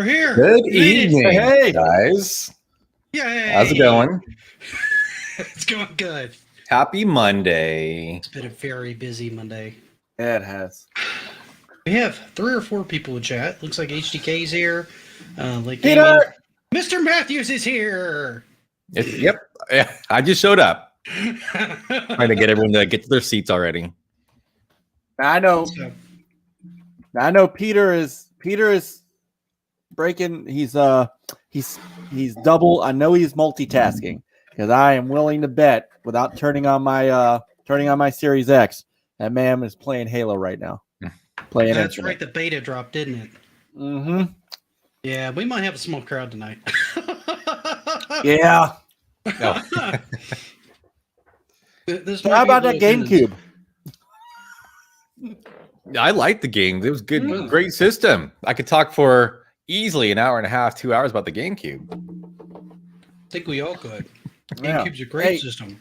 here. Good evening, Hey. guys. Yay. How's it going? It's going good. Happy Monday. It's been a very busy Monday. Yeah, it has. We have 3 or 4 people in chat. Looks like HDK's here. Like Peter! Mr. Matthews is here. Yep. Yeah, I just showed up. Trying to get everyone to get to their seats already. I know. So, Peter is breaking. He's double. I know he's multitasking because I am willing to bet without turning on my Series X that man is playing Halo right now. Playing that's Infinite. right. The beta dropped, didn't it? Mm-hmm. Yeah, we might have a small crowd tonight. Yeah. Oh. This How about that GameCube? I liked the game. It was good. Great system. I could talk for easily an hour and a half, 2 hours about the GameCube. I think we all could. Yeah. GameCube's a great system.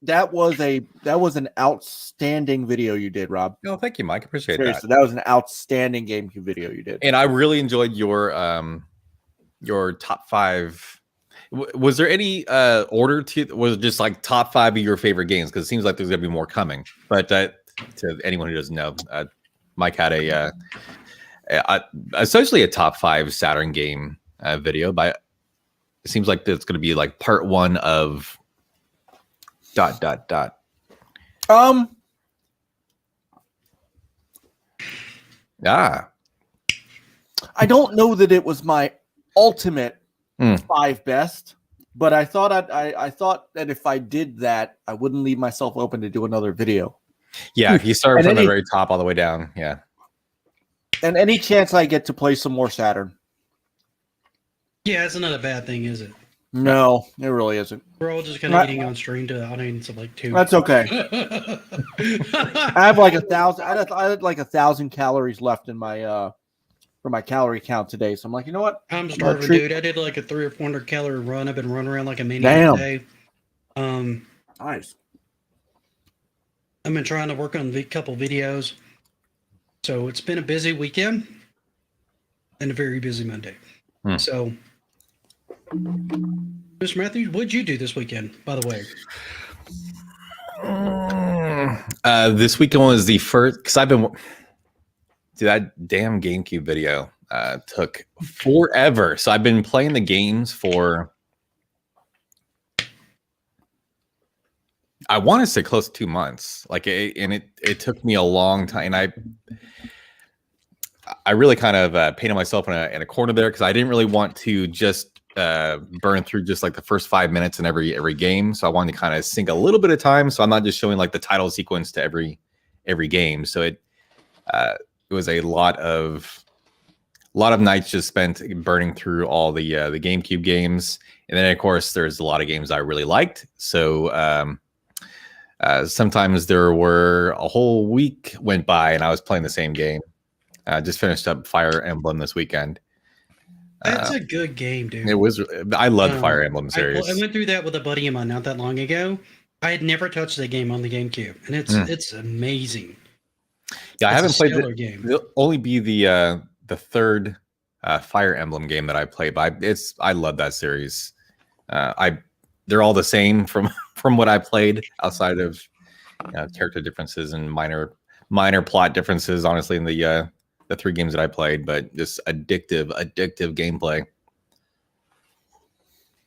That was an outstanding video you did, Rob. No, thank you, Mike. Appreciate Seriously, that was an outstanding GameCube video you did. And I really enjoyed your top 5. Was there any order to? Was it just like top 5 of your favorite games? Because it seems like there's gonna be more coming. But to anyone who doesn't know, Mike had essentially a top 5 Saturn game video. But it seems like it's gonna be like part 1 of ... Ah. I don't know that it was my ultimate 5 best, but I thought I thought that if I did that, I wouldn't leave myself open to do another video. Yeah, if you start from the very top all the way down, yeah. And any chance I get to play some more Saturn. Yeah, it's not a bad thing, is it? No, it really isn't. We're all just kind of eating on stream to audience of like 2. That's okay. I have like 1,000. I had like 1,000 calories left in my for my calorie count today. So I'm like, you know what? I'm starving, dude. I did like a 300 or 400 calorie run. I've been running around like a maniac today. Nice. I've been trying to work on a couple videos. So it's been a busy weekend and a very busy Monday. So, Mr. Matthews, what'd you do this weekend, by the way? This weekend was the first, because I've been... Dude, that damn GameCube video took forever. So I've been playing the games for... I want to say close to 2 months. It took me a long time. And I really kind of painted myself in a corner there because I didn't really want to just burn through just like the first 5 minutes in every game. So I wanted to kind of sink a little bit of time. So I'm not just showing like the title sequence to every game. So it was a lot of nights just spent burning through all the GameCube games. And then of course there's a lot of games I really liked. So sometimes there were a whole week went by and I was playing the same game. Just finished up Fire Emblem this weekend. That's a good game, dude. It was. I love the Fire Emblem series. I went through that with a buddy of mine not that long ago. I had never touched that game on the GameCube, and it's amazing. Yeah, I haven't played the game. It'll only be the third Fire Emblem game that I played, but I love that series. They're all the same from what I played, outside of character differences and minor plot differences. Honestly, in the 3 games that I played, but just addictive gameplay.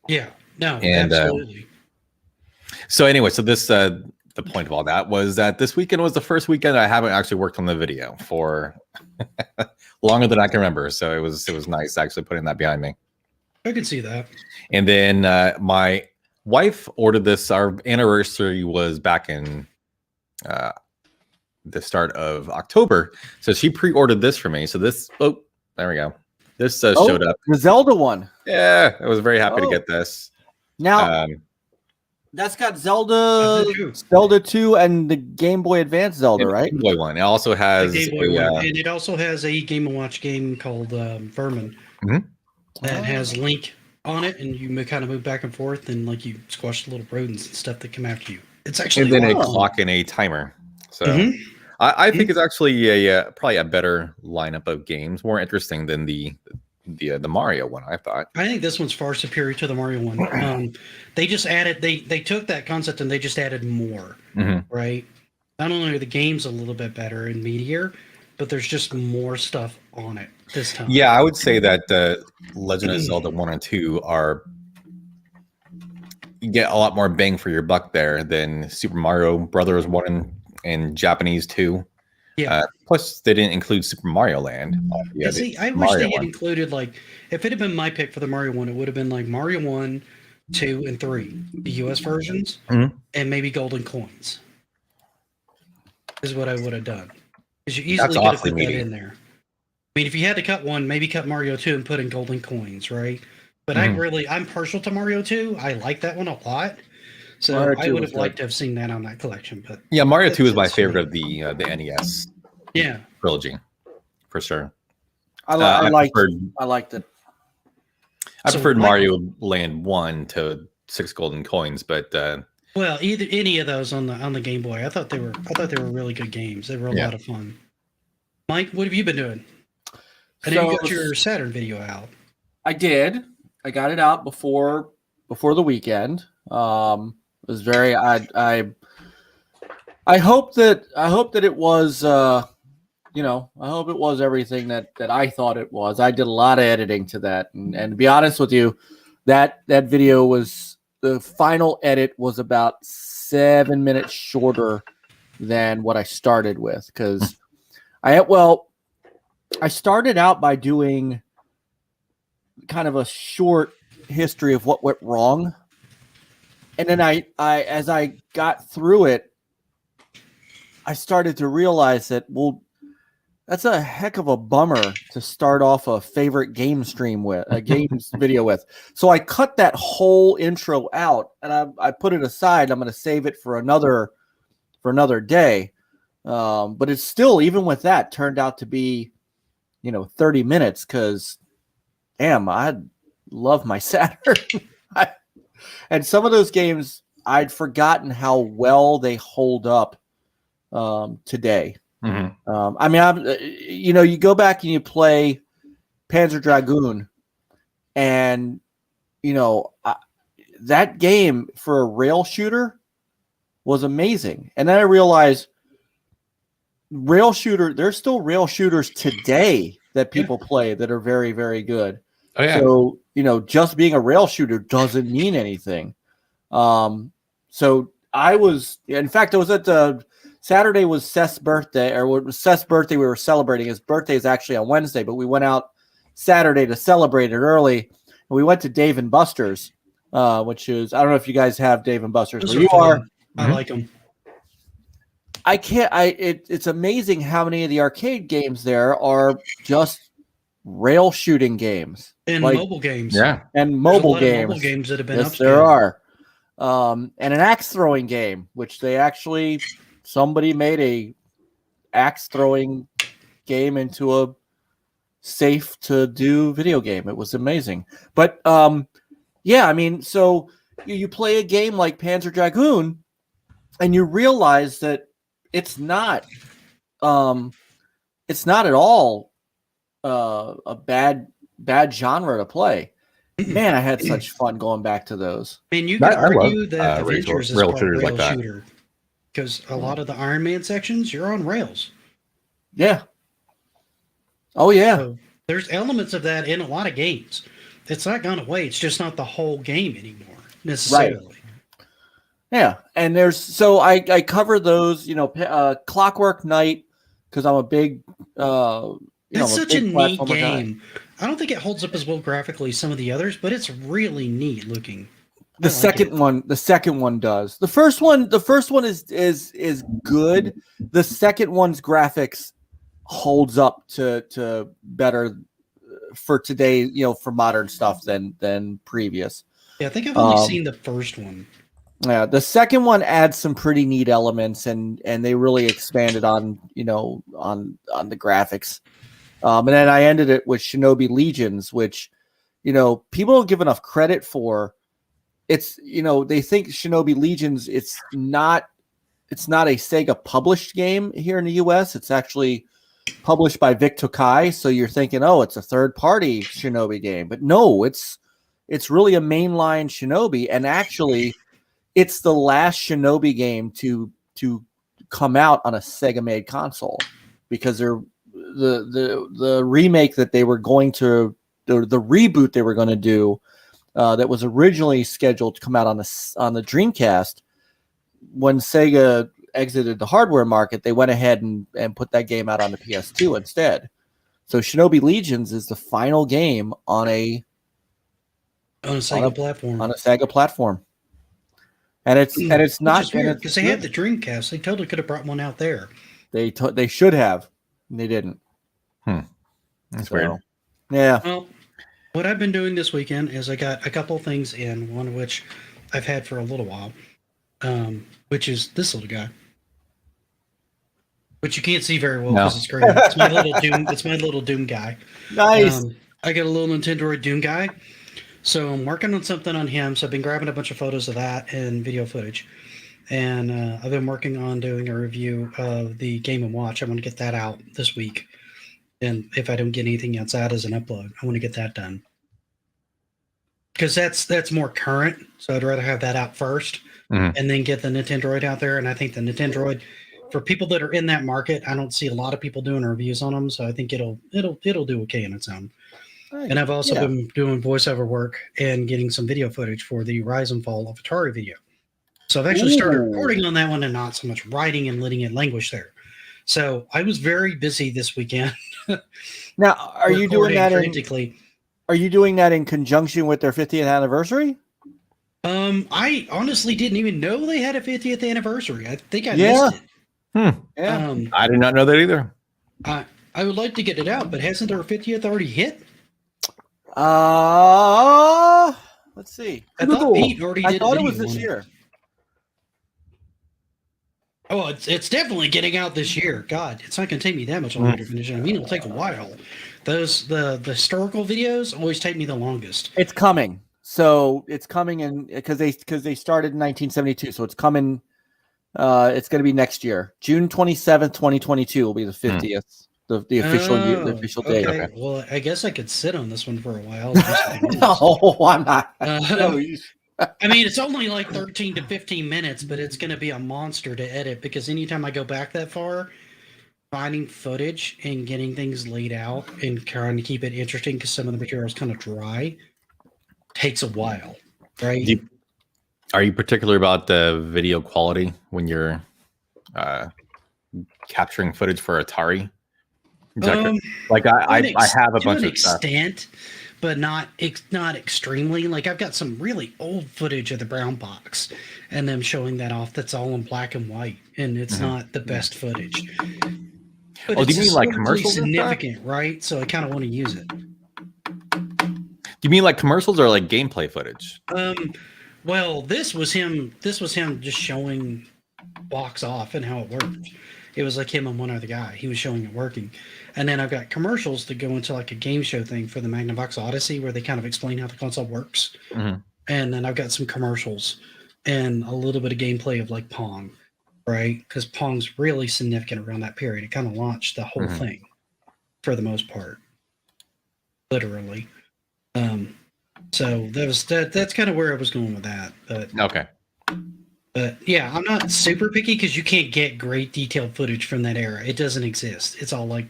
Yeah, no, and, absolutely. So anyway, this the point of all that was that this weekend was the first weekend I haven't actually worked on the video for longer than I can remember. So it was nice actually putting that behind me. I can see that. And then my wife ordered this. Our anniversary was back in the start of October, so she pre-ordered this for me. So this, there we go. This showed up. The Zelda one. Yeah, I was very happy to get this. Now, that's got Zelda 2 and the Game Boy Advance Zelda, right? Game Boy one. It also has and it also has a Game & Watch game called Vermin that has Link on it, and you kind of move back and forth, and like you squash the little rodents and stuff that come after you. It's actually and then a clock and a timer. So I think it's actually probably a better lineup of games, more interesting than the the Mario one. I thought. I think this one's far superior to the Mario one. They just added they took that concept and they just added more, right? Not only are the games a little bit better and meatier, but there's just more stuff on it this time. Yeah, I would say that Legend of Zelda 1 and 2 are you get a lot more bang for your buck there than Super Mario Brothers 1 and Japanese 2. Yeah. Plus, they didn't include Super Mario Land. See, I wish they had included, like, if it had been my pick for the Mario one, it would have been like Mario 1, 2, and 3, the US versions, and maybe Golden Coins. Is what I would have done. Because you easily could have put that in there. I mean, if you had to cut one, maybe cut Mario 2 and put in Golden Coins, right? But I'm partial to Mario 2. I like that one a lot. So I would have liked to have seen that on that collection. But yeah, Mario 2 is my favorite of the NES trilogy, for sure. I liked it. I preferred Mario Land 1 to 6 Golden Coins, but well, any of those on the Game Boy, I thought they were really good games. They were a lot of fun. Mike, what have you been doing? I know you got your Saturn video out. I did. I got it out before the weekend. It was very. I hope that it was. I hope it was everything that I thought it was. I did a lot of editing to that, and to be honest with you, that video was the final edit was about 7 minutes shorter than what I started with because I started out by doing kind of a short history of what went wrong. And then I as I got through it, I started to realize that, well, that's a heck of a bummer to start off a favorite game stream with, a games video with. So I cut that whole intro out and I put it aside. I'm going to save it for another day. But it's still, even with that, turned out to be, 30 minutes because, damn, I love my Saturn. And some of those games, I'd forgotten how well they hold up today. I mean, you go back and you play Panzer Dragoon, and that game for a rail shooter was amazing. And then I realized there's still rail shooters today that people play that are very, very good. Oh, yeah. So, just being a rail shooter doesn't mean anything. So I was at Saturday was Seth's birthday, or it was Seth's birthday. We were celebrating. His birthday is actually on Wednesday, but we went out Saturday to celebrate it early. And we went to Dave and Buster's, which is, I don't know if you guys have Dave and Buster's. Those are fun. I like them. It's amazing how many of the arcade games there are just rail shooting games. And mobile games. Yeah. And mobile games. Mobile games that have been upscaled. There are. And an axe throwing game, which somebody made a axe throwing game into a safe to do video game. It was amazing. But I mean, so you play a game like Panzer Dragoon and you realize that it's not at all a bad genre to play. Man, I had such fun going back to those. I mean, you could argue that Avengers is a rail shooter because a lot of the Iron Man sections, you're on rails. Yeah. Oh, yeah. So there's elements of that in a lot of games. It's not gone away. It's just not the whole game anymore, necessarily. Right. Yeah, and I cover those, Clockwork Knight, because I'm a big, it's such a neat game. I don't think it holds up as well graphically as some of the others, but it's really neat looking. The second one does. The first one is good. The second one's graphics holds up to better for today, for modern stuff than previous. Yeah, I think I've only seen the first one. Yeah, the second one adds some pretty neat elements, and they really expanded on the graphics. And then I ended it with Shinobi Legions, which people don't give enough credit for. It's they think Shinobi Legions. It's not a Sega published game here in the U.S. It's actually published by Vic Tokai, so you're thinking, oh, it's a third-party Shinobi game, but no, it's really a mainline Shinobi, and actually, it's the last Shinobi game to come out on a Sega-made console, because the remake that they were going to, the reboot they were going to do, that was originally scheduled to come out on the Dreamcast. When Sega exited the hardware market, they went ahead and put that game out on the PS2 instead. So Shinobi Legions is the final game on a Sega platform. On a Sega platform. And it's not because they had the Dreamcast. They totally could have brought one out there. They should have. And they didn't. That's weird. Yeah. Well, what I've been doing this weekend is I got a couple things in, one of which I've had for a little while, which is this little guy, which you can't see very well because it's green. It's my little Doom. It's my little Doom guy. Nice. I got a little Nintendo Doom guy, so I'm working on something on him. So I've been grabbing a bunch of photos of that and video footage, and I've been working on doing a review of the Game & Watch. I want to get that out this week. And if I don't get anything else out as an upload, I want to get that done. Because that's more current. So I'd rather have that out first and then get the Nintendroid out there. And I think the Nintendroid, for people that are in that market, I don't see a lot of people doing reviews on them. So I think it'll do okay on its own. Right. And I've also been doing voiceover work and getting some video footage for the Rise and Fall of Atari video. So I've actually started recording on that one and not so much writing and letting it languish there. So I was very busy this weekend. Now, are you doing that frantically? Are you doing that in conjunction with their 50th anniversary? I honestly didn't even know they had a 50th anniversary. I think I missed it. Yeah. I did not know that either. I would like to get it out, but hasn't their 50th already hit? Let's see. I thought Pete already did. I thought it was this year. Oh, it's definitely getting out this year. God, it's not going to take me that much longer to finish it. I mean, it'll take a while. The historical videos always take me the longest. It's coming. So it's coming in because they started in 1972. So it's coming. It's going to be next year, June 27th, 2022 will be the 50th. The official date. Okay. Well, I guess I could sit on this one for a while. No, I'm not. I mean, it's only like 13 to 15 minutes, but it's going to be a monster to edit because anytime I go back that far, finding footage and getting things laid out and trying to keep it interesting because some of the material is kind of dry takes a while, right? Are you particular about the video quality when you're capturing footage for Atari? Like I have a bunch of stuff. But not extremely. Like I've got some really old footage of the brown box and them showing that off. That's all in black and white, and it's not the best footage. But do you mean like commercials? Significant, right? So I kind of want to use it. Do you mean like commercials or like gameplay footage? Well, this was him just showing box off and how it worked. It was like him and one other guy. He was showing it working. And then I've got commercials that go into like a game show thing for the Magnavox Odyssey where they kind of explain how the console works. And then I've got some commercials and a little bit of gameplay of like Pong, right? Because Pong's really significant around that period. It kind of launched the whole thing for the most part, literally. So that's kind of where I was going with that. But okay. But yeah, I'm not super picky because you can't get great detailed footage from that era. It doesn't exist. It's all like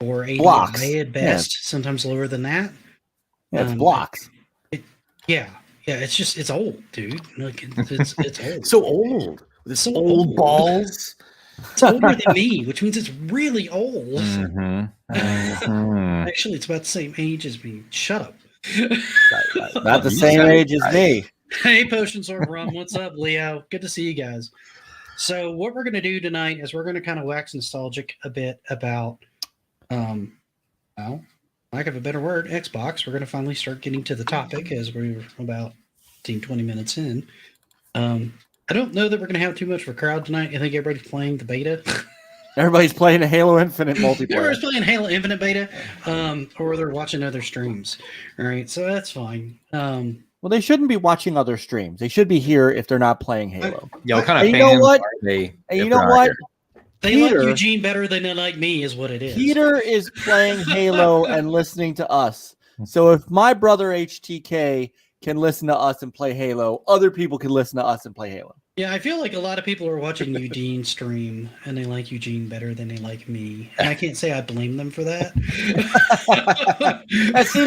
480 at best, sometimes lower than that. Yeah, it's blocks. It's old, dude. Like it's old. So old. It's so old balls. It's older than me, which means it's really old. Actually, it's about the same age as me. Shut up. Not the same age as me. Hey, Potion Sword Rum. What's up, Leo? Good to see you guys. So what we're going to do tonight is we're going to kind of wax nostalgic a bit about, lack of a better word, Xbox. We're going to finally start getting to the topic as we're about 15, 20 minutes in. I don't know that we're going to have too much of a crowd tonight. I think everybody's playing the beta. Everybody's playing a Halo Infinite multiplayer. Everybody's playing Halo Infinite beta, or they're watching other streams. All right, so that's fine. Well, they shouldn't be watching other streams. They should be here if they're not playing Halo. Yeah, what kind of fans you know what? Are they? And you know what? They like Eugene better than they like me, is what it is. Peter is playing Halo and listening to us. So if my brother HTK can listen to us and play Halo, other people can listen to us and play Halo. Yeah, I feel like a lot of people are watching Eugene stream and they like Eugene better than they like me. And I can't say I blame them for that. And see,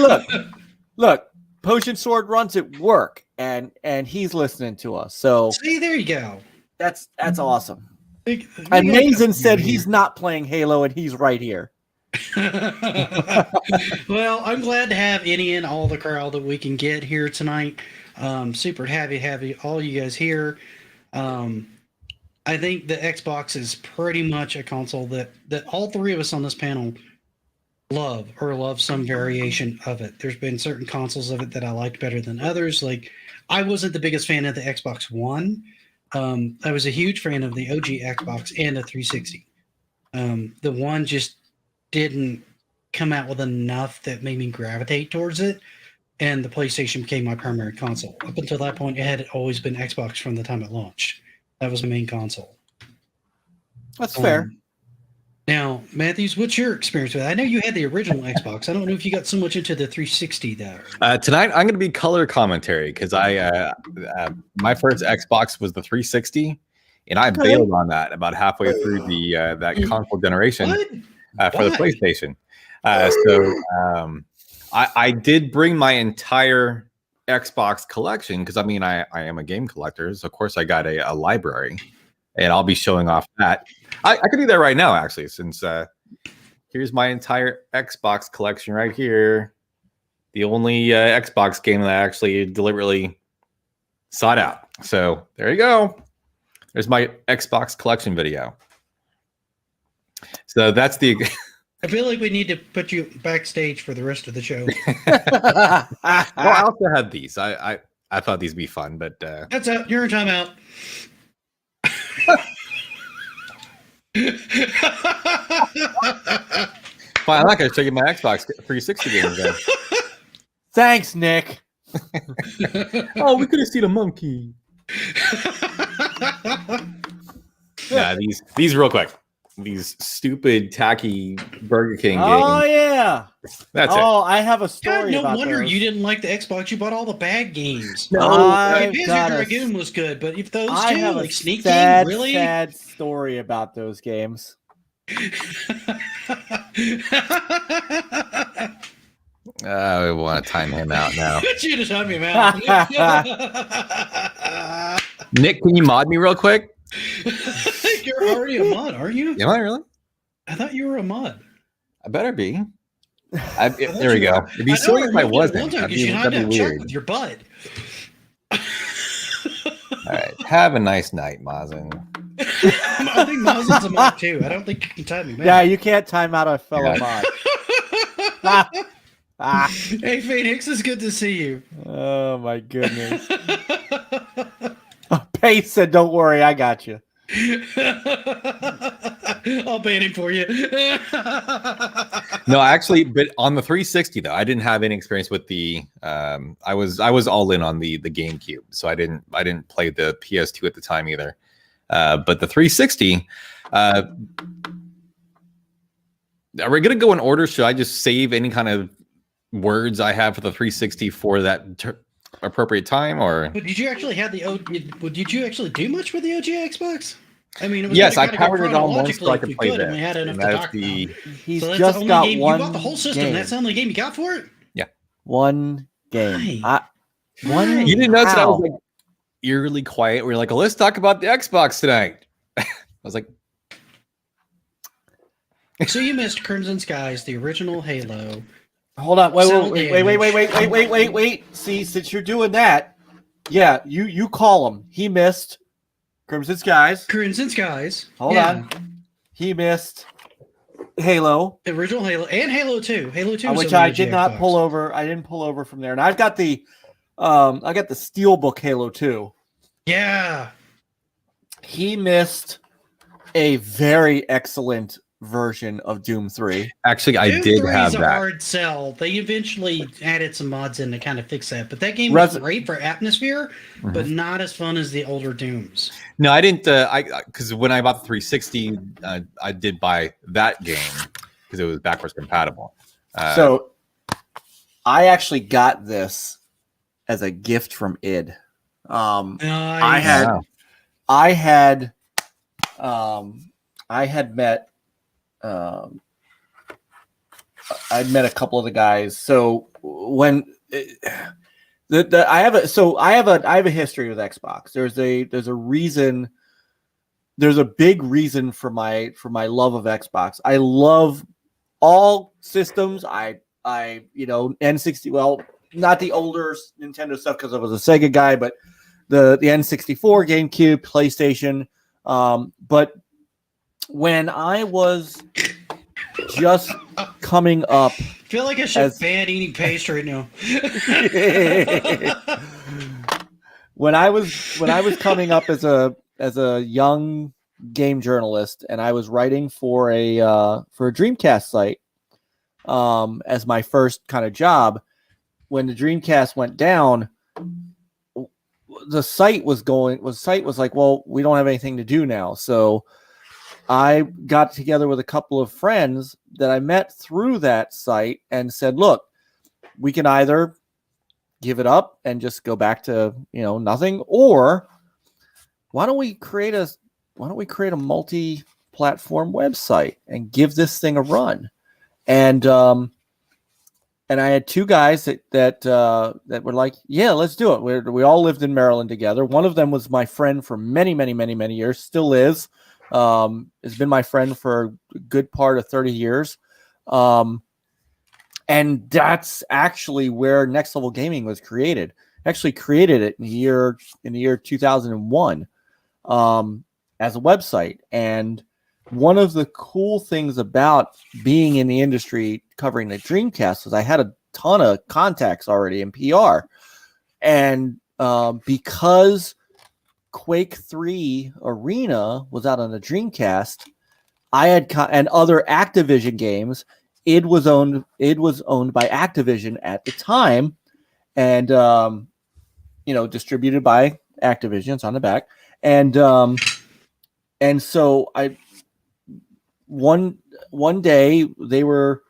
look, Potion Sword runs at work and he's listening to us. So see, there you go. That's awesome. And Mason said he's not playing Halo and he's right here. Well, I'm glad to have any and all the crowd that we can get here tonight. Super happy to have all you guys here. I think the Xbox is pretty much a console that all three of us on this panel love some variation of it. There's been certain consoles of it that I liked better than others. Like, I wasn't the biggest fan of the Xbox One. I was a huge fan of the OG Xbox and the 360. The one just didn't come out with enough that made me gravitate towards it, and the PlayStation became my primary console. Up until that point, it had always been Xbox from the time it launched. That was the main console. That's fair. Now, Matthews, what's your experience with it? I know you had the original Xbox. I don't know if you got so much into the 360 there. Tonight, I'm going to be color commentary because my first Xbox was the 360, and I bailed on that about halfway through that console generation for the PlayStation. I did bring my entire Xbox collection because I am a game collector, so of course I got a library, and I'll be showing off that. I could do that right now, actually, since here's my entire Xbox collection right here. The only Xbox game that I actually deliberately sought out. So there you go. There's my Xbox collection video. So that's the... I feel like we need to put you backstage for the rest of the show. Well, I also had these. I thought these would be fun, but... That's out. You're in timeout. Fine, I'm not going to show you my Xbox 360 games then. Thanks, Nick. Oh, we could have seen a monkey. Yeah, these real quick. These stupid, tacky Burger King games. Oh, yeah. That's it. Oh, I have a story God, about no wonder those. you didn't like the Xbox. You bought all the bad games. No, Panzer Dragoon was good, but if those I two, have like a Sneak sad, Game, really? sad story about those games. I want to time him out now. Get you to time him out. Nick, can you mod me real quick? You're already a mod, aren't you? Am I really? I thought you were a mod. I better be. There we go. It'd be silly if I wasn't. That'd be weird. With your butt. All right. Have a nice night, Mazen. I think Mazen's a mod too. I don't think you can time him out. Yeah, you can't time out a fellow mod. Hey, Phoenix, it's good to see you. Oh, my goodness. Pace said, don't worry, I got you. I'll ban him for you. No, actually, but on the 360 though, I didn't have any experience with the. I was all in on the GameCube, so I didn't play the PS2 at the time either. But the 360. Are we gonna go in order? Should I just save any kind of words I have for the 360 for that appropriate time, or? But did you actually have the did you actually do much with the OG Xbox? I mean, it was yes, I powered it on once so I could play that. We had enough to talk about. He's just got game. one. You bought the whole system. Game. That's the only game you got for it. Yeah, one game. One. You didn't notice that I was like eerily quiet. We were like, well, let's talk about the Xbox tonight. I was like, so you missed Crimson Skies, the original Halo. Hold on, wait. See, since you're doing that, yeah, you call him. He missed Crimson Skies. Crimson Skies. Hold on. He missed Halo. The original Halo and Halo 2. Halo 2 which I did not pull over. I didn't pull over from there. And I've got the Steelbook Halo 2. Yeah. He missed a very excellent version of Doom 3. Actually, I Doom did 3 have is a that. hard sell. They eventually added some mods in to kind of fix that. But that game was great for atmosphere, but not as fun as the older Dooms. No, I didn't. Because when I bought the 360, I did buy that game because it was backwards compatible. So I actually got this as a gift from id. Nice. I had met I'd met a couple of the guys. So when I have a history with Xbox. There's a reason. There's a big reason for my love of Xbox. I love all systems. I N60. Well, not the older Nintendo stuff because I was a Sega guy, but the N64, GameCube, PlayStation. But when I was just coming up, I feel like I should ban eating paste right now. when I was coming up as a young game journalist, and I was writing for a Dreamcast site as my first kind of job. When the Dreamcast went down, the site was like, well, we don't have anything to do now. So I got together with a couple of friends that I met through that site and said, look, we can either give it up and just go back to, nothing, or why don't we create a multi-platform website and give this thing a run? And I had two guys that were like, yeah, let's do it. We all lived in Maryland together. One of them was my friend for many, many, many, many years, still is. Has been my friend for a good part of 30 years. And that's actually where Next Level Gaming was created. Actually created it in the year 2001 as a website. And one of the cool things about being in the industry covering the Dreamcast was I had a ton of contacts already in PR. And because Quake 3 Arena was out on the Dreamcast, I had and other Activision games. It was owned by Activision at the time, and distributed by Activision. It's on the back, and so one day they were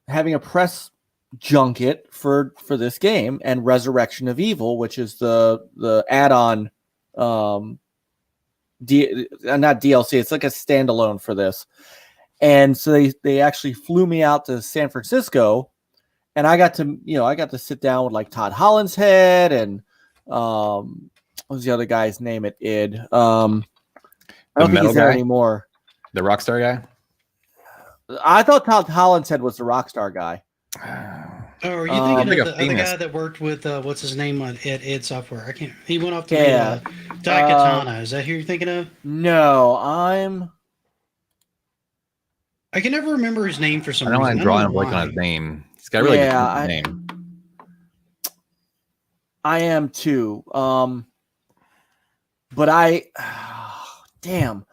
having a press junket for this game and Resurrection of Evil, which is the add-on. Not DLC, it's like a standalone for this. And so they actually flew me out to San Francisco, and I got to sit down with like Todd Hollinshead and what was the other guy's name at id? I don't think he's there anymore. The Rockstar guy? I thought Todd Hollinshead was the Rockstar guy. Oh, are you thinking of the other guy that worked with what's his name at id Software? He went off to Daikatana. Is that who you're thinking of? No, I can never remember his name for some reason. I know I'm drawing a blank on his name. He's got a really good name. I am too. But damn.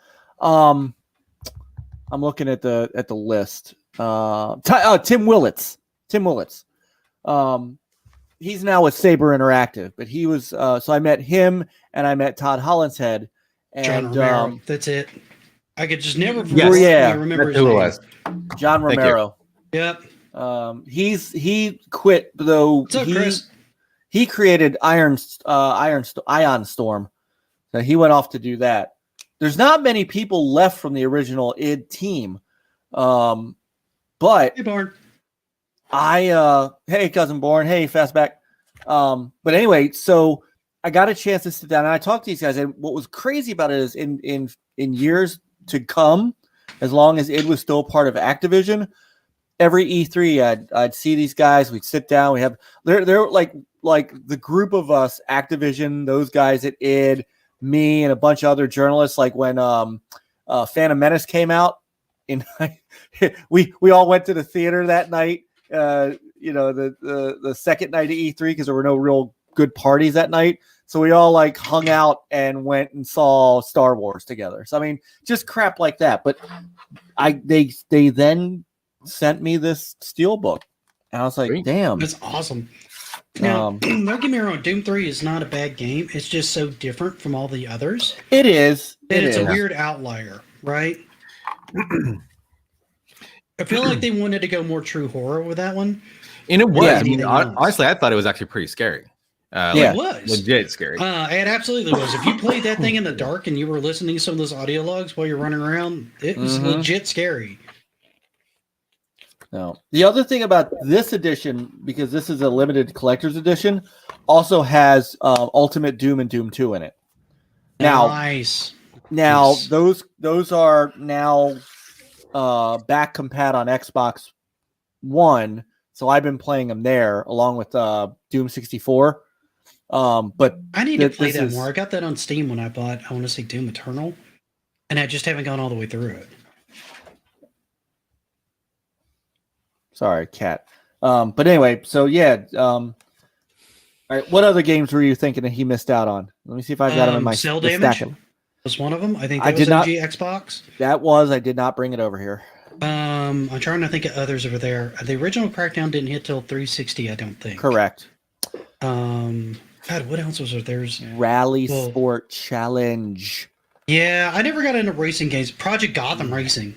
I'm looking at the list. Tim Willits. He's now with Saber Interactive, but he was so I met him and I met Todd Hollinshead and John Romero. That's it. I could just never remember his name. John Romero. Yep. He quit though. What's up, Chris? He created Ion Storm. So he went off to do that. There's not many people left from the original id team. But hey, Born. Hey, cousin Born. Hey, Fastback. But anyway, so I got a chance to sit down and I talked to these guys. And what was crazy about it is in years to come, as long as it was still part of Activision, every E3 I'd see these guys. We'd sit down. They're like the group of us, Activision, those guys at id, me and a bunch of other journalists. Like when Phantom Menace came out, we all went to the theater that night. The second night of E3 because there were no real good parties that night. So we all like hung out and went and saw Star Wars together. So I mean, just crap like that. But they then sent me this Steelbook, and I was like, Great. damn, That's awesome. Now, don't get me wrong, Doom 3 is not a bad game. It's just so different from all the others. it is. It's a weird outlier, right? I feel like they wanted to go more true horror with that one. And it was. Yeah. I mean, honestly, I thought it was actually pretty scary. It was. Legit scary. It absolutely was. If you played that thing in the dark and you were listening to some of those audio logs while you're running around, it was legit scary. No. The other thing about this edition, because this is a limited collector's edition, also has Ultimate Doom and Doom 2 in it. Nice. Now those are now back compat on Xbox One, so I've been playing them there along with Doom 64. But I need to play that more. I got that on Steam when I bought, I want to say Doom Eternal, and I just haven't gone all the way through it. Sorry, cat. But anyway, so yeah. All right, what other games were you thinking that he missed out on? Let me see if I've got them in my Cell stack. Damage was one of them. I think that was OG Xbox. I did not bring it over here. I'm trying to think of others over there. The original Crackdown didn't hit till 360, I don't think. Correct. God, what else was there? There's Rally Sport Challenge. Yeah, I never got into racing games. Project Gotham Racing.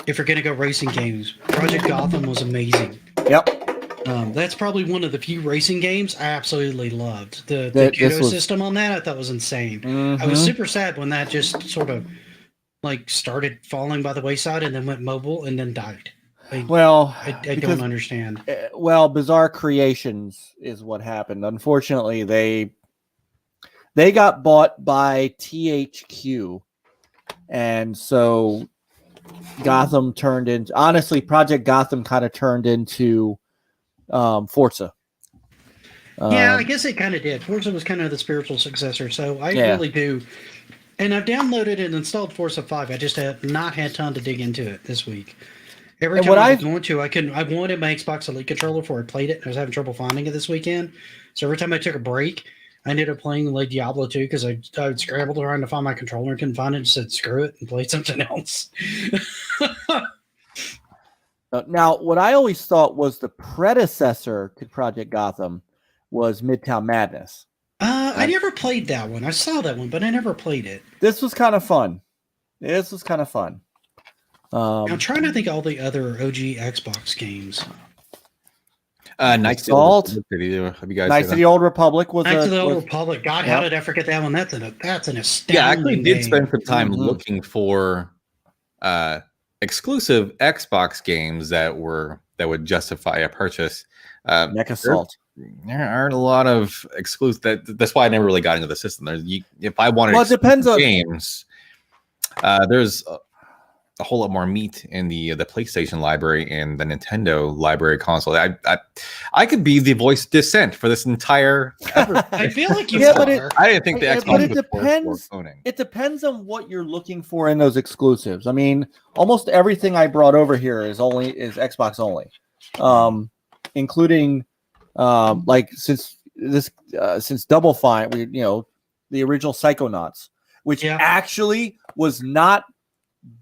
If you're gonna go racing games, Project Gotham was amazing. Yep. That's probably one of the few racing games I absolutely loved. The judo system on that I thought was insane. I was super sad when that just sort of like started falling by the wayside and then went mobile and then died. I don't understand. Well, Bizarre Creations is what happened. Unfortunately, they got bought by THQ, and so Gotham turned into, honestly, Project Gotham kind of turned into Forza. Yeah, I guess it kind of did. Forza was kind of the spiritual successor, so I really do. And I've downloaded and installed Forza 5. I just have not had time to dig into it this week. Every time I was going to, I wanted my Xbox Elite controller before I played it. I was having trouble finding it this weekend. So every time I took a break, I ended up playing like Diablo 2 because I scrambled trying to find my controller and couldn't find it and said screw it and played something else. Now, what I always thought was the predecessor to Project Gotham was Midtown Madness. I never played that one. I saw that one, but I never played it. This was kind of fun. I'm trying to think of all the other OG Xbox games. Knights of the Old Republic was Knights of the Old Republic. God, how did I forget that one? That's an astounding. Yeah, I actually did spend some time Mm-hmm. looking for exclusive Xbox games that would justify a purchase. Mech Assault. There aren't a lot of exclusive. That's why I never really got into the system. If I wanted, it depends on games. There's a whole lot more meat in the PlayStation library and the Nintendo library console. I could be the voice of dissent for this entire effort. I feel like you are. I didn't think the Xbox but it depends. It depends on what you're looking for in those exclusives. I mean, almost everything I brought over here is Xbox only, including like since Double Fine, the original Psychonauts, which actually was not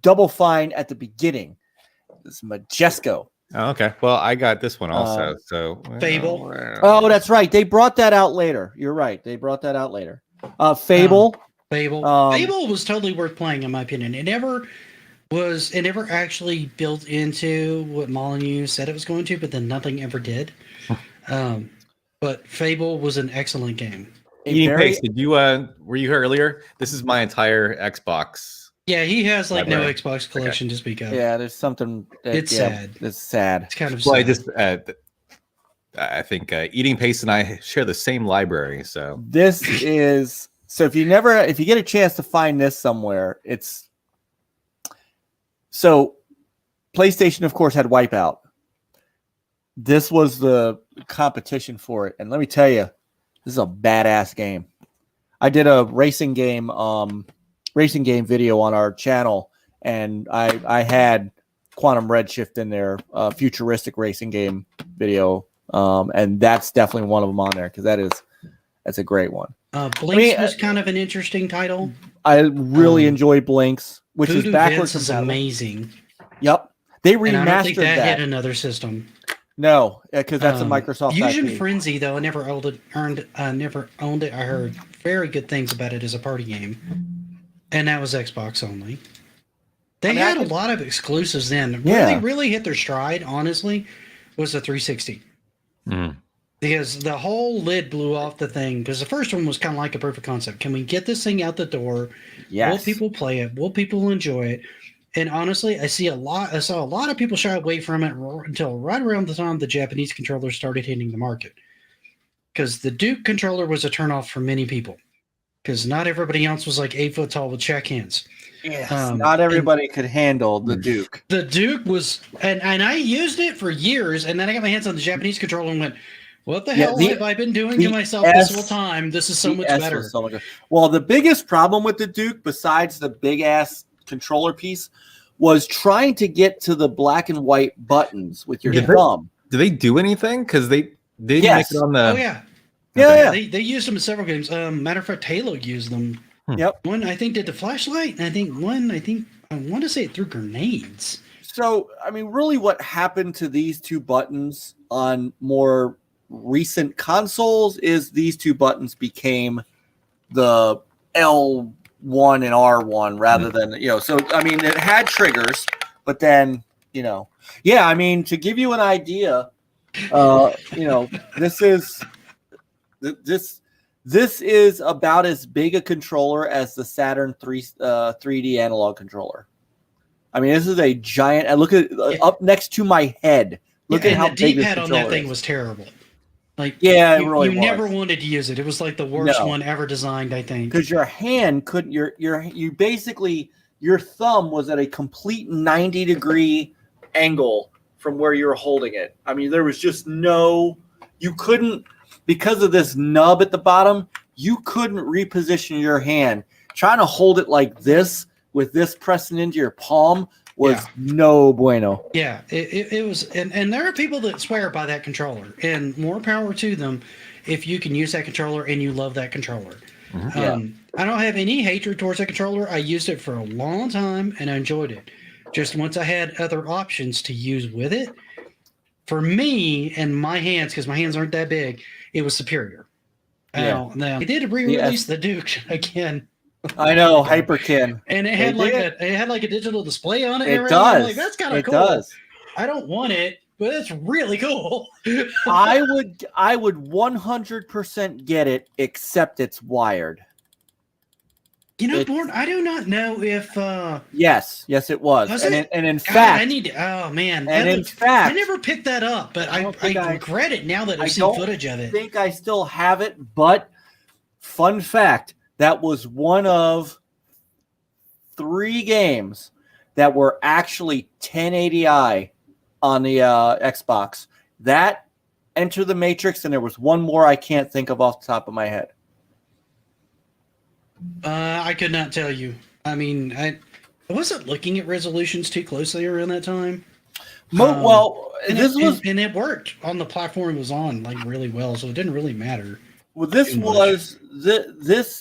Double Fine at the beginning. This Majesco. Oh, okay. Well, I got this one also. Fable. Oh, that's right. They brought that out later. You're right. They brought that out later. Fable. Fable was totally worth playing, in my opinion. It never actually built into what Molyneux said it was going to, but then nothing ever did. But Fable was an excellent game. Eating Pace, did you were you here earlier? This is my entire Xbox. Yeah, he has like no Xbox collection to speak of. Yeah, there's something. It's sad. It's sad. It's kind of sad. I think Eating Pace and I share the same library. So this is if you get a chance to find this somewhere, it's PlayStation, of course, had Wipeout. This was the competition for it, and let me tell you, this is a badass game. I did a racing game video on our channel, and I had Quantum Redshift in there, futuristic racing game video, and that's definitely one of them on there because That's a great one. Blinks was kind of an interesting title. I really enjoy Blinks, which Voodoo is backwards Vince is amazing. Yep, they remastered and I don't think that that. hit another system. No, because that's a Microsoft Fusion IP. Frenzy, though, I never owned it. I heard very good things about it as a party game, and that was Xbox only. They had a lot of exclusives then. Where they really hit their stride, honestly, was the 360. Because the whole lid blew off the thing. Because the first one was kind of like a proof of concept. Can we get this thing out the door? Yes. Will people play it? Will people enjoy it? And honestly, I saw a lot of people shy away from it until right around the time the Japanese controllers started hitting the market. Because the Duke controller was a turnoff for many people. Because not everybody else was like 8 foot tall with check hands. Yes, not everybody could handle the Duke. The Duke was, and I used it for years, and then I got my hands on the Japanese controller and went, what the hell have I been doing to myself this whole time? This is so much better. Well, the biggest problem with the Duke, besides the big-ass controller piece, was trying to get to the black and white buttons with your thumb. Do they do anything? Because they didn't make it on the... Oh, yeah. Okay. They used them in several games. Matter of fact, Halo used them. Yep. One, I think, did the flashlight, and I want to say it threw grenades. So, I mean, really what happened to these two buttons on more recent consoles is these two buttons became the L1 and R1 rather than, so, I mean, it had triggers, but then, I mean, to give you an idea, this is about as big a controller as the Saturn 3D analog controller. I mean, this is a giant. I look at up next to my head. Look at how big this D-pad on that thing is. was terrible. Like, it really was. Never wanted to use it. It was like the worst one ever designed, I think. Because your hand couldn't. You basically your thumb was at a complete 90-degree angle from where you were holding it. I mean, there was just you couldn't. Because of this nub at the bottom, you couldn't reposition your hand. Trying to hold it like this with this pressing into your palm was no bueno. Yeah, it was. And there are people that swear by that controller, and more power to them if you can use that controller and you love that controller. I don't have any hatred towards that controller. I used it for a long time, and I enjoyed it. Just once I had other options to use with it, for me and my hands, because my hands aren't that big, it was superior. Now they did re-release the Duke again. I know, Hyperkin, and it had like a digital display on it. It does. Like, that's kind of cool. Does. I don't want it, but it's really cool. I would 100% get it, except it's wired. Born, I do not know if. Yes, it was. And in fact, I need to. Oh man! And in fact, I never picked that up, but I regret it now that I've seen footage of it. I think I still have it, but fun fact: that was one of 3 games that were actually 1080i on the Xbox. That, Enter the Matrix, and there was one more I can't think of off the top of my head. I could not tell you. I mean, I wasn't looking at resolutions too closely around that time. And it worked on the platform it was on like really well, so it didn't really matter. Well, this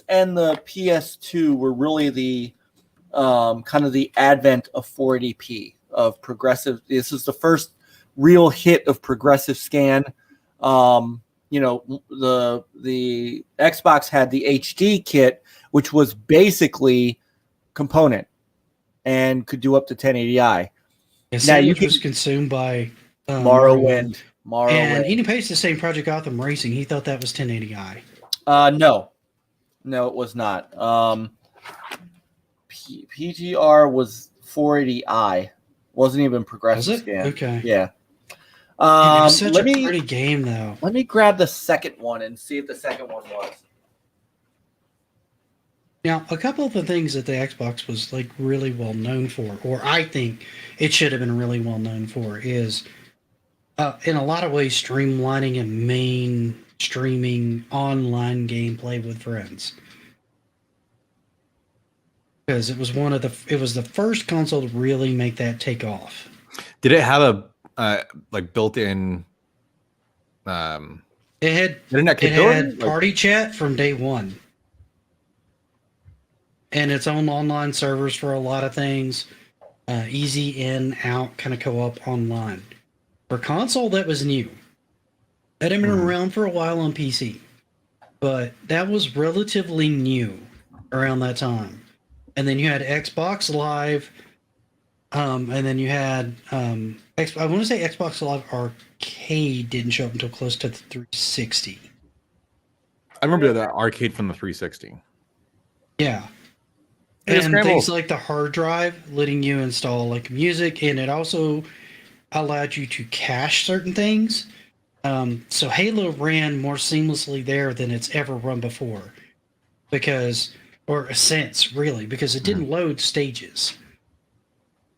and the PS2 were really the kind of the advent of 480p of progressive. This is the first real hit of progressive scan. The Xbox had the HD kit, which was basically component and could do up to 1080i. Now was consumed by Morrowind. And he pays the same Project Gotham Racing. He thought that was 1080i. No, it was not. PGR was 480i. Wasn't even progressive scan. Okay. Yeah. It was such a pretty game, though. Let me grab the second one and see if the second one was. Now, a couple of the things that the Xbox was like really well known for, or I think it should have been really well known for, is in a lot of ways streamlining and mainstreaming online gameplay with friends. Because it was the first console to really make that take off. Did it have a like built-in? It internet It capability? had party chat from day one, and its own online servers for a lot of things. Easy in, out, kind of co-op online. For console, that was new. That had been around for a while on PC, but that was relatively new around that time. And then you had Xbox Live, and then you had I want to say Xbox Live Arcade didn't show up until close to the 360. I remember that arcade from the 360. Yeah. Hey, And Scramble. things like the hard drive letting you install like music, and it also allowed you to cache certain things. So Halo ran more seamlessly there than it's ever run before, or since really, because it didn't load stages.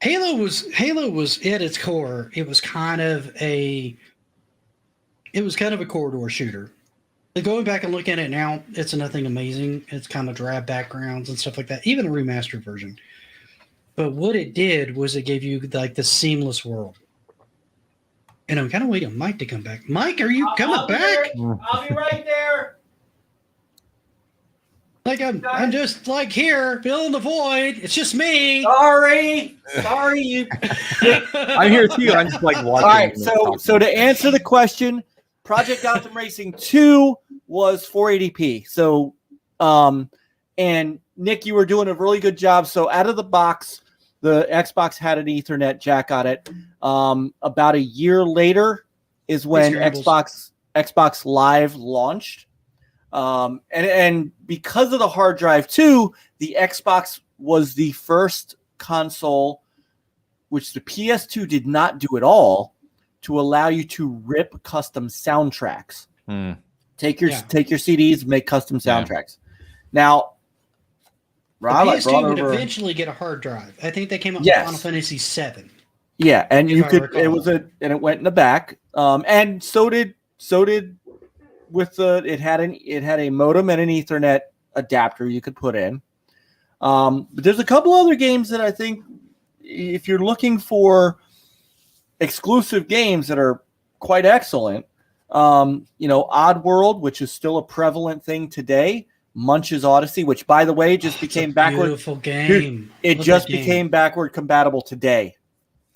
Halo was at its core. It was kind of a corridor shooter. But going back and looking at it now, it's nothing amazing. It's kind of drab backgrounds and stuff like that, even a remastered version. But what it did was it gave you like the seamless world. And I'm kind of waiting on Mike to come back. Mike, are you coming back? I'll be right there. Like I'm just like here, filling the void. It's just me. Sorry, you. I'm here too. I'm just like watching. All right, so to answer the question, Project Gotham Racing 2 was 480p. So, and Nick, you were doing a really good job. So out of the box, the Xbox had an Ethernet jack on it. About a year later is when Xbox Live launched. And because of the hard drive too, the Xbox was the first console, which the PS2 did not do at all, to allow you to rip custom soundtracks. Take your CDs, make custom soundtracks. Now, Rob, the PS2 would eventually get a hard drive. I think they came up with Final Fantasy VII. Yeah, and you could. It went in the back. And so did with the it had a modem and an Ethernet adapter you could put in. But there's a couple other games that I think, if you're looking for exclusive games that are quite excellent, Oddworld, which is still a prevalent thing today. Munch's Odyssey, which by the way just became backward. Beautiful game. It just became backward compatible today.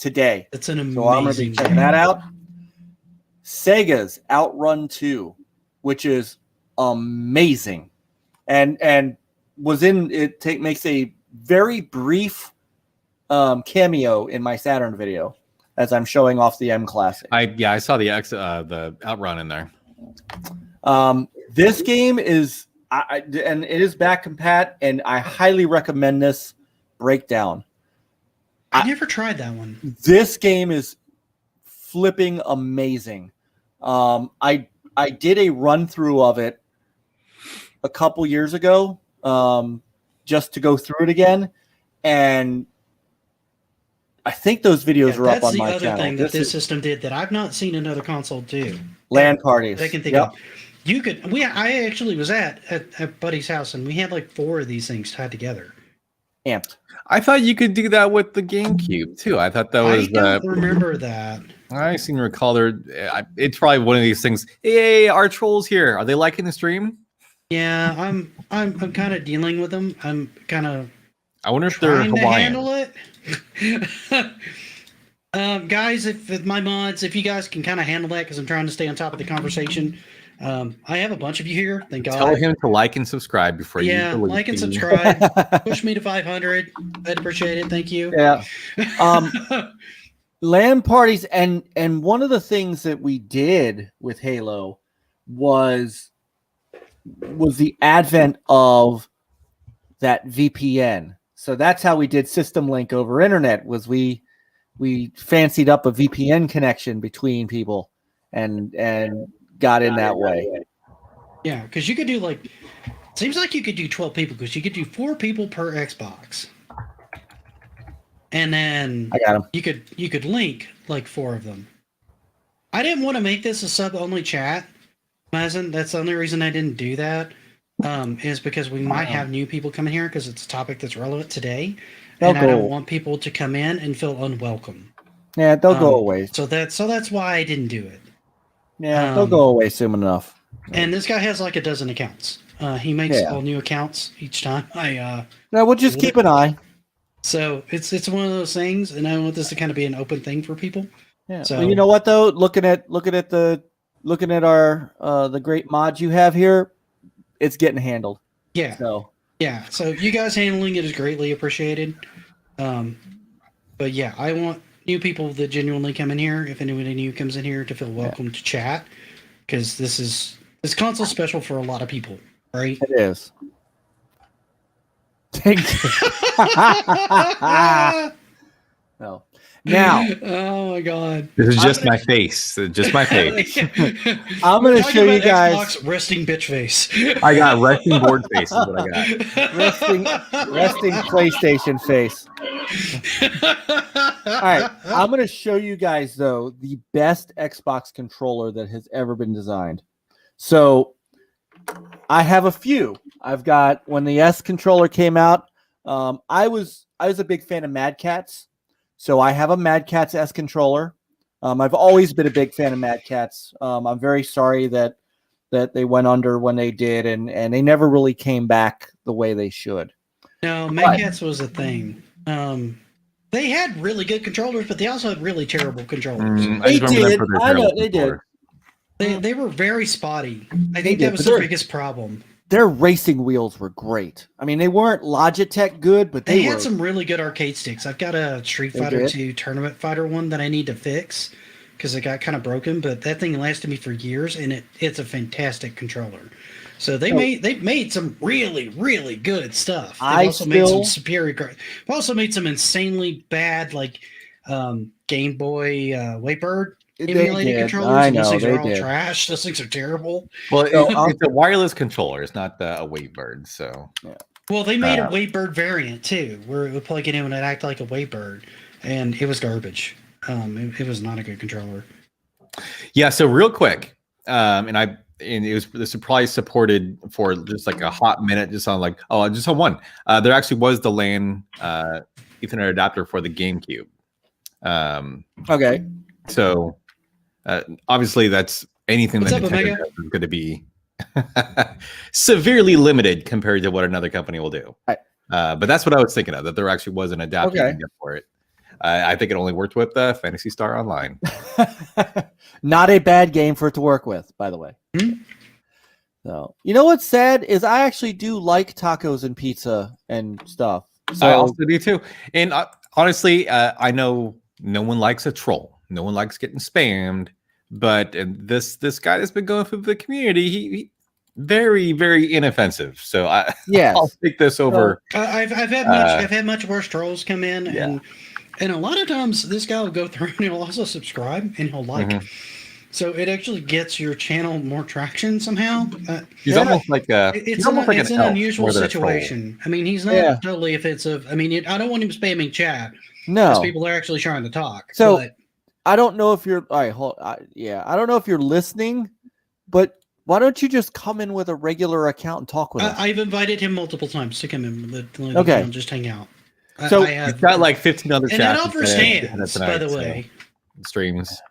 It's an amazing. So I'm going to be checking that out. Sega's Outrun 2, which is amazing, and was in it. Makes a very brief cameo in my Saturn video as I'm showing off the M Classic. I saw the Outrun in there. This game is and it is back compat, and I highly recommend this breakdown. I never tried that one. This game is flipping amazing. I did a run through of it a couple years ago, just to go through it again, and I think those videos are up on my channel. That's the other thing that this system did that I've not seen another console do. LAN parties. I can think of. You could. I actually was at Buddy's house, and we had like 4 of these things tied together. Amped. I thought you could do that with the GameCube too. I thought that was. I don't remember that. I seem to recall it's probably one of these things. Hey, our trolls here. Are they liking the stream? Yeah, I'm kind of dealing with them. I'm kind of. I wonder if they're trying to Hawaiian. handle it. Guys, if my mods, if you guys can kind of handle that, because I'm trying to stay on top of the conversation. I have a bunch of you here. Thank God. Tell him to like and subscribe before you. Yeah, like and subscribe. Push me to 500. I'd appreciate it. Thank you. Yeah. LAN parties, and one of the things that we did with Halo was the advent of that VPN. So that's how we did System Link over internet. Was we fancied up a VPN connection between people and got in that way. Yeah, because you could do seems like you could do 12 people, because you could do 4 people per Xbox. And then I got him. You could link like 4 of them. I didn't want to make this a sub-only chat, Mazen. That's the only reason I didn't do that. Is because we might have new people coming here because it's a topic that's relevant today, and I don't want people to come in and feel unwelcome. Yeah, they'll go away. So that's why I didn't do it. Yeah, they'll go away soon enough. And this guy has like a dozen accounts. He makes all new accounts each time. Now we'll just keep an eye. So it's one of those things, and I want this to kind of be an open thing for people. Yeah. So well, you know what though? Looking at our the great mods you have here, it's getting handled. Yeah. So you guys handling it is greatly appreciated. But yeah, I want new people that genuinely come in here. If anybody new comes in here, to feel welcome to chat, because this console's special for a lot of people, right? It is. Thank you. No. Now. Oh my God. This is just my face. Just my face. I'm going to show you guys. Xbox resting bitch face. I got resting board face. Is what I got. Resting PlayStation face. All right. I'm going to show you guys, though, the best Xbox controller that has ever been designed. So I have a few. I've got, when the S controller came out, I was a big fan of Mad Catz. So I have a Mad Catz S controller. I've always been a big fan of Mad Catz. I'm very sorry that they went under when they did, and they never really came back the way they should. No, Mad Catz was a thing. They had really good controllers, but they also had really terrible controllers. They did. I know they did. They were very spotty. I think that was the biggest problem. Their racing wheels were great. I mean, they weren't Logitech good, but they had some really good arcade sticks. I've got a Street Fighter 2 Tournament Fighter one that I need to fix because it got kind of broken, but that thing lasted me for years, and it's a fantastic controller. So they made some really, really good stuff. They've also made some superior. They've also made some insanely bad, like Game Boy Wavebird emulated controllers. I know, those things they are all did. trash. Those things are terrible. Well, it's a wireless controller. It's not a Wavebird. So well, they made a Wavebird variant too, where it would plug it in and it act like a Wavebird, and it was garbage. It was not a good controller. Yeah. So real quick, and it was probably supported for just like a hot minute, just on one. There actually was the LAN Ethernet adapter for the GameCube. Okay. So obviously that's anything that Nintendo does is going to be severely limited compared to what another company will do. Right. But that's what I was thinking of, that there actually was an adapter for it. I think it only worked with Phantasy Star Online. Not a bad game for it to work with, by the way. So, you know what's sad is I actually do like tacos and pizza and stuff. So, I also do too. And honestly, I know no one likes a troll. No one likes getting spammed. But this guy that's been going through the community, he very, very inoffensive. So I'll take this over. I've had much worse trolls come in, and a lot of times this guy will go through and he'll also subscribe and he'll like. So it actually gets your channel more traction somehow. He's almost like it's an unusual situation. I mean, he's not totally offensive. I mean, I don't want him spamming chat. No, because people are actually trying to talk. So I don't know if you're. All right, I don't know if you're listening, but why don't you just come in with a regular account and talk with us? I've invited him multiple times to come in. And just hang out. So he's got like 15 other chats. And that offers stands, by the way. Streams.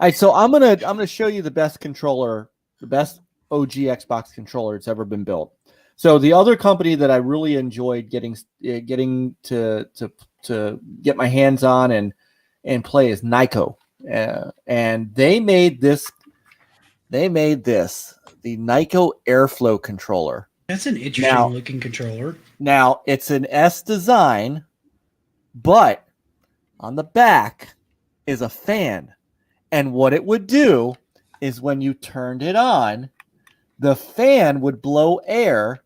All right, so I'm gonna show you the best controller, the best OG Xbox controller that's ever been built. So the other company that I really enjoyed getting to get my hands on and play is Nyko, and they made this, the Nyko Airflow controller. That's an interesting looking controller. Now it's an S design, but on the back is a fan. And what it would do is when you turned it on, the fan would blow air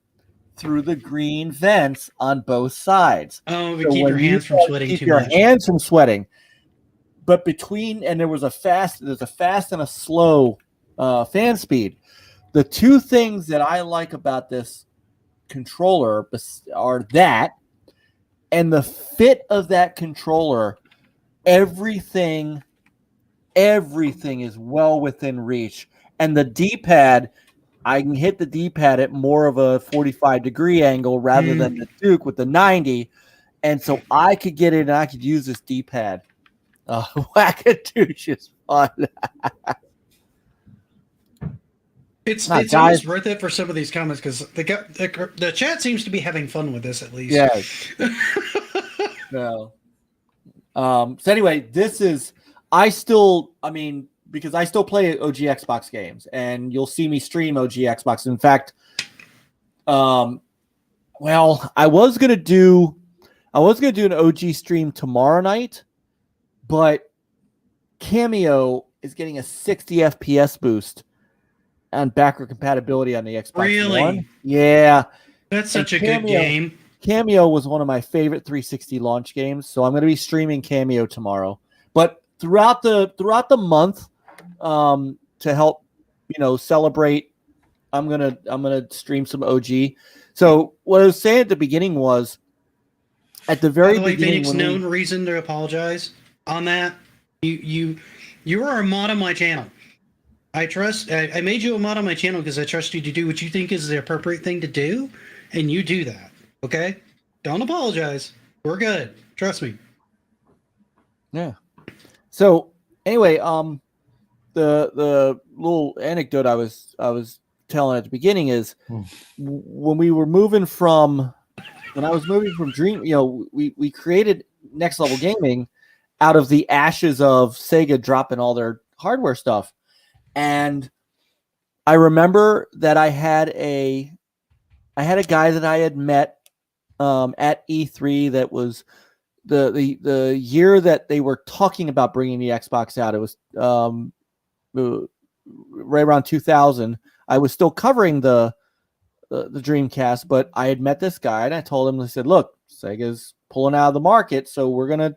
through the green vents on both sides. Oh, keep your hands from sweating too much. Keep your hands from sweating. But there's a fast and a slow fan speed. The two things that I like about this controller are that and the fit of that controller. Everything is well within reach. And the D-pad, I can hit the D-pad at more of a 45-degree angle rather than the Duke with the 90. And so I could get in and I could use this D-pad. Whack-a-douche is fun. It's Nah, it's guys. almost worth it for some of these comments because the chat seems to be having fun with this at least. Yeah. No. So anyway, because I still play OG Xbox games, and you'll see me stream OG Xbox. In fact, I was gonna do an OG stream tomorrow night, but Cameo is getting a 60 FPS boost on backward compatibility on the Xbox Really? One. Yeah, That's such a good game. Cameo was one of my favorite 360 launch games, so I'm going to be streaming Cameo tomorrow. But throughout the month, to help celebrate, I'm gonna stream some OG. So what I was saying at the beginning was, at the very By the way, beginning, Phoenix, no reason to apologize on that. You are a mod on my channel. I made you a mod on my channel because I trust you to do what you think is the appropriate thing to do, and you do that. Okay? Don't apologize. We're good. Trust me. Yeah. So anyway, the little anecdote I was telling at the beginning is when I was moving from Dream, we created Next Level Gaming out of the ashes of Sega dropping all their hardware stuff. And I remember that I had a guy that I had met at E3 that was the year that they were talking about bringing the Xbox out. It was right around 2000. I was still covering the Dreamcast, but I had met this guy and I told him, I said, look, Sega's pulling out of the market, so we're going to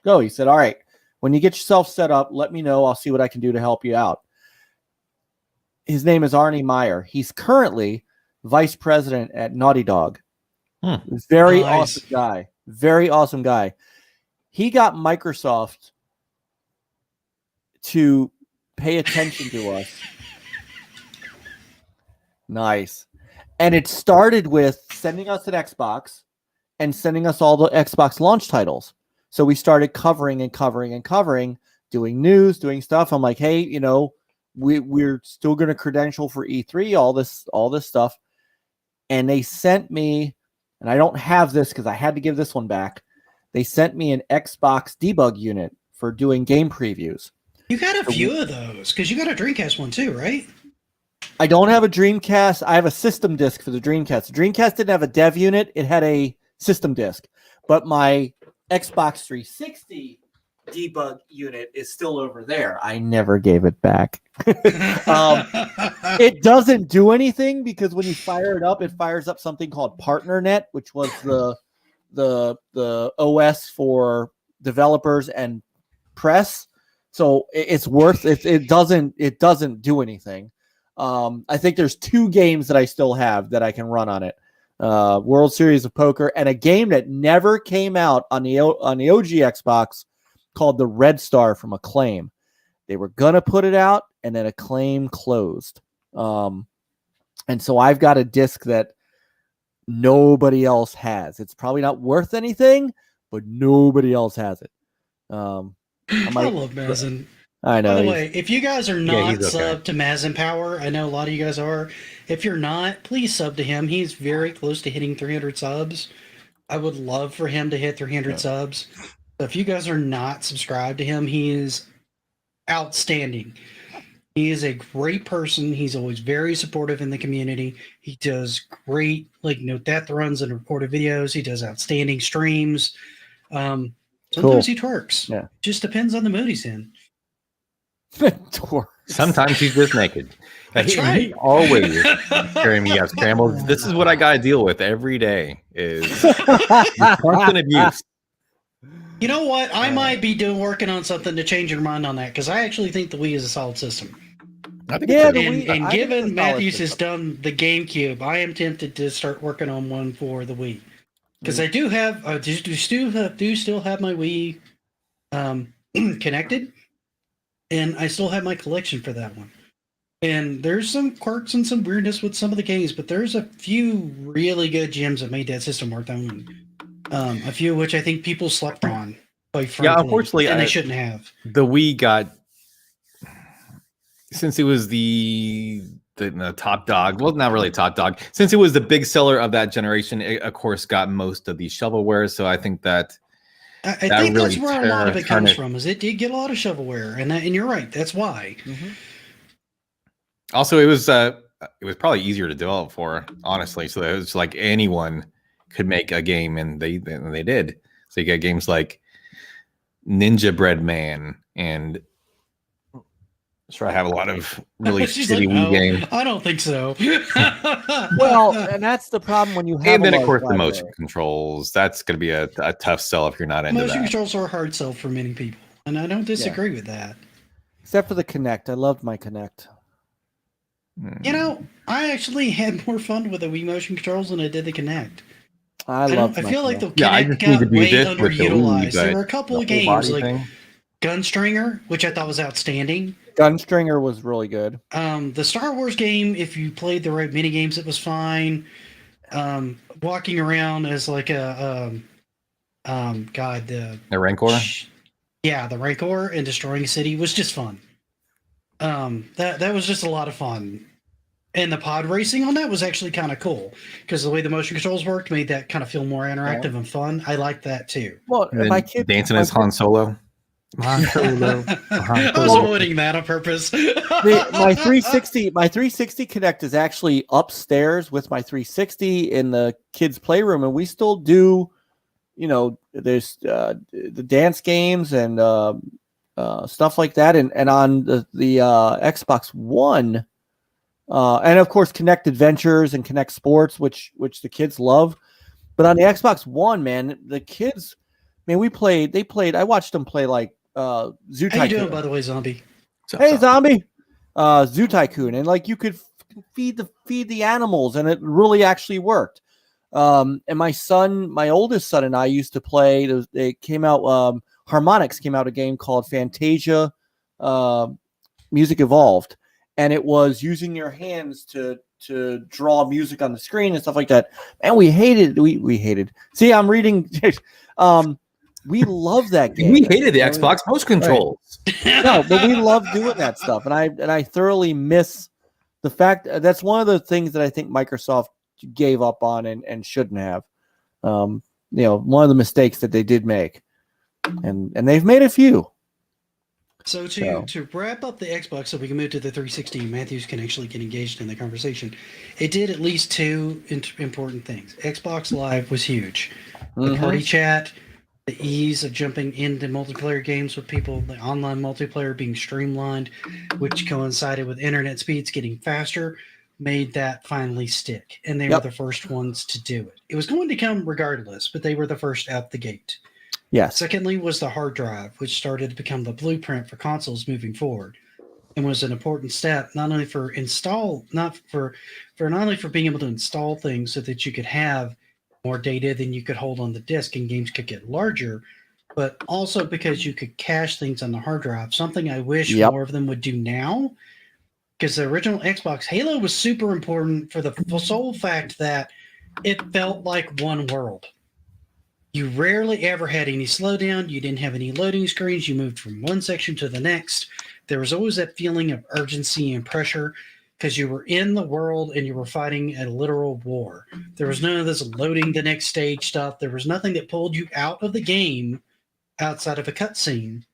go. He said, all right, when you get yourself set up, let me know. I'll see what I can do to help you out. His name is Arnie Meyer. He's currently vice president at Naughty Dog. Very awesome guy. Very awesome guy. He got Microsoft to pay attention to us. Nice. And it started with sending us an Xbox and sending us all the Xbox launch titles. So we started covering, doing news, doing stuff. I'm like, hey, we're still going to credential for E3, all this stuff. And they sent me, and I don't have this because I had to give this one back. They sent me an Xbox debug unit for doing game previews. You got a few of those because you got a Dreamcast one too, right? I don't have a Dreamcast. I have a system disk for the Dreamcast. The Dreamcast didn't have a dev unit. It had a system disk. But my Xbox 360 debug unit is still over there. I never gave it back. It doesn't do anything because when you fire it fires up something called PartnerNet, which was the OS for developers and press. So it's worth it. It doesn't do anything. I think there's 2 games that I still have that I can run on it. World Series of Poker and a game that never came out on the OG Xbox called the Red Star from Acclaim. They were gonna put it out, and then Acclaim closed. And so I've got a disc that nobody else has. It's probably not worth anything, but nobody else has it. I love Mazin. I know. By the way, if you guys are not subbed to Mazin Power, I know a lot of you guys are. If you're not, please sub to him. He's very close to hitting 300 subs. I would love for him to hit 300 subs. So if you guys are not subscribed to him, he is outstanding. He is a great person. He's always very supportive in the community. He does great, death runs and recorded videos. He does outstanding streams. Sometimes he twerks. Yeah. Just depends on the mood he's in. Sometimes he's just naked. That's right. He always carrying me out scrambles. This is what I got to deal with every day is constant abuse. You know what? I might be working on something to change your mind on that because I actually think the Wii is a solid system. I think and given Matthews has done the GameCube, I am tempted to start working on one for the Wii because I do still have my Wii connected, and I still have my collection for that one. And there's some quirks and some weirdness with some of the games, but there's a few really good gems that made that system worth owning. A few of which I think people slept on. Unfortunately, and they shouldn't have. The Wii got, since it was the the top dog. Well, not really top dog, since it was the big seller of that generation. It, of course, got most of the shovelware. So I think that I think that's where a lot of it comes from. Is it did get a lot of shovelware, and you're right. That's why. Also, it was probably easier to develop for, honestly. So it was like anyone could make a game, and they did. So you got games like Ninja Bread Man, and sure, I have a lot of really shitty Wii games. I don't think so. Well, and that's the problem when you have. And then, of course, the motion controls. That's going to be a tough sell if you're not into motion that. Controls are a hard sell for many people, and I don't disagree with that. Except for the Kinect. I loved my Kinect. You know, I actually had more fun with the Wii motion controls than I did the Kinect. I feel like the Kinect got way underutilized. There were a couple of games like Gunstringer, which I thought was outstanding. Gunstringer was really good. The Star Wars game, if you played the right mini games, it was fine. Walking around as like the Rancor. Yeah, the Rancor and destroying a city was just fun. That was just a lot of fun. And the pod racing on that was actually kind of cool because the way the motion controls worked made that kind of feel more interactive and fun. I liked that too. Well, my kid dancing as Han Solo. I was avoiding that on purpose. My 360 Kinect is actually upstairs with my 360 in the kids' playroom, and we still do, there's the dance games and stuff like that, and on the Xbox One, and of course Kinect Adventures and Kinect Sports, which the kids love. But on the Xbox One, man, the kids, man, they played. I watched them play like Zoo Tycoon. How you doing, by the way, Zombie? Hey, Zombie. Zoo Tycoon, and like you could feed the animals, and it really actually worked. And my oldest son, and I used to play. They came out. Harmonix came out a game called Fantasia, Music Evolved, and it was using your hands to draw music on the screen and stuff like that. And we hated. We hated. See, I'm reading. We love that game. We hated the Xbox motion controls. Right. No, but we love doing that stuff, and I thoroughly miss the fact that's one of the things that I think Microsoft gave up on and shouldn't have. One of the mistakes that they did make, and they've made a few. So to wrap up the Xbox, so we can move to the 360, Matthews can actually get engaged in the conversation. It did at least two important things. Xbox Live was huge. The party chat. The ease of jumping into multiplayer games with people, the online multiplayer being streamlined, which coincided with internet speeds getting faster, made that finally stick. And they were the first ones to do it. It was going to come regardless, but they were the first out the gate. Yes. Secondly was the hard drive, which started to become the blueprint for consoles moving forward, and was an important step not only for being able to install things so that you could have more data than you could hold on the disk and games could get larger, but also because you could cache things on the hard drive, something I wish more of them would do now, because the original Xbox Halo was super important for the sole fact that it felt like one world. You rarely ever had any slowdown. You didn't have any loading screens. You moved from one section to the next. There was always that feeling of urgency and pressure because you were in the world and you were fighting a literal war. There was none of this loading the next stage stuff. There was nothing that pulled you out of the game outside of a cutscene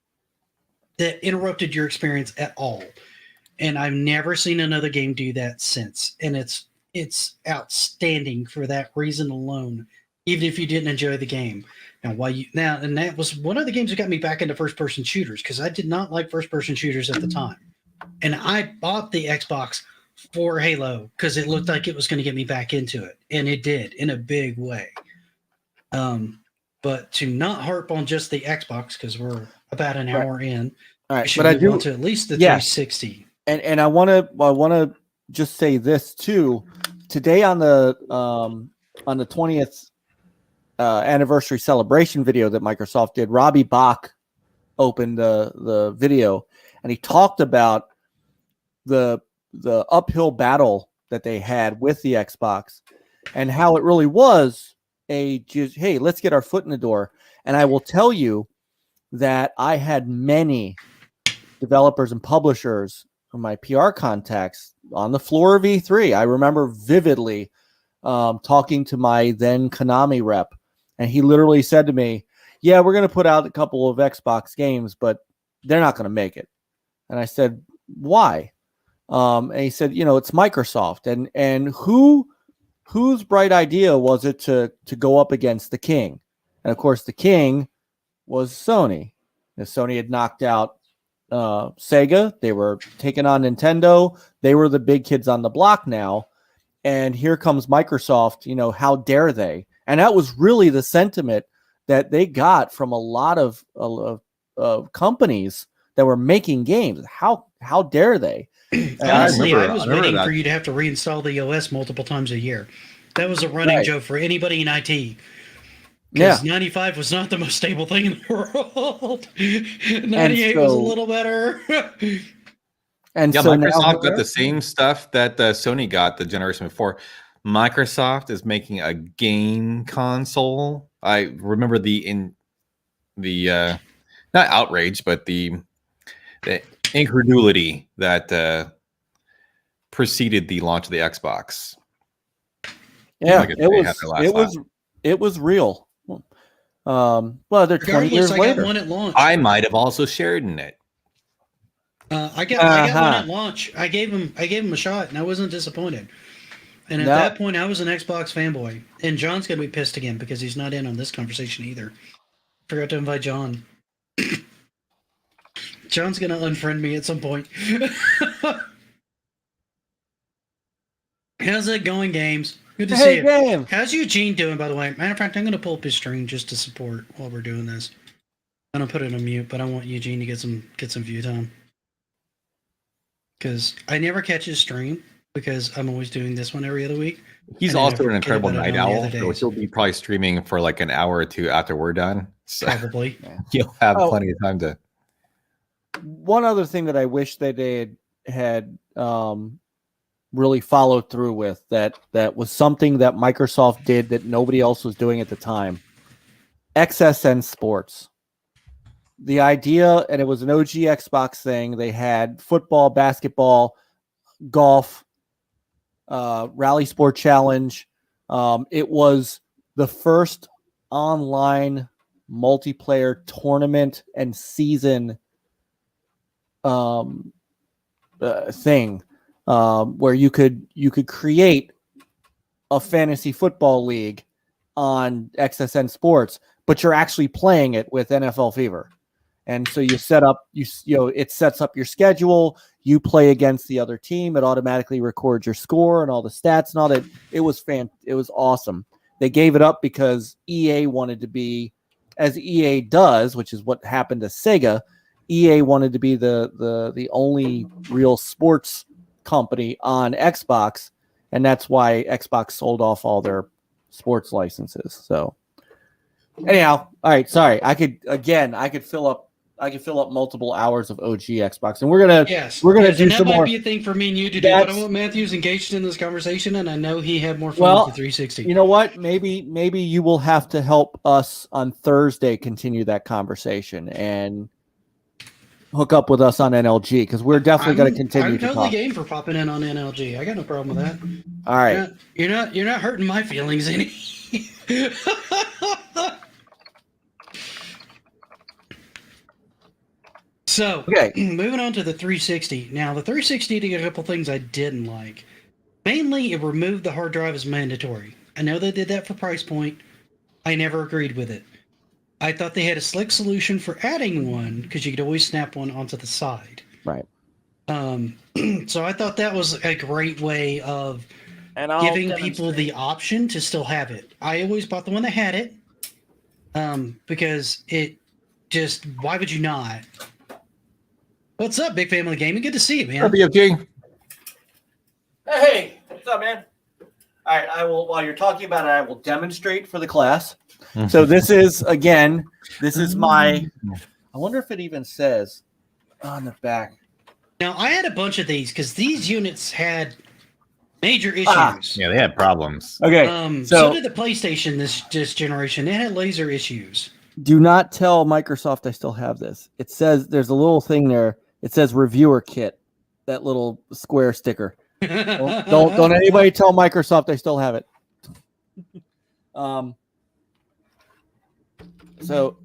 that interrupted your experience at all. And I've never seen another game do that since. And it's outstanding for that reason alone, even if you didn't enjoy the game. And that was one of the games that got me back into first-person shooters because I did not like first-person shooters at the time. And I bought the Xbox for Halo because it looked like it was going to get me back into it, and it did in a big way. But to not harp on just the Xbox because we're about an hour in, all right, but I do want to at least the 360. And I want to just say this too. Today on the 20th anniversary celebration video that Microsoft did, Robbie Bach opened the video, and he talked about the uphill battle that they had with the Xbox and how it really was hey, let's get our foot in the door. And I will tell you that I had many developers and publishers PR contacts on the floor of E3. I remember vividly talking to my then Konami rep, and he literally said to me, "Yeah, we're going to put out a couple of Xbox games, but they're not going to make it." And I said, "Why?" And he said, "It's Microsoft, and whose bright idea was it to go up against the king?" And of course, the king was Sony. Sony had knocked out Sega. They were taking on Nintendo. They were the big kids on the block now. And here comes Microsoft. How dare they? And that was really the sentiment that they got from a lot of companies that were making games. How dare they? Honestly, I was waiting for you to have to reinstall the OS multiple times a year. That was a running joke for anybody in IT. Because 95 was not the most stable thing in the world. 98 was a little better. And yeah, so Microsoft got the same stuff that Sony got the generation before. Microsoft is making a game console. I remember the not outrage, but the incredulity that preceded the launch of the Xbox. Yeah, it was real. Well, they're 20 years later. I got one at launch. I might have also shared in it. I got one at launch. I gave him a shot, and I wasn't disappointed. And at that point, I was an Xbox fanboy. And John's gonna be pissed again because he's not in on this conversation either. Forgot to invite John. John's gonna unfriend me at some point. How's it going, Games? Good to see you. Game. How's Eugene doing, by the way? Matter of fact, I'm going to pull up his stream just to support while we're doing this. I'm going to put it on mute, but I want Eugene to get some view time. Because I never catch his stream because I'm always doing this one every other week. He's also an incredible night owl, so he'll be probably streaming for like an hour or two after we're done. So probably. You'll have plenty of time to. One other thing that I wish that they had really followed through with that was something that Microsoft did that nobody else was doing at the time. XSN Sports. The idea, and it was an OG Xbox thing. They had football, basketball, golf, Rally Sport Challenge. It was the first online multiplayer tournament and season thing. Where you could create a fantasy football league on XSN Sports, but you're actually playing it with NFL Fever. And so you set up, it sets up your schedule. You play against the other team. It automatically records your score and all the stats and all that. It was awesome. They gave it up because EA wanted to be, as EA does, which is what happened to Sega. EA wanted to be the only real sports company on Xbox, and that's why Xbox sold off all their sports licenses. So anyhow, all right, sorry. I could fill up multiple hours of OG Xbox, and we're gonna do some more. That might be a thing for me and you to do. But I want Matthew's engaged in this conversation, and I know he had more fun with the 360. You know what? Maybe you will have to help us on Thursday continue that conversation and hook up with us on NLG, because we're definitely going to continue. I'm totally game for popping in on NLG. I got no problem with that. All right, you're not hurting my feelings any. So, moving on to the 360. Now, the 360 did a couple things I didn't like. Mainly, it removed the hard drive as mandatory. I know they did that for price point. I never agreed with it. I thought they had a slick solution for adding one, because you could always snap one onto the side. Right. So I thought that was a great way of giving people the option to still have it. I always bought the one that had it, because it just, why would you not? What's up, Big Family Gaming? Good to see you, man. What's up, BFG? Hey, what's up, man? All right, I will. While you're talking about it, I will demonstrate for the class. So this is my. I wonder if it even says on the back. Now I had a bunch of these because these units had major issues. Yeah, they had problems. Okay, so did the PlayStation this generation. They had laser issues. Do not tell Microsoft I still have this. It says there's a little thing there. It says reviewer kit. that little square sticker. Don't anybody tell Microsoft I still have it. So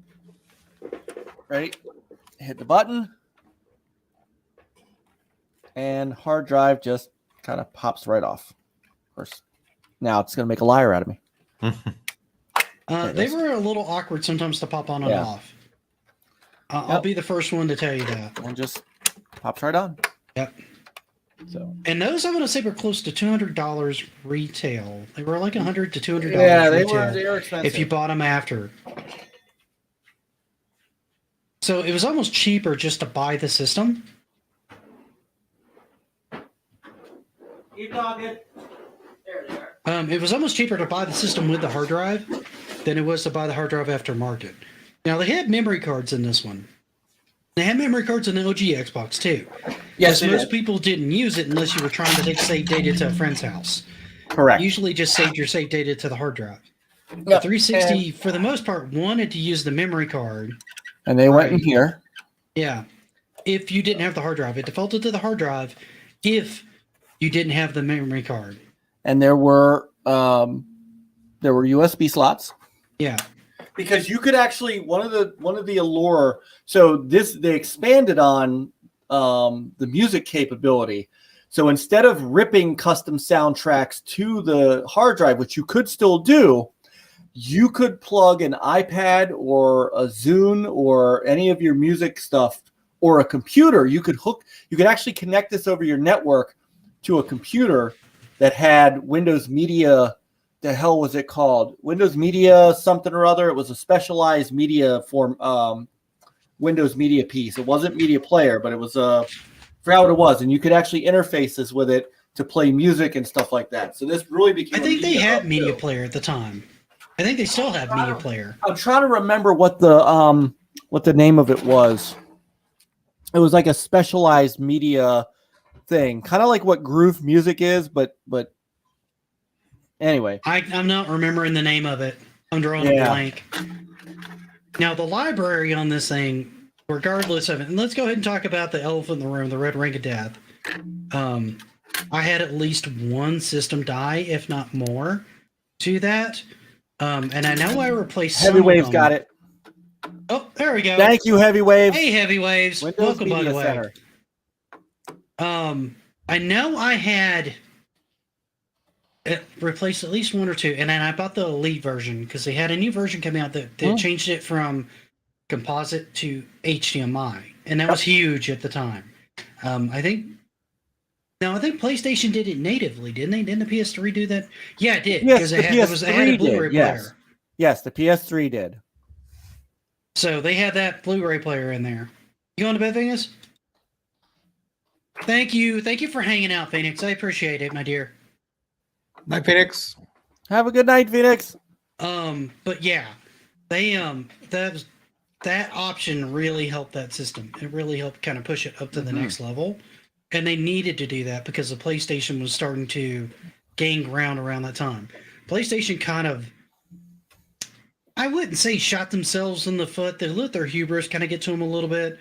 ready? Hit the button, and hard drive just kind of pops right off. Of course, now it's going to make a liar out of me. They were a little awkward sometimes to pop on and off. I'll be the first one to tell you that. One just pops right on. Yep. So, and those I'm going to say were close to $200 retail. They were like $100 to $200. Yeah, they retail were expensive if you bought them after. So it was almost cheaper just to buy the system. Keep talking. There they are. It was almost cheaper to buy the system with the hard drive than it was to buy the hard drive aftermarket. Now they had memory cards in this one. They had memory cards in the OG Xbox too. Yes, most people didn't use it unless you were trying to take save data to a friend's house. Correct. Usually just saved your save data to the hard drive. The 360, for the most part, wanted to use the memory card. And they went in here. Yeah. If you didn't have the hard drive. It defaulted to the hard drive if you didn't have the memory card. And there were USB slots. Yeah. Because you could actually one of the allure. So they expanded on the music capability. So instead of ripping custom soundtracks to the hard drive, which you could still do, you could plug an iPad or a Zune or any of your music stuff or a computer. You could actually connect this over your network to a computer that had Windows Media. The hell was it called? Windows Media something or other. It was a specialized media form, Windows Media piece. It wasn't Media Player, but it was I forgot what it was. And you could actually interface this with it to play music and stuff like that. So this really became. I think they had Media Player at the time. I think they still have Media Player. I'm trying to remember what the name of it was. It was like a specialized media thing, kind of like what Groove Music is, but anyway. I'm not remembering the name of it. I'm drawing a blank. Now, the library on this thing, regardless of it, and let's go ahead and talk about the elephant in the room, the red ring of death. I had at least one system die, if not more, to that. And I know I replaced Heavy Waves got it. Oh, there we go. Thank you, Heavy Waves. Hey, Heavy Waves. Windows Welcome, Media by the way. Center. I know I had replaced at least one or two, and then I bought the Elite version because they had a new version come out that changed it from composite to HDMI, and that was huge at the time. I think PlayStation did it natively, didn't they? Didn't the PS3 do that? Yeah, it did. Yes, it had a Blu-ray player. Yes, the PS3 did. So they had that Blu-ray player in there. You going to bed, Phoenix? Thank you for hanging out, Phoenix. I appreciate it, my dear. Night, Phoenix. Have a good night, Phoenix. But yeah, they that option really helped that system. It really helped kind of push it up to the next level. And they needed to do that because the PlayStation was starting to gain ground around that time. PlayStation kind of, I wouldn't say shot themselves in the foot. They let their hubris kind of get to them a little bit.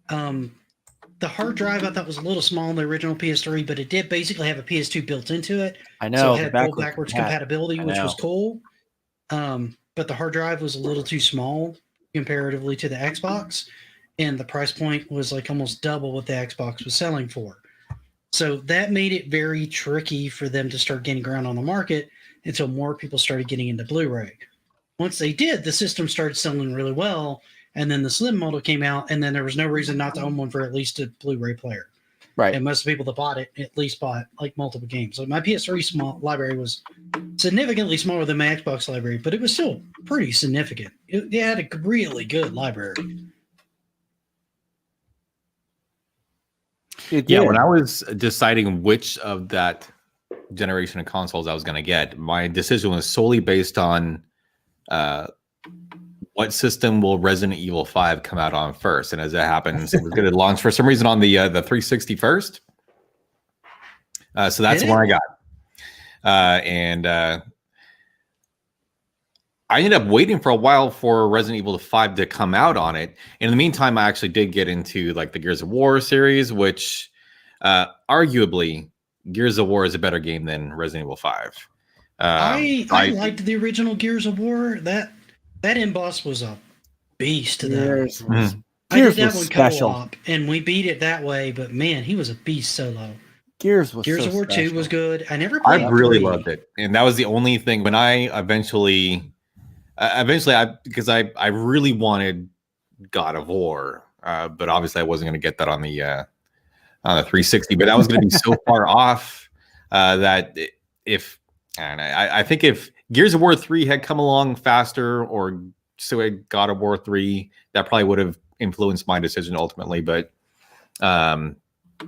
The hard drive I thought was a little small in the original PS3, but it did basically have a PS2 built into it. I know. So it had full backwards compatibility, which was cool. But the hard drive was a little too small comparatively to the Xbox. And the price point was like almost double what the Xbox was selling for. So that made it very tricky for them to start getting ground on the market until more people started getting into Blu-ray. Once they did, the system started selling really well, and then the Slim model came out, and then there was no reason not to own one for at least a Blu-ray player. Right. And most of the people that bought it at least bought like multiple games. So my PS3 library was significantly smaller than my Xbox library, but it was still pretty significant. It had a really good library. Yeah, when I was deciding which of that generation of consoles I was going to get, my decision was solely based on what system will Resident Evil 5 come out on first. And as it happens, it was going to launch for some reason on the 360 first. So that's the one I got. And I ended up waiting for a while for Resident Evil 5 to come out on it. In the meantime, I actually did get into like the Gears of War series, which Arguably, Gears of War is a better game than Resident Evil 5. I liked the original Gears of War. That end boss was a beast. Gears was, I did that was one special. co-op, and we beat it that way. But man, he was a beast solo. Gears of War 2 was good. I never I played. really loved it, and that was the only thing when I eventually because I really wanted God of War, but obviously I wasn't going to get that on the 360. But I was going to be so far off that I think if Gears of War 3 had come along faster, or so had God of War 3, that probably would have influenced my decision ultimately. But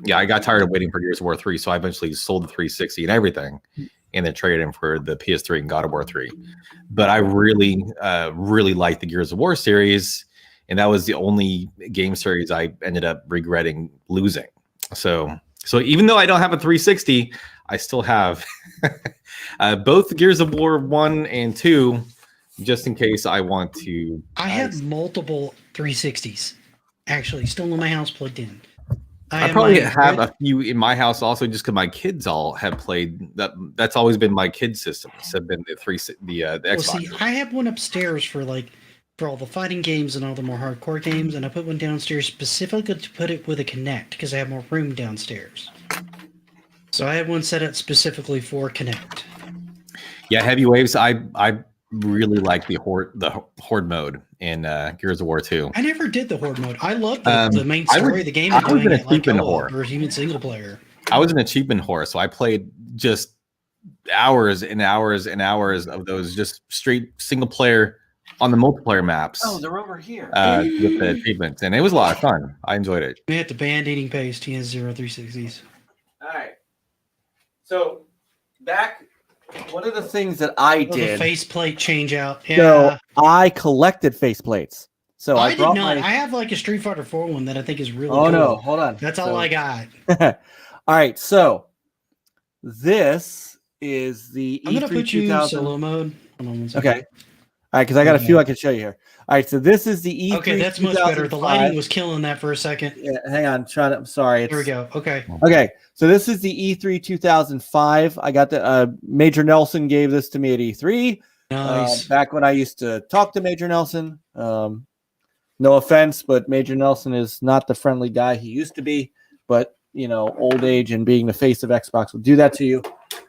yeah, I got tired of waiting for Gears of War 3, so I eventually sold the 360 and everything, and then traded in for the PS3 and God of War 3. But I really, really liked the Gears of War series, and that was the only game series I ended up regretting losing. So even though I don't have a 360, I still have both Gears of War 1 and 2, just in case I want to. I have multiple 360s, actually, still in my house plugged in. I probably have a few in my house also, just because my kids all have played that. That's always been my kids' systems. Have been the Xbox. Well, see, I have one upstairs for all the fighting games and all the more hardcore games, and I put one downstairs specifically to put it with a Kinect because I have more room downstairs. So I have one set up specifically for Kinect. Yeah, Heavy Waves. I really like the horde mode in Gears of War 2. I never did the horde mode. I love the main story of the game. I was an achievement whore, or even single player. I was an achievement whore, so I played just hours and hours and hours of those just straight single player on the multiplayer maps. Oh, they're over here with the achievements, and it was a lot of fun. I enjoyed it. We had the band-eating paste. He has 0 360s. All right. So back. One of the things that I did, the faceplate change out. Yeah. So I collected faceplates. So I did not. I have like a Street Fighter 4 one that I think is really cool. Oh no, hold on. That's all I got. All right, so this is the I'm gonna put you in solo mode. Okay. All right, because I got a few I can show you here. All right, so this is the E3. Okay, that's much better. The lighting was killing that for a second. Yeah, hang on. I'm sorry. There we go. Okay. Okay, so this is the E3 2005. I got the Major Nelson gave this to me at E3. Nice. Back when I used to talk to Major Nelson. No offense, but Major Nelson is not the friendly guy he used to be. But you know, old age and being the face of Xbox will do that to you.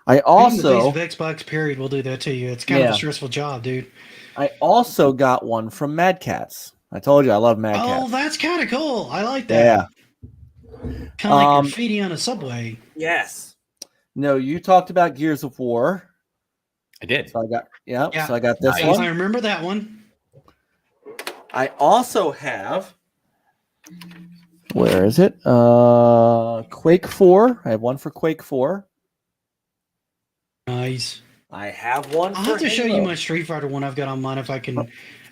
I also being the face of Xbox period will do that to you. It's kind of a stressful job, dude. I also got one from Mad Cats. I told you I love Mad Cats. Oh, that's kind of cool. I like that. Yeah. Kind of like graffiti on a subway. Yes. No, you talked about Gears of War. I did. So I got So I got this one. I remember that one. I also have. Where is it? Quake 4. I have one for Quake 4. Nice. I have one. I'll have to show you my Street Fighter one I've got on mine if I can.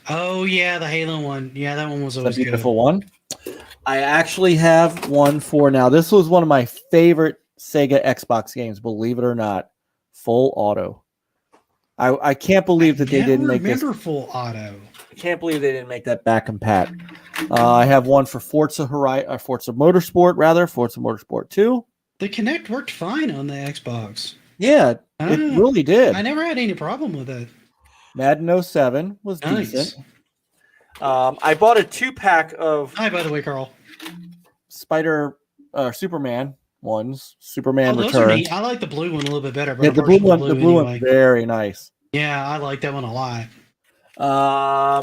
Oh yeah, the Halo one. Yeah, that one was always good. Beautiful one. I actually have one for now. This was one of my favorite Sega Xbox games. Believe it or not, Full Auto. I can't believe that they didn't make this. Full Auto. I can't believe they didn't make that back compat. I have one for Forza Motorsport, Forza Motorsport 2. The Kinect worked fine on the Xbox. Yeah, it really did. I never had any problem with it. Madden 07 was decent. I bought a 2-pack of. Hi, by the way, Carl. Superman ones. Superman those Returns. Are neat. I like the blue one a little bit better. Yeah, the blue one. The blue one's very nice. Yeah, I like that one a lot.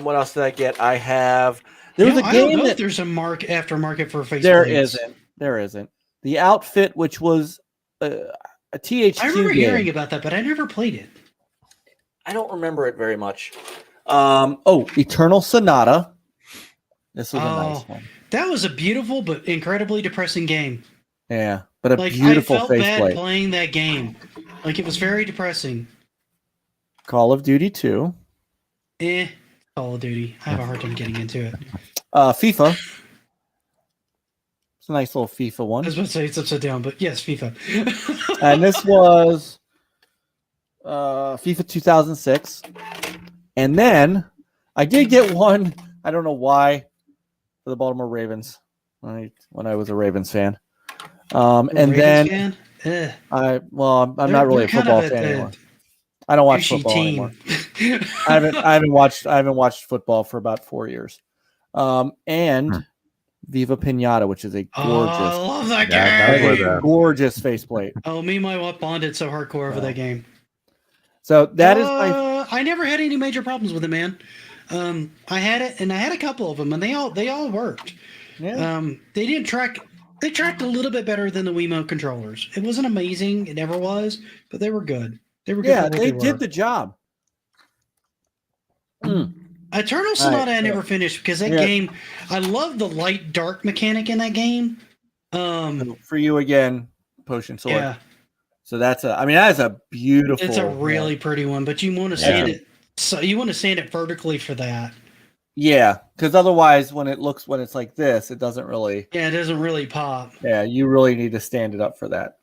What else did I get? I have. There was a game. I don't know if there's a aftermarket for face. There isn't. The outfit, which was a THQ I remember game. hearing about that, but I never played it. I don't remember it very much. Eternal Sonata. This was a nice one. That was a beautiful but incredibly depressing game. Yeah, but a beautiful faceplate. I felt bad playing that game. Like, it was very depressing. Call of Duty 2. Call of Duty. I have a hard time getting into it. FIFA. It's a nice little FIFA one. I was about to say it's upside down, but yes, FIFA. And this was FIFA 2006. And then I did get one, I don't know why, for the Baltimore Ravens when I was a Ravens fan. And Ravens then fan? I'm not really a football fan anymore. I don't watch football anymore. I haven't watched football for about 4 years. And Viva Pinata, which is a gorgeous, I love that game. Gorgeous faceplate. Oh, me and my wife bonded so hardcore over that game. So that is my. I never had any major problems with it, man. I had it, and I had a couple of them, and they all worked. Yeah. They didn't track. They tracked a little bit better than the Wiimote controllers. It wasn't amazing. It never was, but they were good. They were good. Yeah, they did the job. Eternal Sonata I never finished because that game, I love the light dark mechanic in that game. For you again, Potion Sword. Yeah. So that is a beautiful. It's a really pretty one, but you want to sand it. So you want to sand it vertically for that. Yeah, because otherwise, when it's like this, it doesn't really. Yeah, it doesn't really pop. Yeah, you really need to stand it up for that.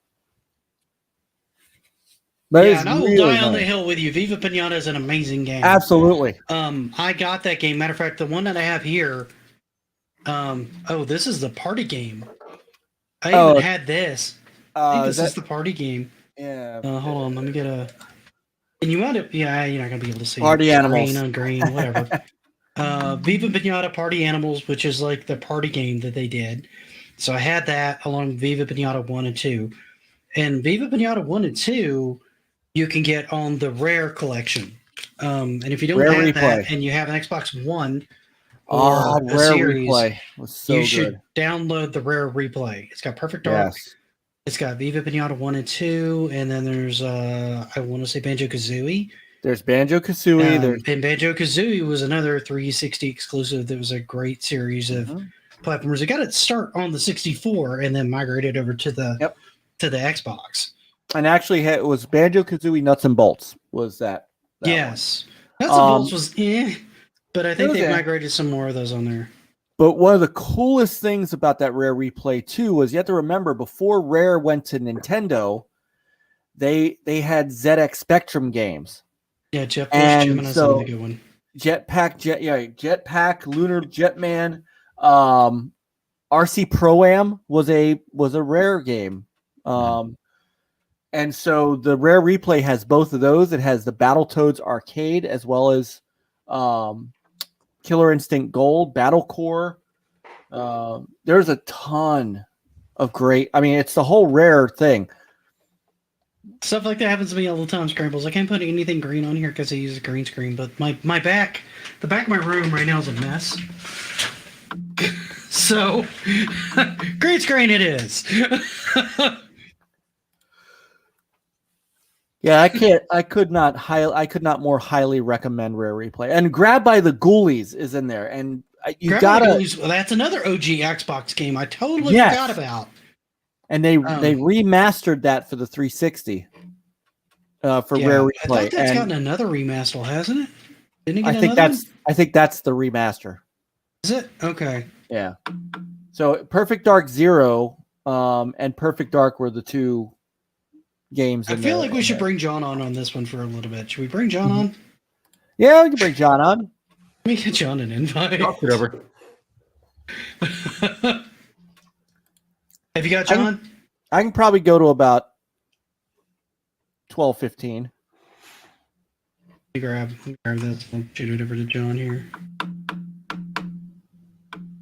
But yeah, and I will die on the hill with you. Viva Pinata is an amazing game. Absolutely. I got that game. Matter of fact, the one that I have here. This is the party game. I even had this. I think this is the party game. Yeah. Hold on, let me get a. And you might have. Yeah, you're not gonna be able to see. Party Animals. Green on green, whatever. Viva Pinata Party Animals, which is like the party game that they did. So I had that along with Viva Pinata 1 and 2. And Viva Pinata 1 and 2, you can get on the Rare collection. And if you don't have that and you have an Xbox One or a Rare Series, Replay was so you should download the Rare Replay. It's got Perfect Dark. Yes. It's got Viva Pinata 1 and 2. And then there's, I want to say Banjo-Kazooie. There's Banjo-Kazooie. And Banjo-Kazooie was another 360 exclusive that was a great series of platformers. It got its start on the 64 and then migrated over to the Xbox. And actually, it was Banjo-Kazooie Nuts and Bolts was that yes. Nuts and Bolts was but I think they migrated some more of those on there. But one of the coolest things about that Rare Replay, too, was you have to remember, before Rare went to Nintendo, they had ZX Spectrum games. Yeah, Gemini's a good one. Jetpack, Lunar Jetman, RC Pro-Am was a Rare game. And so the Rare Replay has both of those. It has the Battletoads arcade as well as Killer Instinct Gold, Battle Core. There's a ton of great. I mean, it's the whole Rare thing. Stuff like that happens to me all the time, Scrambles. I can't put anything green on here because I use a green screen, but the back of my room right now is a mess. So, green screen it is. Yeah, I could not more highly recommend Rare Replay. And Grab by the Ghoulies is in there, and that's another OG Xbox game I totally forgot about. And they remastered that for the 360 for Rare Replay. I think that's gotten another remaster, hasn't it? Didn't it get I think that's the remaster. Is it? Okay. Yeah. So Perfect Dark Zero and Perfect Dark were the two games. I feel like we should bring John on this one for a little bit. Should we bring John on? Yeah, we can bring John on. Let me get John an invite. Talk it over. Have you got John? I can probably go to about 12:15. Grab this and shoot it over to John here.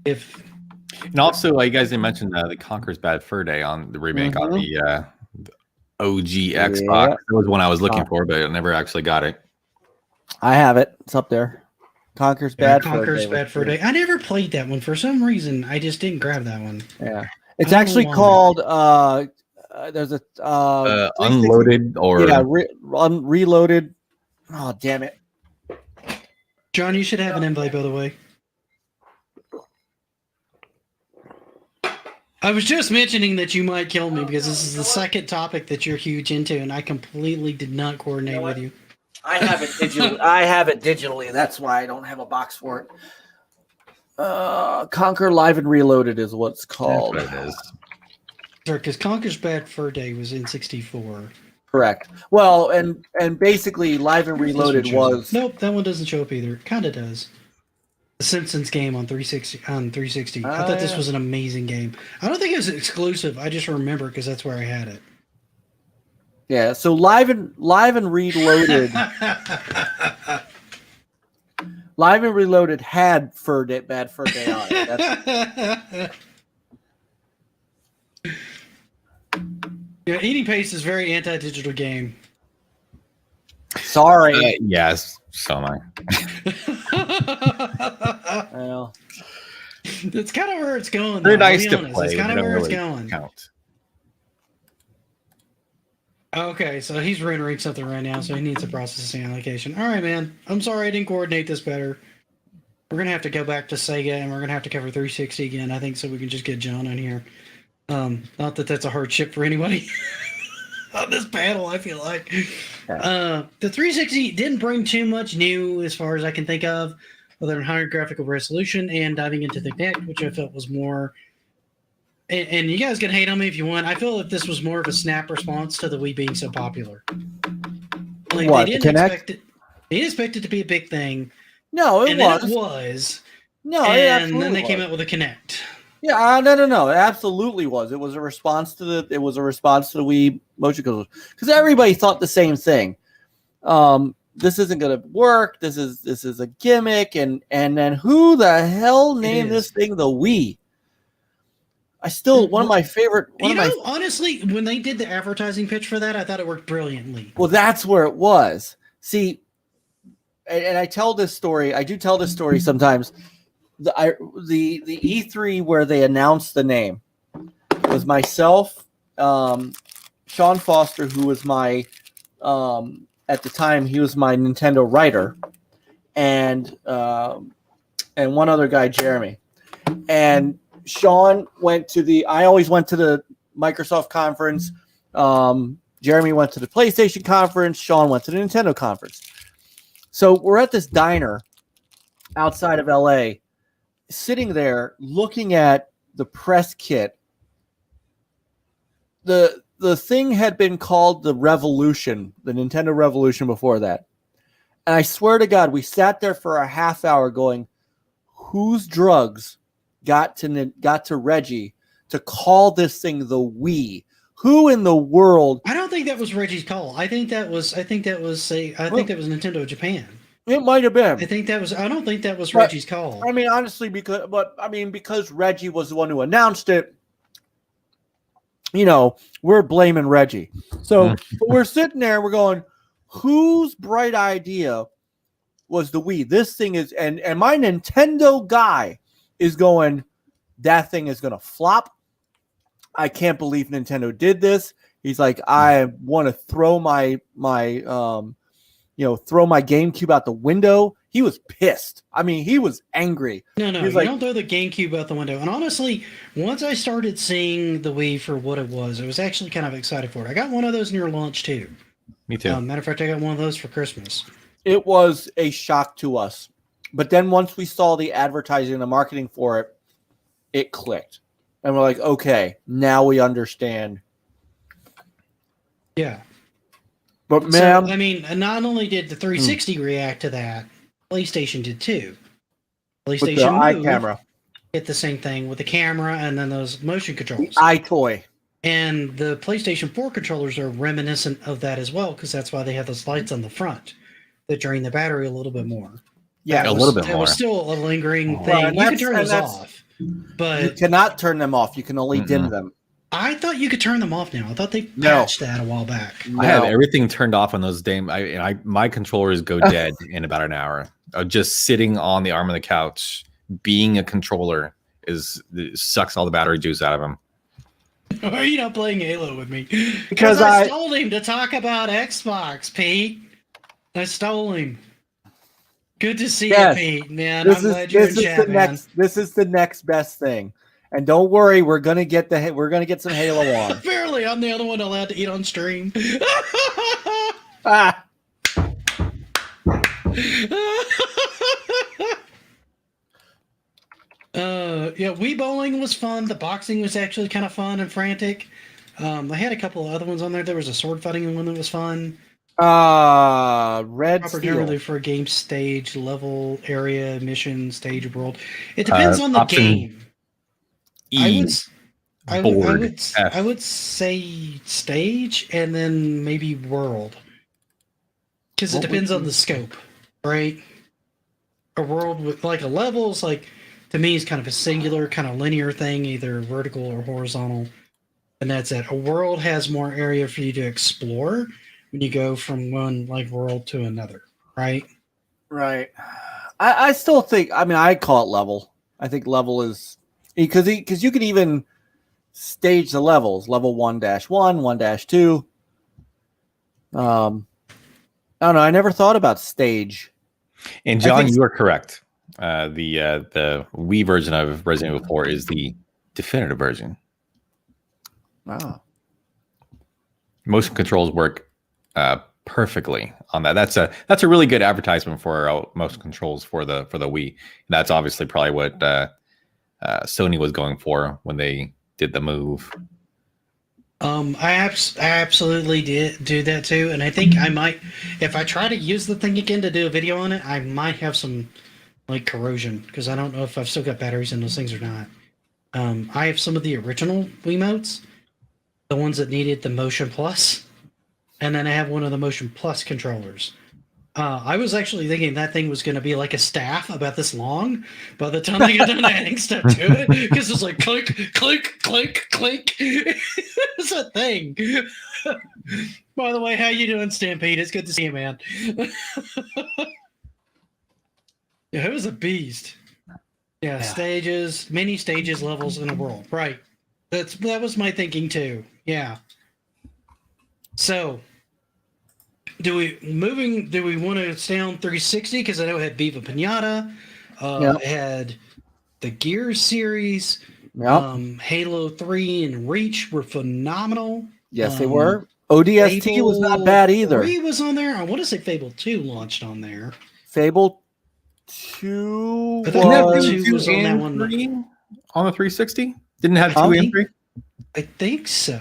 And also, you guys didn't mention the Conker's Bad Fur Day on the remake on the OG Xbox. Yeah. That was one I was looking for, but I never actually got it. I have it. It's up there. Conker's Bad Fur Day. I never played that one for some reason. I just didn't grab that one. Yeah, it's actually called. There's a Unloaded or Reloaded. Oh, damn it, John! You should have an invite, by the way. I was just mentioning that you might kill me because this is the second topic that you're huge into, and I completely did not coordinate with you. I have it digitally. That's why I don't have a box for it. Conker Live and Reloaded is what it's called. That's what it is. Sorry, because Conker's Bad Fur Day was in 64. Correct. Well, and basically Live and Reloaded was... Nope, that one doesn't show up either. It kind of does. Simpsons game on 360. I thought this was an amazing game. I don't think it was exclusive. I just remember because that's where I had it. Yeah. So Live and Reloaded. Live and Reloaded had Bad Fur Day on it. Yeah, Eating Paste is very anti-digital game. Sorry. Yes, so am I. Well, That's kind of where it's going. They're though, nice to honest. play. It's kind of they don't where it's really going. Count. Okay, so he's rendering something right now, so he needs a processing allocation. All right, man. I'm sorry I didn't coordinate this better. We're gonna have to go back to Sega, and we're gonna have to cover 360 again. I think so. We can just get John on here. Not that that's a hardship for anybody on this panel. I feel like the 360 didn't bring too much new, as far as I can think of, other than higher graphical resolution and diving into the deck, which I felt was more. And you guys can hate on me if you want. I feel that this was more of a snap response to the Wii being so popular. Like, what, they the didn't Kinect? expect it. They didn't expect it to be a big thing. no, it And was. then it was. No, it And absolutely then they came was. out with a Kinect. Yeah, no. It absolutely was. It was a response to the Wii motion controllers because everybody thought the same thing. This isn't going to work. This is a gimmick, and then who the hell named this thing the Wii? I still one of my favorite. Honestly, when they did the advertising pitch for that, I thought it worked brilliantly. Well, that's where it was. See, and I tell this story. I do tell this story sometimes. The E3 where they announced the name was myself, Sean Foster, who was my at the time he was my Nintendo writer, and one other guy, Jeremy. And Sean went to I always went to the Microsoft conference. Jeremy went to the PlayStation conference. Sean went to the Nintendo conference. So we're at this diner outside of LA, sitting there looking at the press kit. The thing had been called the Revolution, the Nintendo Revolution before that. And I swear to God, we sat there for a half hour going, whose drugs got to Reggie to call this thing the Wii? Who in the world? I don't think that was Reggie's call. I think that was Nintendo Japan. It might have been. I don't think that was Reggie's call. I mean, honestly, because Reggie was the one who announced it, we're blaming Reggie. So we're sitting there, we're going, whose bright idea was the Wii? This thing is, and my Nintendo guy is going, that thing is going to flop. I can't believe Nintendo did this. He's like, I want to throw my GameCube out the window. He was pissed. I mean, he was angry. No, you don't throw the GameCube out the window. And honestly, once I started seeing the Wii for what it was, I was actually kind of excited for it. I got one of those near launch too. Me too. Matter of fact, I got one of those for Christmas. It was a shock to us. But then once we saw the advertising and the marketing for it, it clicked. And we're like, okay, now we understand. Yeah. But man, I mean, not only did the 360 react to that, PlayStation did too. PlayStation Move camera hit the same thing with the camera and then those motion controls. The iToy. And the PlayStation 4 controllers are reminiscent of that as well, because that's why they have those lights on the front that drain the battery a little bit more. Yeah, a little bit more. It was still a lingering thing. Well, you can turn those off, but you cannot turn them off. You can only dim them. I thought you could turn them off now. I thought they patched that a while back. I have everything turned off on those my controllers go dead in about an hour. Just sitting on the arm of the couch, being a controller sucks all the battery juice out of them. Why are you not playing Halo with me? Because I stole him to talk about Xbox, Pete. I stole him. Good to see you, Pete. Man, I'm glad you're in chat, man. This is the next best thing. And don't worry, we're gonna get some Halo on. Apparently, I'm the only one allowed to eat on stream. Yeah, Wii bowling was fun. The boxing was actually kind of fun and frantic. I had a couple of other ones on there. There was a sword fighting one that was fun. Red Proper Steel. term for a game: stage, level, area, mission, stage, world. It depends on the option game. E. Board F. I would say stage and then maybe world, because it depends on the scope, right? A world with like a level is like, to me, is kind of a singular, kind of linear thing, either vertical or horizontal, and that's it. A world has more area for you to explore when you go from one like world to another, right? Right. I still think. I mean, I call it level. I think level is because you can even stage the levels. Level 1-1, 1-2. I don't know. I never thought about stage. And John, you are correct. The Wii version of Resident Evil 4 is the definitive version. Wow. Motion controls work perfectly on that. That's a really good advertisement for motion controls for the Wii. And that's obviously probably what Sony was going for when they did the move. I absolutely did do that too, and I think I might, if I try to use the thing again to do a video on it, I might have some like corrosion, because I don't know if I've still got batteries in those things or not. I have some of the original Wiimotes, the ones that needed the Motion Plus, and then I have one of the Motion Plus controllers. I was actually thinking that thing was going to be like a staff about this long by the time they got done adding stuff to it, because it's like click, click, click, click. It's a thing. By the way, how you doing, Stampede? It's good to see you, man. Yeah, it was a beast. Yeah, stages, many stages, levels in a world. Right. That was my thinking too. Yeah. So, do we want to stay on 360? Because I know it had Viva Pinata. It had the Gears series. Halo 3 and Reach were phenomenal. Yes, they were. ODST Fable was not bad either. 3 was on there. I want to say Fable 2 launched on there. Fable 2 I thought was... 2 was on that one. On the 360? Didn't have 2 and 3? I think so.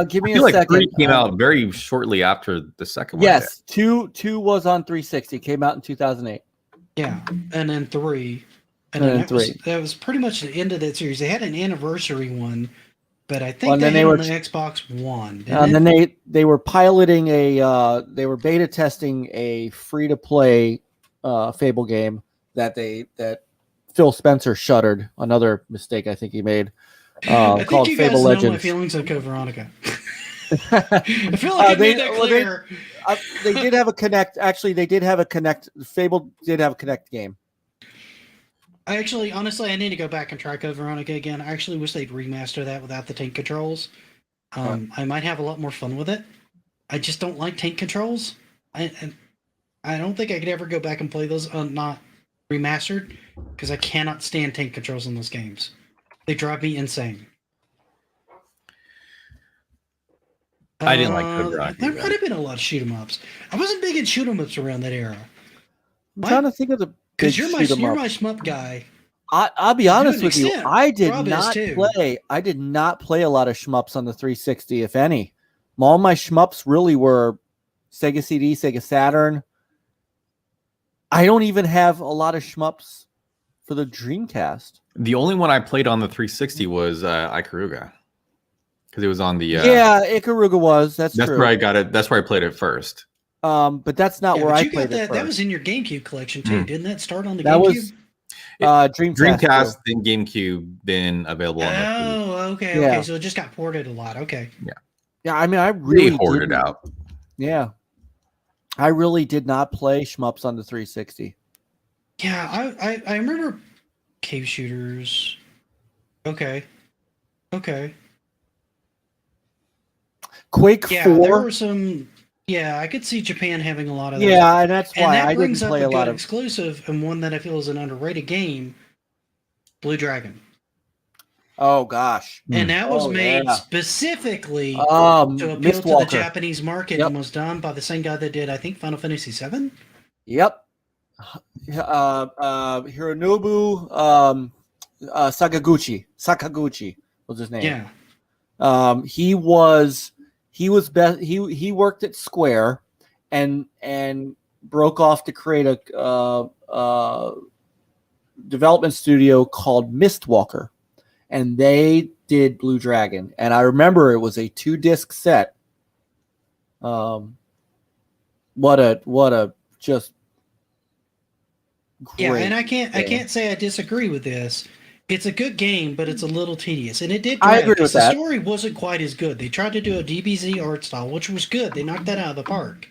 Give me I feel a like second. 3 came out very shortly after the second one. Yes, 2 was on 360. Came out in 2008. Yeah, and then 3. And then that was pretty much the end of that series. They had an anniversary one, but I think they were on the Xbox One. And then they were piloting they were beta testing a free to play Fable game that Phil Spencer shuttered. Another mistake I think he made. I called think you Fable guys Legends. know my feelings on Code Veronica. I feel like I made that clear. They did have a Connect. Actually, they did have a Connect. Fable did have a Connect game. Honestly, I need to go back and try Code Veronica again. I actually wish they'd remaster that without the tank controls. I might have a lot more fun with it. I just don't like tank controls. I don't think I could ever go back and play those not remastered, because I cannot stand tank controls in those games. They drive me insane. I didn't like Code Veronica. There might have been a lot of shoot 'em ups. I wasn't big in shoot 'em ups around that era. I'm trying to think of the because you're my shmup guy. I'll be honest with you. I did Rob not play. I did not play a lot of shmups on the 360, if any. All my shmups really were Sega CD, Sega Saturn. I don't even have a lot of shmups for the Dreamcast. The only one I played on the 360 was Ikaruga, because it was on the Ikaruga was. That's true. where I got it. That's where I played it first. But that's not where I played it first. That was in your GameCube collection too. Didn't that start on the that GameCube? Was Dreamcast, then GameCube, then available on the okay. So it just got ported a lot. Okay. Yeah. I mean, I really ported out. Yeah, I really did not play shmups on the 360. Yeah, I remember cave shooters. Okay. Quake 4. There were some. Yeah, I could see Japan having a lot of those. Yeah, and that's why I didn't play a lot of exclusive, and one that I feel is an underrated game, Blue Dragon. Oh gosh. And that was made specifically to appeal to the Japanese market, and was done by the same guy that did, I think, Final Fantasy VII. Yep. Hironobu Sakaguchi was his name. Yeah. He worked at Square, and broke off to create a development studio called Mistwalker, and they did Blue Dragon. And I remember it was a 2-disc set. What a just great Yeah, and I game. can't say I disagree with this. It's a good game, but it's a little tedious, and it did. I agree with that. The story wasn't quite as good. They tried to do a DBZ art style, which was good. They knocked that out of the park.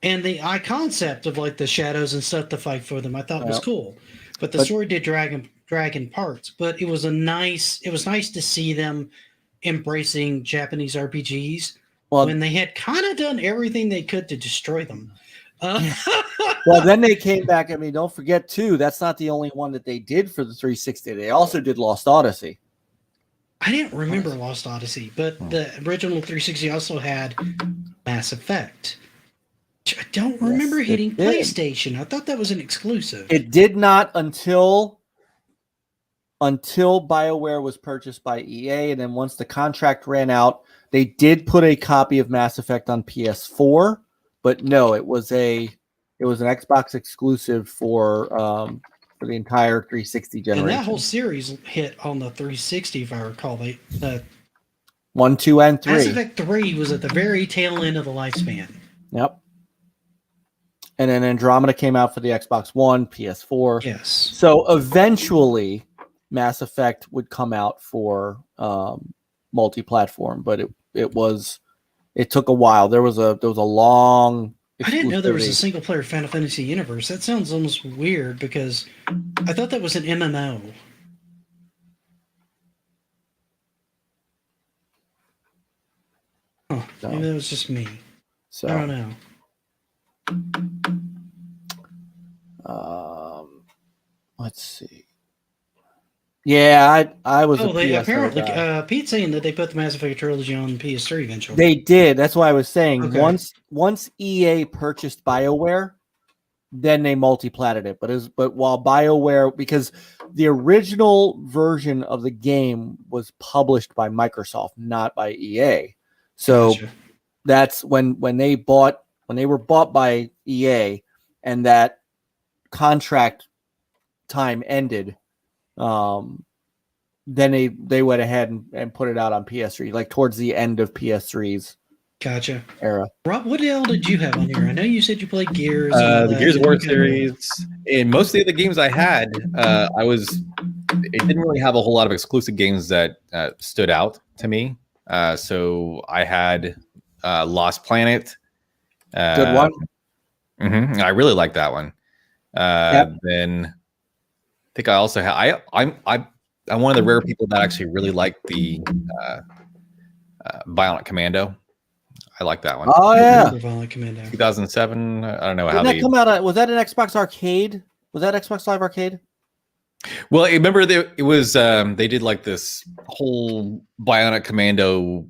And the concept of like the shadows and stuff to fight for them, I thought was cool. But the story did drag in parts. But it was nice to see them embracing Japanese RPGs when they had kind of done everything they could to destroy them. Well, then they came back. I mean, don't forget too, that's not the only one that they did for the 360. They also did Lost Odyssey. I didn't remember Lost Odyssey, but the original 360 also had Mass Effect. I don't remember hitting PlayStation. I thought that was an exclusive. It did not until BioWare was purchased by EA, and then once the contract ran out, they did put a copy of Mass Effect on PS4, but no, it was an Xbox exclusive for the entire 360 generation. And that whole series hit on the 360, if I recall. The 1, 2, and 3. Mass Effect 3 was at the very tail end of the lifespan. Yep. And then Andromeda came out for the Xbox One, PS4. Yes. So eventually, Mass Effect would come out for multi-platform, but it took a while. There was a long. I didn't know there was a single-player Final Fantasy universe. That sounds almost weird because I thought that was an MMO. Oh, maybe that was just me. So I don't know. Let's see. Yeah, I was. Apparently Pete's saying that they put the Mass Effect trilogy on PS3 eventually. They did. That's why I was saying Okay. once EA purchased BioWare, then they multi-platted it. But while BioWare, because the original version of the game was published by Microsoft, not by EA, so that's when they were bought by EA, and that contract time ended. Then they went ahead and put it out on PS3, like towards the end of PS3's era. Rob, what the hell did you have on here? I know you said you played Gears. The Gears of War series. In most of the other games I had, it didn't really have a whole lot of exclusive games that stood out to me. So I had Lost Planet. Good one. I really like that one. Then I think I also have. I'm one of the rare people that actually really like the Violent Commando. I like that one. Oh yeah, Violent Commando. 2007. I don't know how that come out. Was that an Xbox Arcade? Was that Xbox Live Arcade? Well, remember it was they did like this whole Bionic Commando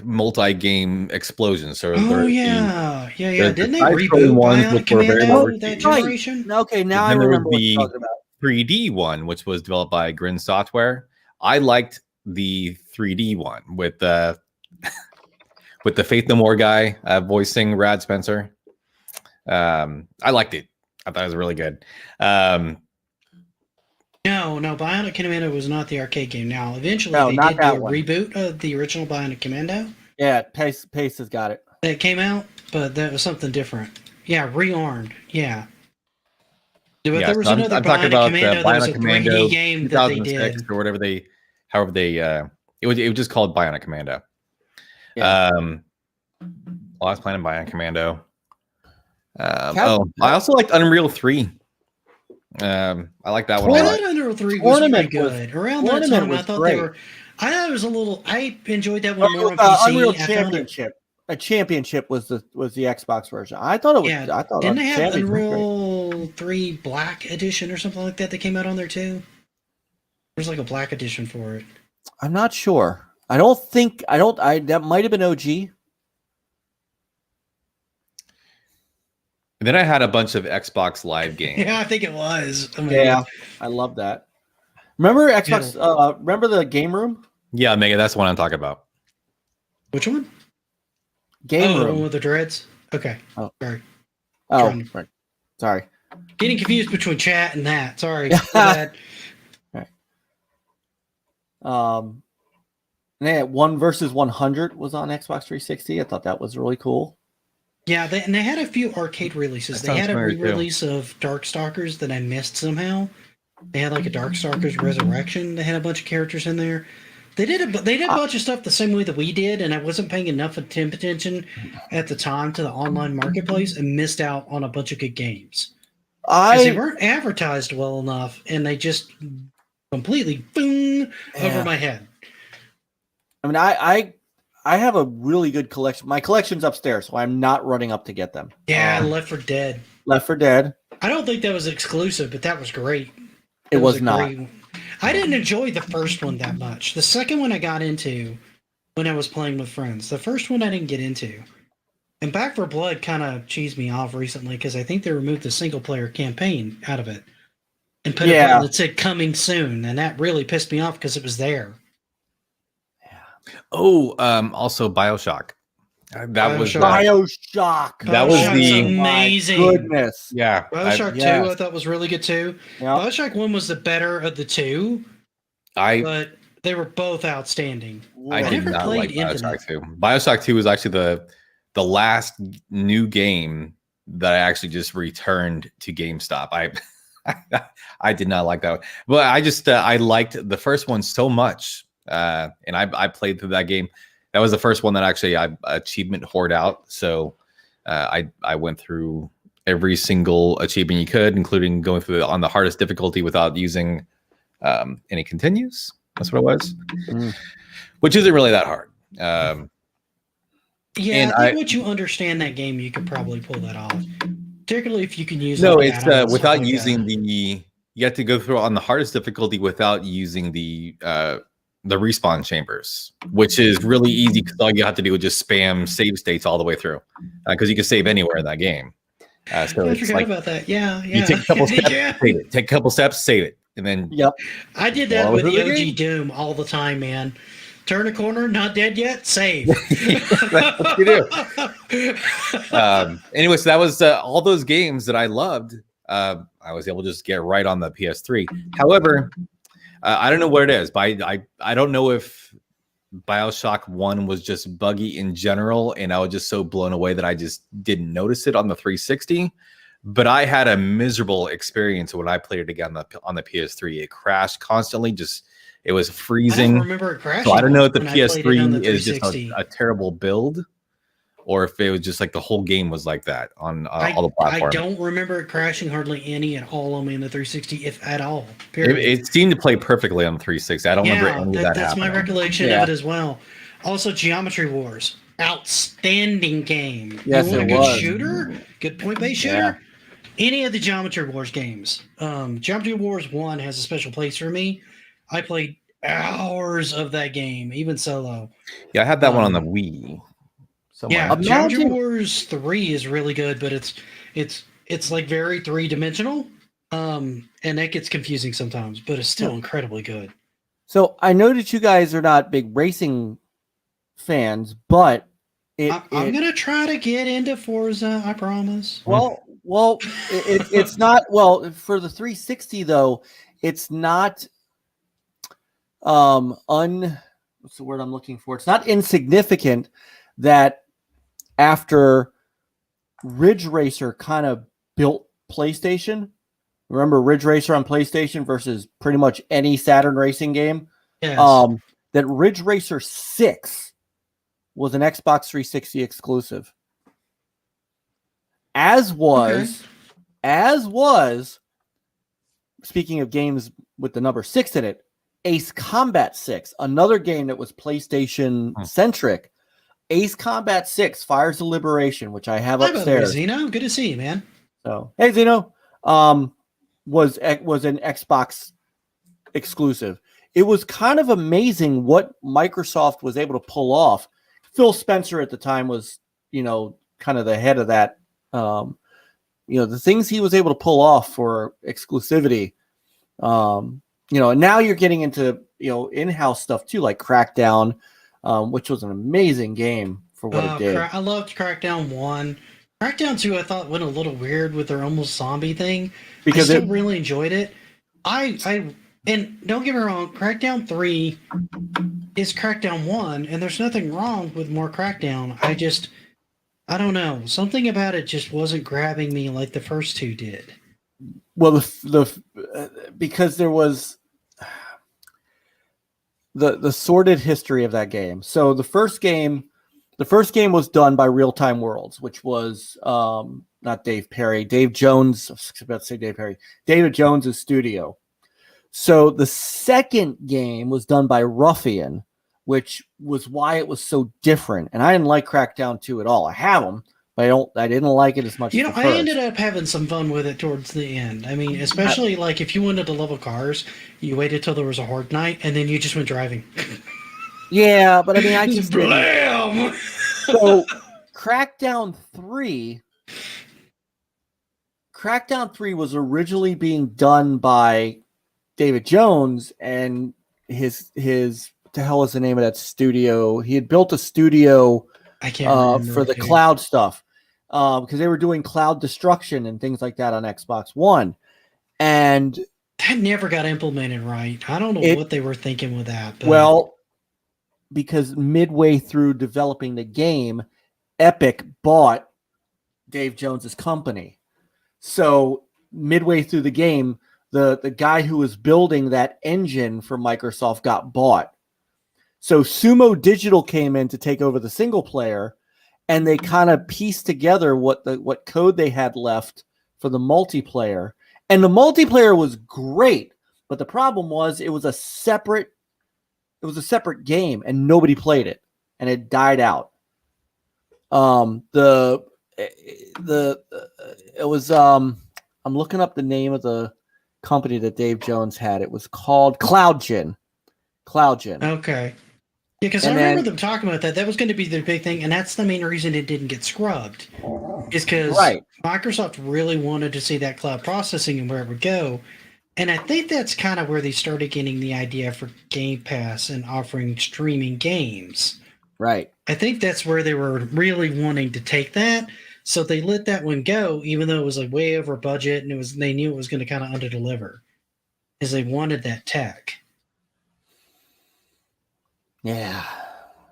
multi-game explosion. So yeah. Didn't they reboot Bionic Commando that generation? Okay, now I remember what you're talking about. 3D one, which was developed by Grin Software. I liked the 3D one with the Faith No More guy voicing Rad Spencer. I liked it. I thought it was really good. No, Bionic Commando was not the arcade game. Now, eventually they did do a reboot of the original Bionic Commando. Yeah, Pace has got it. It came out, but that was something different. Yeah, Rearmed. Yeah. But there was another Bionic Commando that was a 3D game that they did. Or whatever however they, it was just called Bionic Commando. Yeah. Lost Planet Bionic Commando. I also liked Unreal 3. I like that one. I thought Unreal 3 was pretty good. Around that time, I thought they were. I thought it was a little. I enjoyed that one more on PC. Unreal Championship. A Championship was the Xbox version. I thought it was. Yeah. I thought. Didn't they have Unreal 3 Black Edition or something like that that came out on there too? There's like a Black Edition for it. I'm not sure. I don't think. That might have been OG. And then I had a bunch of Xbox Live games. Yeah, I think it was. I love that. Remember Xbox? Remember the game room? Yeah, Mega. That's the one I'm talking about. Which one? Game the one Room. with the dreads. Okay. Oh. Sorry. Oh, right. Sorry. Getting confused between chat and that. Sorry. My bad. Yeah, 1 versus 100 was on Xbox 360. I thought that was really cool. Yeah, and they had a few arcade releases. That They had a sounds familiar, too. re-release of Darkstalkers that I missed somehow. They had like a Darkstalkers Resurrection. They had a bunch of characters in there. They did a bunch of stuff the same way that we did, and I wasn't paying enough attention at the time to the online marketplace and missed out on a bunch of good games. Because they weren't advertised well enough, and they just completely boom over my head. I mean, I have a really good collection. My collection's upstairs, so I'm not running up to get them. Yeah, Left 4 Dead. Left 4 Dead. I don't think that was exclusive, but that was great. It was not. I didn't enjoy the first one that much. The second one I got into when I was playing with friends. The first one I didn't get into. And Back 4 Blood kind of cheesed me off recently because I think they removed the single-player campaign out of it and put a button that said coming soon, and that really pissed me off because it was there. Oh, also BioShock. That was BioShock. That was amazing. Goodness. Yeah. BioShock 2 I thought was really good too. Yep. BioShock 1 was the better of the two, but they were both outstanding. I did not like BioShock 2. BioShock 2 was actually the last new game that I actually just returned to GameStop. I did not like that one. But I just I liked the first one so much. And I played through that game. That was the first one that actually I achievement hoard out. So I went through every single achievement you could, including going through on the hardest difficulty without using any continues. That's what it was, which isn't really that hard. Yeah, I think once you understand that game, you could probably pull that off. Particularly if you can use. No, it's without using the. You have to go through on the hardest difficulty without using the respawn chambers, which is really easy because all you have to do is just spam save states all the way through, because you can save anywhere in that game. So I forgot about that. Yeah. You take a couple steps, save it. Take a couple steps, save it, and then. Yep. I did that with the OG Doom all the time, man. Turn a corner, not dead yet, save. That's what you do. Anyway, so that was all those games that I loved. I was able to just get right on the PS3. However, I don't know what it is, but I don't know if BioShock 1 was just buggy in general, and I was just so blown away that I just didn't notice it on the 360. But I had a miserable experience when I played it again on the PS3. It crashed constantly. It was freezing. I don't remember it crashing. So I don't know if the PS3 is just a terrible build, or if it was just like the whole game was like that on all the platforms. I don't remember it crashing hardly any at all on me in the 360, if at all. It seemed to play perfectly on the 360. I don't remember any of that That's happening. my recollection of it as well. Also, Geometry Wars. Outstanding game. Yes, you want it a was. good shooter? Good point-based shooter? Yeah. Any of the Geometry Wars games. Geometry Wars 1 has a special place for me. I played hours of that game, even solo. Yeah, I had that one on the Wii. Yeah, Geometry Wars 3 is really good, but it's like very three-dimensional, and that gets confusing sometimes, but it's still incredibly good. So I know that you guys are not big racing fans, but I'm gonna try to get into Forza. I promise. Well, it's not for the 360 though. It's not what's the word I'm looking for? It's not insignificant that after Ridge Racer kind of built PlayStation. Remember Ridge Racer on PlayStation versus pretty much any Saturn racing game? Yes. That Ridge Racer 6 was an Xbox 360 exclusive. As was, speaking of games with the number 6 in it, Ace Combat 6, another game that was PlayStation centric. Ace Combat 6, Fires of Liberation, which I have upstairs. Hi, Zeno. Good to see you, man. So, hey, Zeno, was an Xbox exclusive. It was kind of amazing what Microsoft was able to pull off. Phil Spencer at the time was, kind of the head of that. The things he was able to pull off for exclusivity. And now you're getting into, in-house stuff too, like Crackdown, which was an amazing game for what it did. I loved Crackdown 1. Crackdown 2 I thought went a little weird with their almost zombie thing. Because I still really enjoyed it. And don't get me wrong, Crackdown 3 is Crackdown 1, and there's nothing wrong with more Crackdown. I don't know. Something about it just wasn't grabbing me like the first two did. Well, because there was the sordid history of that game. So the first game was done by Real Time Worlds, which was not Dave Perry, Dave Jones. I was about to say Dave Perry, David Jones's studio. So the second game was done by Ruffian, which was why it was so different. And I didn't like Crackdown 2 at all. I have them, but I didn't like it as much. I ended up having some fun with it towards the end. I mean, especially like if you wanted to level cars, you waited till there was a horde night, and then you just went driving. Yeah, but I mean, I just blam. So Crackdown 3 was originally being done by David Jones, and his what the hell is the name of that studio? He had built a studio I can't remember for the cloud stuff because they were doing cloud destruction and things like that on Xbox One, and that never got implemented right. I don't know what they were thinking with that. But... Well, because midway through developing the game, Epic bought Dave Jones's company. So midway through the game, the guy who was building that engine for Microsoft got bought. So Sumo Digital came in to take over the single player, and they kind of pieced together what code they had left for the multiplayer. And the multiplayer was great, but the problem was it was a separate game, and nobody played it, and it died out. I'm looking up the name of the company that Dave Jones had. It was called CloudGen. Okay. Yeah, because I remember them talking about that. That was going to be the big thing, and that's the main reason it didn't get scrubbed. Is because Microsoft really wanted to see that cloud processing and where it would go. And I think that's kind of where they started getting the idea for Game Pass and offering streaming games. Right. I think that's where they were really wanting to take that. So they let that one go, even though it was like way over budget, and they knew it was going to kind of underdeliver, because they wanted that tech. Yeah,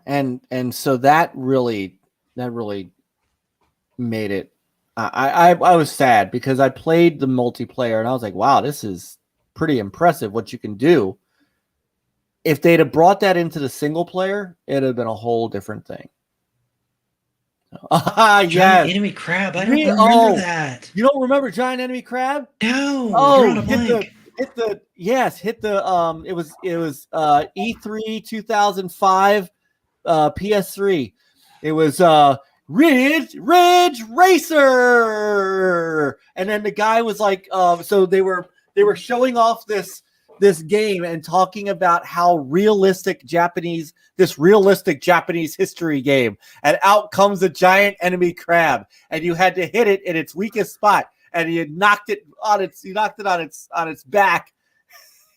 and so that really made it. I was sad because I played the multiplayer and I was like, wow, this is pretty impressive what you can do. If they'd have brought that into the single player, it'd have been a whole different thing. Giant Enemy Crab. I don't remember that. You don't remember Giant Enemy Crab? No. Hit the it was E3 2005 PS3. It was Ridge Racer, and then the guy was like, so they were showing off this game and talking about how realistic Japanese history game, and out comes a giant enemy crab, and you had to hit it in its weakest spot, and you knocked it on its back.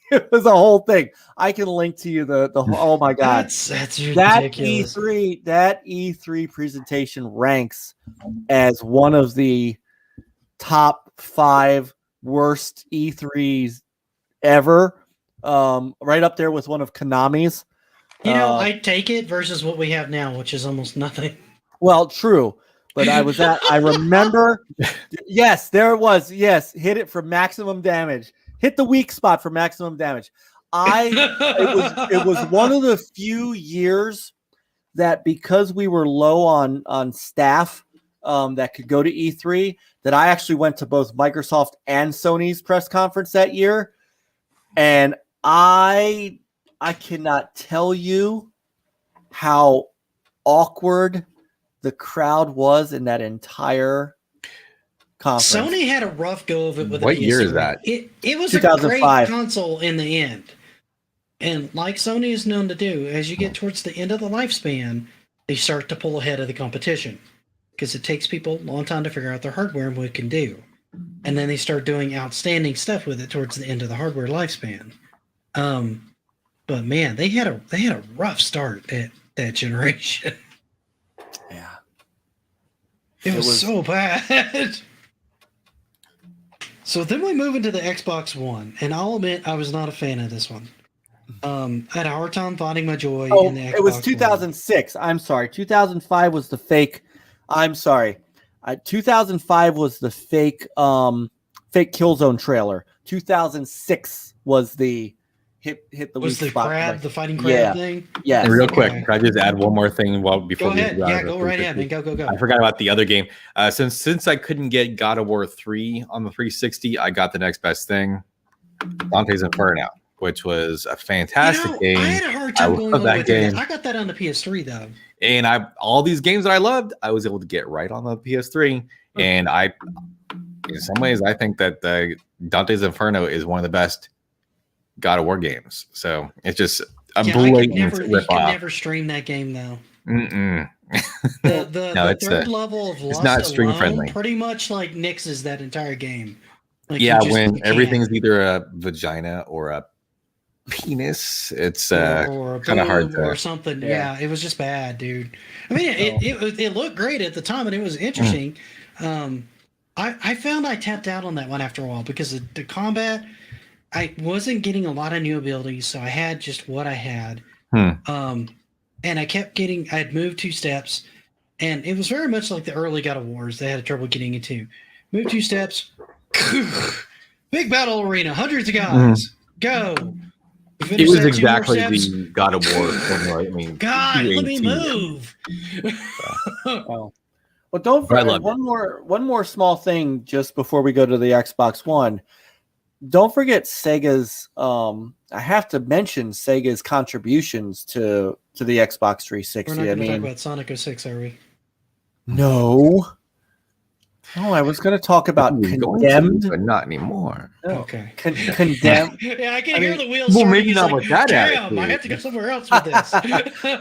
It was a whole thing. I can link to you the oh my god, that's ridiculous. That E3 presentation ranks as one of the top 5 worst E3s ever, right up there with one of Konami's. I take it versus what we have now, which is almost nothing. Well, true, but I remember. Yes, there it was. Yes, hit it for maximum damage. Hit the weak spot for maximum damage. It was one of the few years that, because we were low on staff that could go to E3, that I actually went to both Microsoft and Sony's press conference that year. And I cannot tell you how awkward the crowd was in that entire conference. Sony had a rough go of it with what the year PS3. is that? It was 2005. A great console in the end. And like Sony is known to do, as you get towards the end of the lifespan, they start to pull ahead of the competition, because it takes people a long time to figure out their hardware and what it can do. And then they start doing outstanding stuff with it towards the end of the hardware lifespan. But man, they had a rough start at that generation. Yeah. It was so bad. So then we move into the Xbox One, and I'll admit I was not a fan of this one. I had a hard time finding my joy in the Xbox it was 2006. One. I'm sorry. 2005 was the fake. I'm sorry. 2005 was the fake Killzone trailer. 2006 was the hit the was weak the spot. crab, the fighting crab thing? Yeah. And real quick, can I just add one more thing before go we ahead? Yeah, go right ahead, man. Go. I forgot about the other game. Since I couldn't get God of War 3 on the 360, I got the next best thing, Dante's Inferno, which was a fantastic game. I had a hard time going that game. I got that on the PS3 though. And all these games that I loved, I was able to get right on the PS3. And in some ways, I think that Dante's Inferno is one of the best God of War games. So it's just a blatant rip-off. You could never stream that game though. Mm-mm. The third level of Lust not stream friendly. Pretty much like nixes that entire game. Like when everything's either a vagina or a penis, it's or kind of hard to, or something. Yeah, it was just bad, dude. I mean, it looked great at the time and it was interesting. I found I tapped out on that one after a while because the combat, I wasn't getting a lot of new abilities, so I had just what I had. And I had moved 2 steps, and it was very much like the early God of Wars they had trouble getting into. Move 2 steps, big battle arena, hundreds of guys, go. It was exactly the God of War formula. I mean, God, let me move. Well, don't forget one more small thing just before we go to the Xbox One. Don't forget Sega's. I have to mention Sega's contributions to the Xbox 360. We're not going to talk about Sonic 06, are we? No. No, I was going to talk about Condemned, but not anymore. Okay. Condemned. Yeah, I can hear the wheels. Well, maybe not with that. Damn, I have to go somewhere else with this.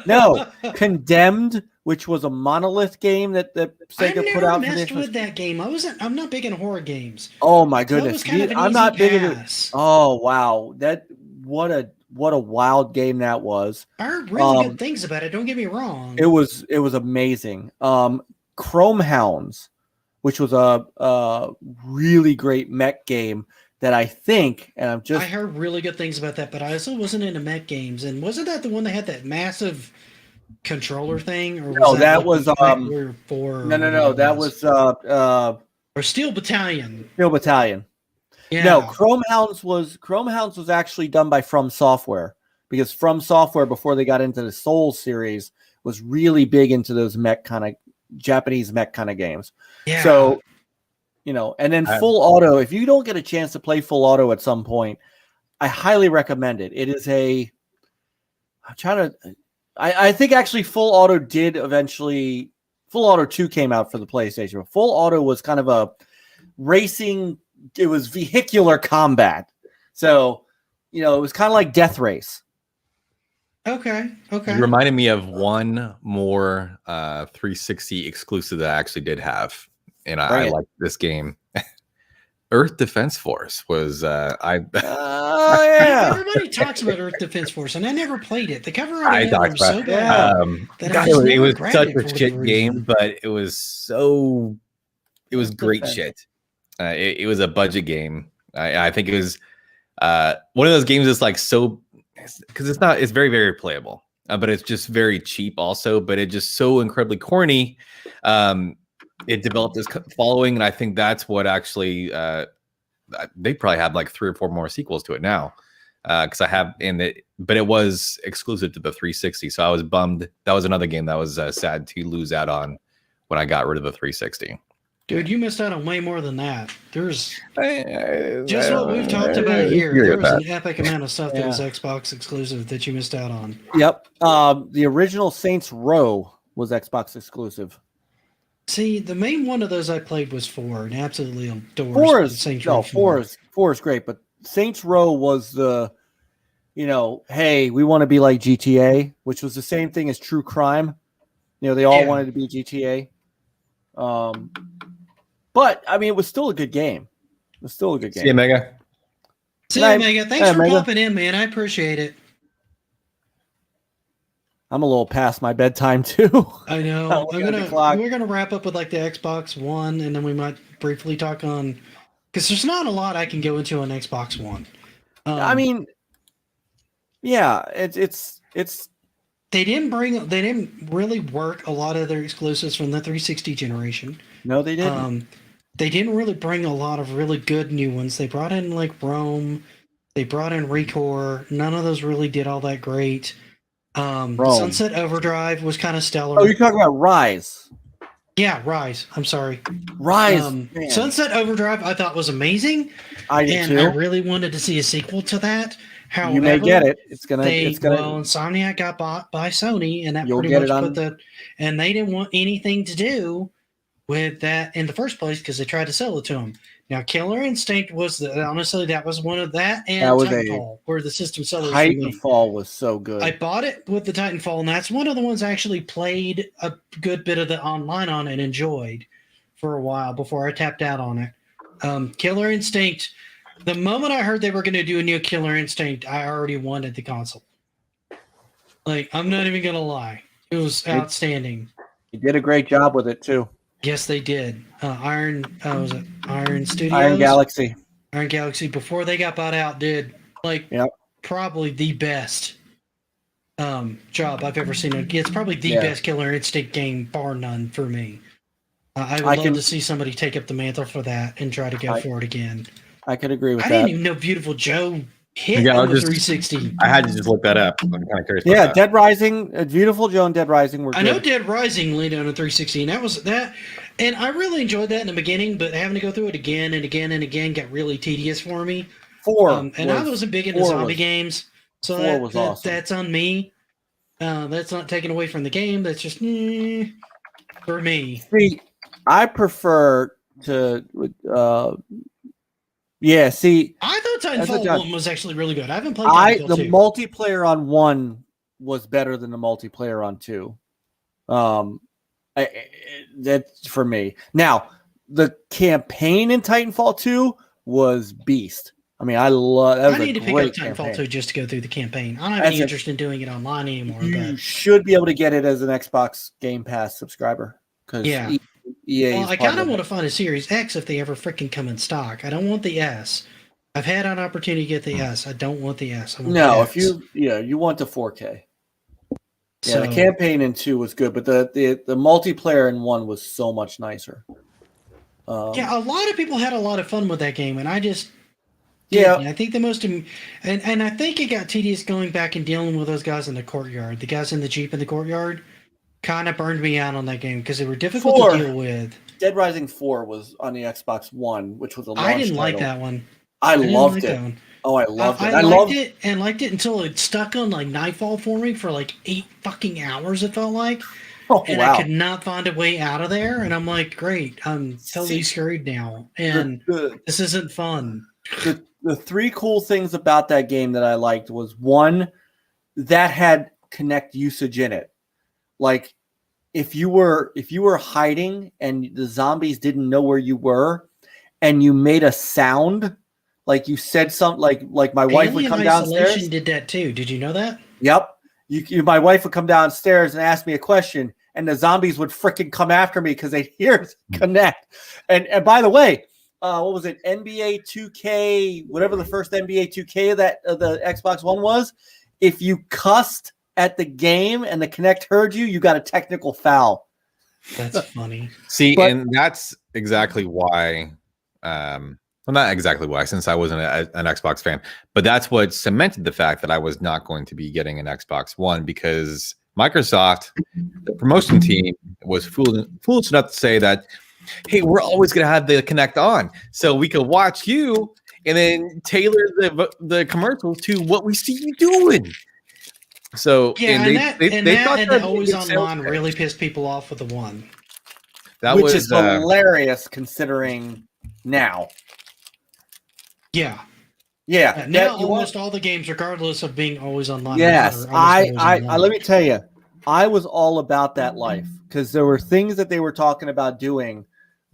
No, Condemned, which was a Monolith game that Sega put out. I never messed with that game. I'm not big in horror games. Oh my goodness, so I'm not big into. Oh wow, what a wild game that was. I heard really good things about it. Don't get me wrong. It was amazing. Chrome Hounds, which was a really great mech game that I think, and I heard really good things about that, but I also wasn't into mech games. And wasn't that the one that had that massive controller thing? Or no, that was or Steel Battalion. Steel Battalion. Yeah. No, Chrome Hounds was actually done by From Software, because From Software, before they got into the Souls series, was really big into those mech kind of Japanese mech kind of games. Yeah. So, and then Full Auto, if you don't get a chance to play Full Auto at some point, I highly recommend it. It is I think actually Full Auto did eventually, Full Auto 2 came out for the PlayStation. Full Auto was kind of a racing, it was vehicular combat. So, it was kind of like Death Race. Okay. You reminded me of one more 360 exclusive that I actually did have, and I liked this game. Earth Defense Force was Everybody talks about Earth Defense Force, and I never played it. The cover art was so bad. It was such a shit game, but it was great shit. It was a budget game. I think it was one of those games that's like so, because it's very, very playable, but it's just very cheap also, but it's just so incredibly corny. It developed this following, and I think that's what actually they probably have like 3 or 4 more sequels to it now, because I have but it was exclusive to the 360, so I was bummed. That was another game that was sad to lose out on when I got rid of the 360. Dude, you missed out on way more than that. There's just what we've talked about here. There was an epic amount of stuff that was Xbox exclusive that you missed out on. Yep. The original Saints Row was Xbox exclusive. See, the main one of those I played was 4, and absolutely adore Saints Row. 4 is great, but Saints Row was the, hey, we want to be like GTA, which was the same thing as True Crime. They all wanted to be GTA. But I mean, it was still a good game. See you, Mega. See you, Mega. Thanks for popping in, man. I appreciate it. I'm a little past my bedtime too. I know. Looking at the clock. We're gonna wrap up with like the Xbox One, and then we might briefly talk on because there's not a lot I can go into on Xbox One. I mean, yeah, it's they didn't really work a lot of their exclusives from the 360 generation. No, they didn't. They didn't really bring a lot of really good new ones. They brought in like Rome, they brought in Recore. None of those really did all that great. Sunset Overdrive was kind of stellar. Oh, you're talking about Rise. Yeah, Rise. I'm sorry. Rise. Sunset Overdrive I thought was amazing. I did too. I really wanted to see a sequel to that. However, you may get it. It's gonna. Well, Insomniac got bought by Sony, and that You'll pretty get much it on. And they didn't want anything to do with that in the first place because they tried to sell it to them. Now, Killer Instinct honestly that was one of that and Titanfall were the system sellers. Titanfall was so good. I bought it with the Titanfall, and that's one of the ones I actually played a good bit of the online on and enjoyed for a while before I tapped out on it. Killer Instinct. The moment I heard they were going to do a new Killer Instinct, I already wanted the console. Like, I'm not even going to lie. It was outstanding. You did a great job with it, too. Yes, they did. Iron Studios? Iron Galaxy. Iron Galaxy, before they got bought out, did, probably the best job I've ever seen. It's probably the best Killer Instinct game, bar none, for me. I would love to see somebody take up the mantle for that and try to go for it again. I could agree with that. I didn't even know Beautiful Joe hit on the 360. I had to just look that up. I'm kind of curious. Yeah, Dead Rising, Beautiful Joe and Dead Rising were good. I know Dead Rising laid on a 360, and that was that. And I really enjoyed that in the beginning, but having to go through it again and again and again got really tedious for me. I wasn't big into zombie games, so awesome. That's on me. That's not taken away from the game. That's just for me. See, I prefer to. I thought Titanfall 1 was actually really good. I haven't played Titanfall 2. The multiplayer on 1 was better than the multiplayer on 2. That's for me. Now, the campaign in Titanfall 2 was beast. I mean, I need to pick up Titanfall 2 just to go through the campaign. I don't have any interest in doing it online anymore. You should be able to get it as an Xbox Game Pass subscriber. EA I kind of want to find a Series X if they ever freaking come in stock. I don't want the S. I've had an opportunity to get the S. I don't want the S. If you want the 4K. Yeah, the campaign in 2 was good, but the multiplayer in 1 was so much nicer. A lot of people had a lot of fun with that game, and I just I think the most and I think it got tedious going back and dealing with those guys in the courtyard. The guys in the Jeep in the courtyard kind of burned me out on that game because they were difficult to deal with. Dead Rising 4 was on the Xbox One, which was a launch I didn't like that one. I loved it. Oh, I loved it. I liked it until it stuck on like Nightfall for me for like 8 fucking hours, it felt like. I could not find a way out of there. And I'm like, great, I'm totally screwed now. And this isn't fun. The 3 cool things about that game that I liked was, 1, that had Kinect usage in it. Like, if you were hiding and the zombies didn't know where you were, and you made a sound, like you said something, like my wife would come downstairs. Isolation did that too. Did you know that? Yep. My wife would come downstairs and ask me a question, and the zombies would freaking come after me because they'd hear Kinect. And by the way, what was it? NBA 2K, whatever the first NBA 2K that the Xbox One was. If you cussed at the game and the Kinect heard you, you got a technical foul. That's funny. And that's exactly why. Well, not exactly why, since I wasn't an Xbox fan, but that's what cemented the fact that I was not going to be getting an Xbox One, because Microsoft, the promotion team, was foolish enough to say that, hey, we're always going to have the Kinect on so we could watch you and then tailor the commercials to what we see you doing. So that always online really pissed people off with the One. Which is hilarious considering now. Yeah. Now almost all the games, regardless of being always online. Yes, let me tell you, I was all about that life because there were things that they were talking about doing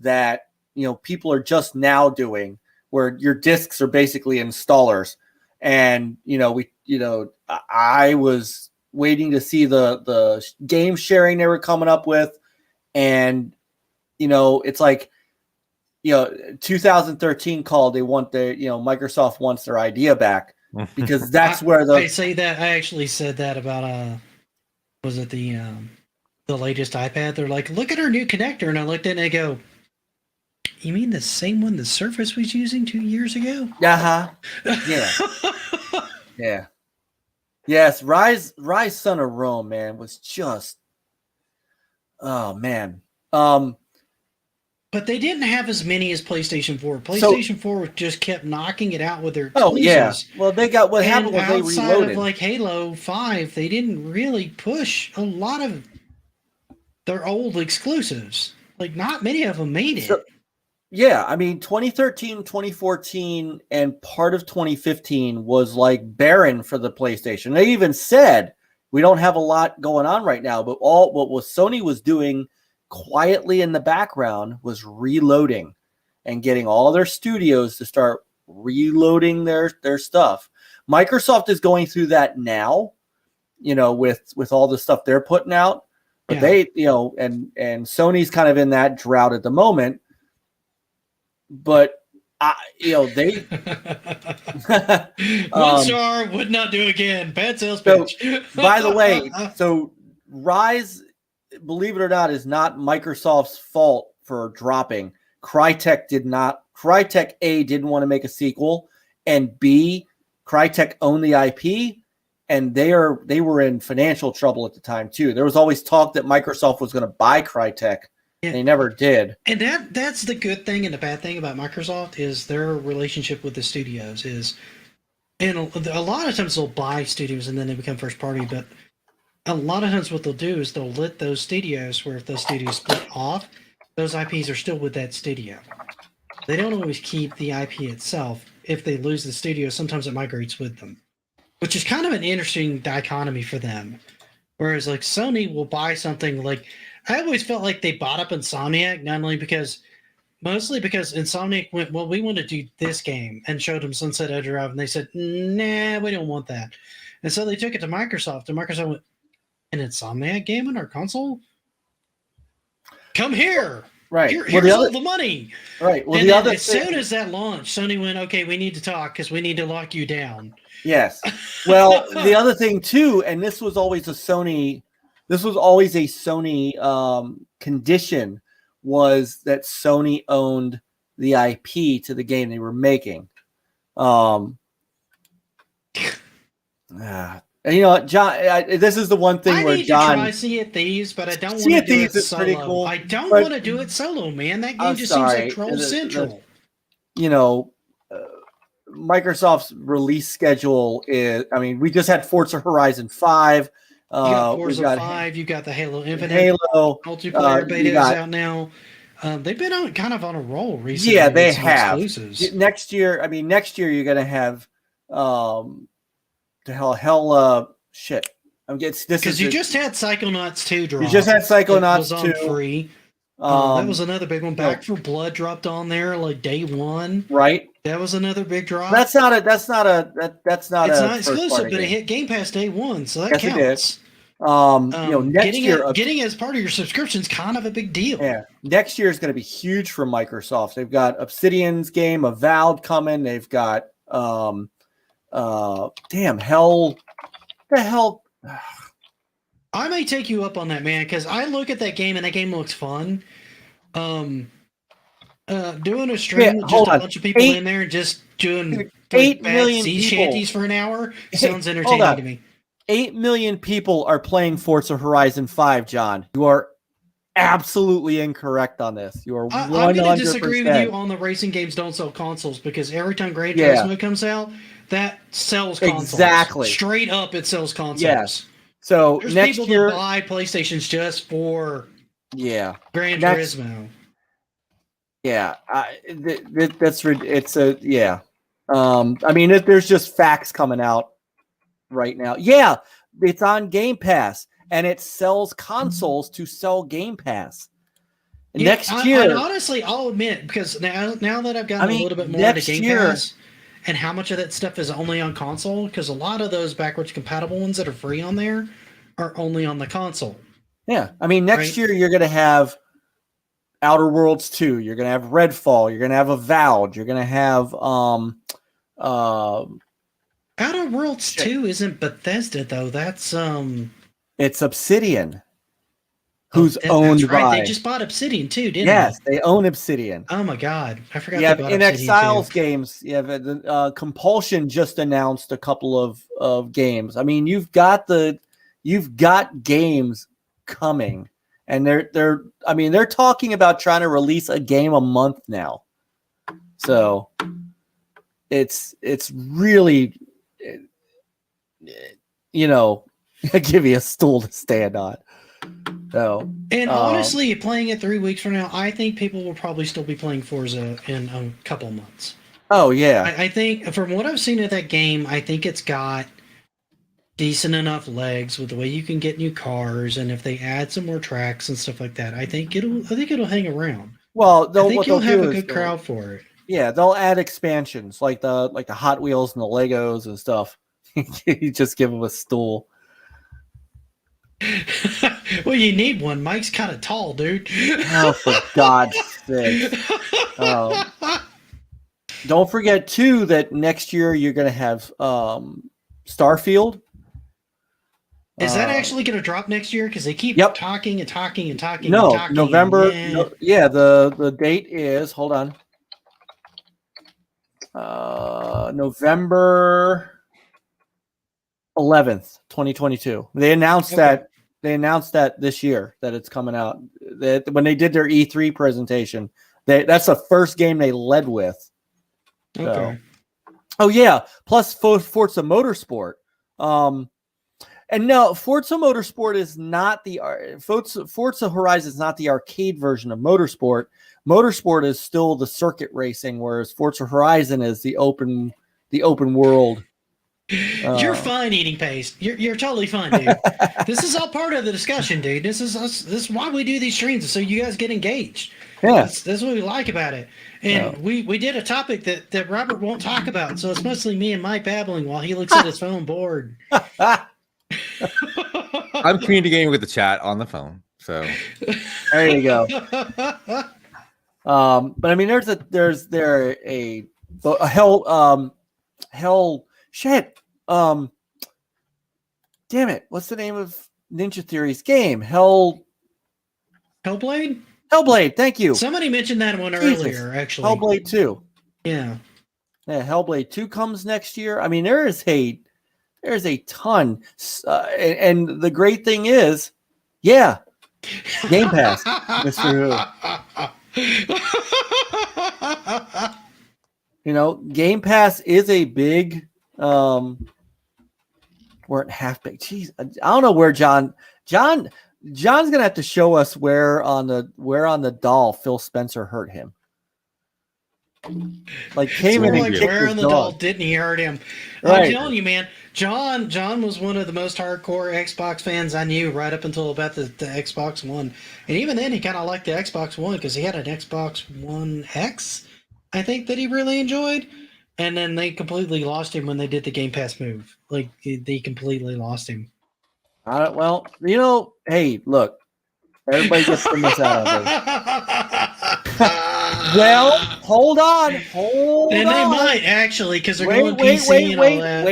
that people are just now doing, where your discs are basically installers, and I was waiting to see the game sharing they were coming up with, and it's like 2013 called. They want Microsoft wants their idea back because that's where I say that I actually said that about was it the latest iPad? They're like, look at our new connector, and I looked at it and I go, you mean the same one the Surface was using 2 years ago? Yeah. Yeah. Yes, Rise Son of Rome, man, was just, oh man. But they didn't have as many as PlayStation 4. PlayStation 4 just kept knocking it out with their exclusives. Oh yeah. Well, they got what happened was they outside reloaded. of like Halo 5, they didn't really push a lot of their old exclusives. Like not many of them made it. Yeah, I mean 2013, 2014, and part of 2015 was like barren for the PlayStation. They even said we don't have a lot going on right now, but what Sony was doing quietly in the background was reloading and getting all their studios to start reloading their stuff. Microsoft is going through that now, with all the stuff they're putting out. But they, and Sony's kind of in that drought at the moment. But they one star would not do again. Bad sales pitch. By the way, so Rise, believe it or not, is not Microsoft's fault for dropping. Crytek A didn't want to make a sequel, and B, Crytek owned the IP, and they were in financial trouble at the time too. There was always talk that Microsoft was going to buy Crytek. Yeah. They never did. And that's the good thing and the bad thing about Microsoft is their relationship with the studios is, and a lot of times they'll buy studios and then they become first party, but a lot of times what they'll do is they'll let those studios, where if those studios split off, those IPs are still with that studio. They don't always keep the IP itself. If they lose the studio, sometimes it migrates with them, which is kind of an interesting dichotomy for them. Whereas like Sony will buy something like, I always felt like they bought up Insomniac, mostly because Insomniac went, well, we want to do this game, and showed them Sunset Overdrive, and they said, nah, we don't want that. And so they took it to Microsoft, and Microsoft went, an Insomniac game on our console? Come here. Right. Here's all the money. Right. Well, and as soon as that launched, Sony went, okay, we need to talk because we need to lock you down. Yes. Well, the other thing too, and this was always a Sony condition, was that Sony owned the IP to the game they were making. And John, this is the one thing where John. I need to try Sea of Thieves, but I don't want to do it solo. Pretty cool, I don't want to do it solo, man. That game just seems like Troll Central. Microsoft's release schedule is. I mean, we just had Forza Horizon 5. You got Forza 5. You got the Halo Infinite multiplayer beta is out now. They've been on a roll recently. Yeah, they have. Exclusives. Next year, you're going to have. Shit. Because you just had Psychonauts 2 drop. You just had Psychonauts 2 free. That was another big one. Back 4 Blood dropped on there like day one. Right. That was another big drop. That's not It's not exclusive, but it hit Game Pass day one, so that counts. Next year, getting it as part of your subscription is kind of a big deal. Yeah. Next year is going to be huge for Microsoft. They've got Obsidian's game, Avowed coming. They've got Hell. The hell. I may take you up on that, man, because I look at that game and that game looks fun. Doing a stream with just a bunch of people in there and just doing 8 million sea shanties for an hour sounds entertaining to me. 8 million people are playing Forza Horizon 5, John. You are absolutely incorrect on this. You are 100%. I'm going to disagree with you on the racing games don't sell consoles, because every time Gran Turismo comes out, that sells consoles. Exactly. Straight up, it sells consoles. Yes. So there's next people year, that buy PlayStations just for Gran Turismo. Yeah, I mean, there's just facts coming out right now. Yeah, it's on Game Pass, and it sells consoles to sell Game Pass. Next year, and honestly, I'll admit, because now that I've gotten a little bit more into Game Pass, and how much of that stuff is only on console, because a lot of those backwards compatible ones that are free on there are only on the console. Yeah. I mean, next year you're going to have Outer Worlds 2. You're going to have Redfall. You're going to have Avowed. You're going to have Outer Worlds 2 isn't Bethesda though. That's it's Obsidian. Who's owned that's right. by? They just bought Obsidian too, didn't Yes, they? they own Obsidian. Oh my god, I forgot. You have they bought In Obsidian Exiles too. games. You have Compulsion just announced a couple of games. I mean, you've got games coming, and they're talking about trying to release a game a month now. So it's really, give you a stool to stand on. So, and honestly, playing it 3 weeks from now, I think people will probably still be playing Forza in a couple months. Oh yeah, I think from what I've seen of that game, I think it's got decent enough legs with the way you can get new cars, and if they add some more tracks and stuff like that, I think it'll hang around. Well, I think you'll have a good crowd for it. Yeah, they'll add expansions like the Hot Wheels and the Legos and stuff. You just give them a stool. Well, you need one. Mike's kind of tall, dude. Oh, for God's sake. Don't forget, too, that next year you're going to have Starfield. Is that actually going to drop next year? Because they keep talking and talking and talking. No, and talking November. and The date is, hold on. November 11th, 2022. They announced that. They announced that this year that it's coming out. When they did their E3 presentation, that's the first game they led with. Okay. So. Oh yeah, plus Forza Motorsport. And no, Forza Motorsport is not Forza Horizon is not the arcade version of Motorsport. Motorsport is still the circuit racing, whereas Forza Horizon is the open world. You're fine eating paste. You're totally fine, dude. This is all part of the discussion, dude. This is why we do these streams, so you guys get engaged. Yeah, that's what we like about it. And we did a topic that Robert won't talk about, so it's mostly me and Mike babbling while he looks at his phone bored. I'm communicating with the chat on the phone, so there you go. But I mean, there's a hell shit. Damn it! What's the name of Ninja Theory's game? Hellblade. Hellblade. Thank you. Somebody mentioned that one earlier. Actually, Hellblade 2. Yeah. Hellblade 2 comes next year. I mean, there's a ton, and the great thing is, Game Pass, Mr. Who. Game Pass is a big. We're at half big. Jeez, I don't know where John's gonna have to show us where on the doll Phil Spencer hurt him. Like came in and kicked where his on the dog. doll didn't he hurt him? Right. I'm telling you, man. John was one of the most hardcore Xbox fans I knew right up until about the Xbox One, and even then he kind of liked the Xbox One because he had an Xbox One X, I think, that he really enjoyed. And then they completely lost him when they did the Game Pass move. Like, they completely lost him. Well, hey, look. Everybody gets to miss out on this. Well, hold on. And they might, actually, because they're going PC and all that.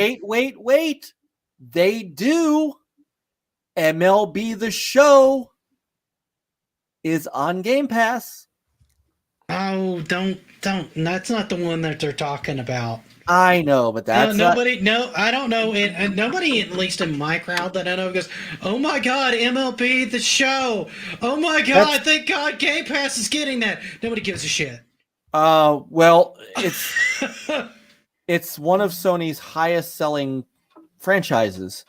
Wait. They do. MLB The Show is on Game Pass. Oh, don't. That's not the one that they're talking about. I know, but that's nobody. No, I don't know. And nobody, at least in my crowd that I know, goes, "Oh my God, MLB The Show! Oh my God, thank God Game Pass is getting that." Nobody gives a shit. Well, it's one of Sony's highest selling franchises.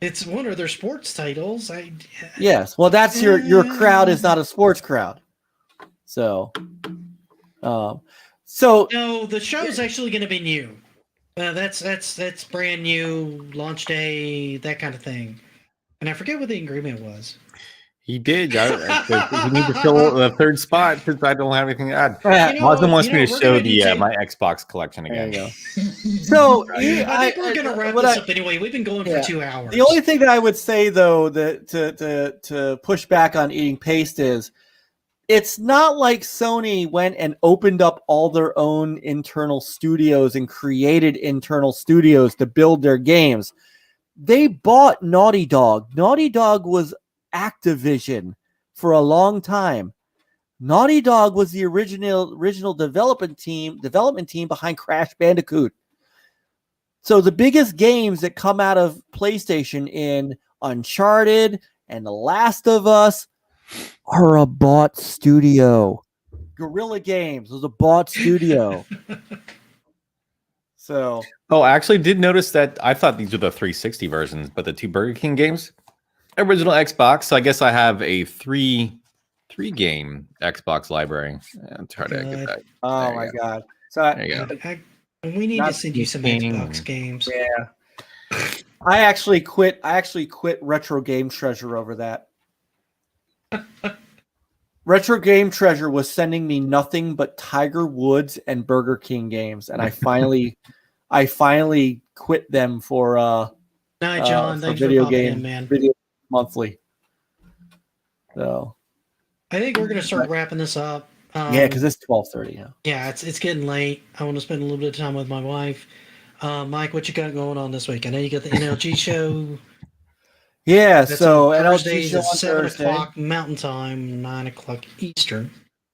It's one of their sports titles. Yes. Well, that's your crowd is not a sports crowd. So no, the show's actually going to be new. That's brand new, launch day, that kind of thing. And I forget what the agreement was. He did. He need to fill the third spot since I don't have anything to add. Austin wants me to show my Xbox collection again. There you go. So I think we're gonna wrap this up anyway. We've been going for 2 hours. The only thing that I would say though that to push back on eating paste is it's not like Sony went and opened up all their own internal studios and created internal studios to build their games. They bought Naughty Dog. Naughty Dog was Activision for a long time. Naughty Dog was the original development team behind Crash Bandicoot. So the biggest games that come out of PlayStation in Uncharted and The Last of Us are a bought studio. Guerrilla Games was a bought studio. So, I actually did notice that. I thought these were the 360 versions, but the 2 Burger King games, original Xbox. So I guess I have a three game Xbox library. I'll try to get that. Oh my god! So there you go. We need to send you some Xbox games. Yeah. I actually quit Retro Game Treasure over that. Retro Game Treasure was sending me nothing but Tiger Woods and Burger King games, and I finally quit them for John, thanks video for game in, man. Video monthly. So I think we're gonna start wrapping this up. Because it's 12:30. Yeah, it's getting late. I want to spend a little bit of time with my wife. Mike, what you got going on this week? I know you got the NLG show. Yeah, That's so Thursday, NLG show on 7 Thursday. o'clock Mountain Time, 9 o'clock Eastern.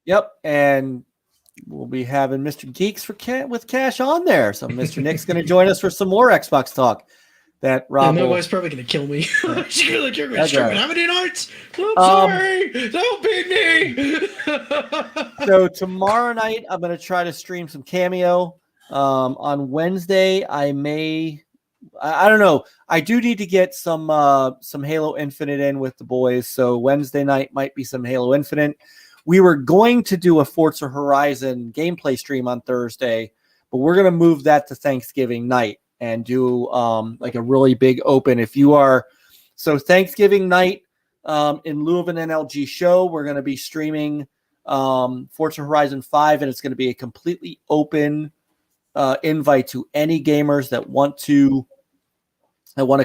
Yep, and we'll be having Mr. Geeks with Cash on there. So Mr. Nick's going to join us for some more Xbox talk. That Rob. My wife's probably going to kill me. She's going to like, you're going to stream Hamilton Arts. I'm sorry. Don't beat me. So tomorrow night, I'm going to try to stream some Cameo. On Wednesday, I don't know. I do need to get some Halo Infinite in with the boys. So Wednesday night might be some Halo Infinite. We were going to do a Forza Horizon gameplay stream on Thursday, but we're going to move that to Thanksgiving night and do like a really big open. So Thanksgiving night, in lieu of an NLG show, we're going to be streaming Forza Horizon 5, and it's going to be a completely open invite to any gamers that want to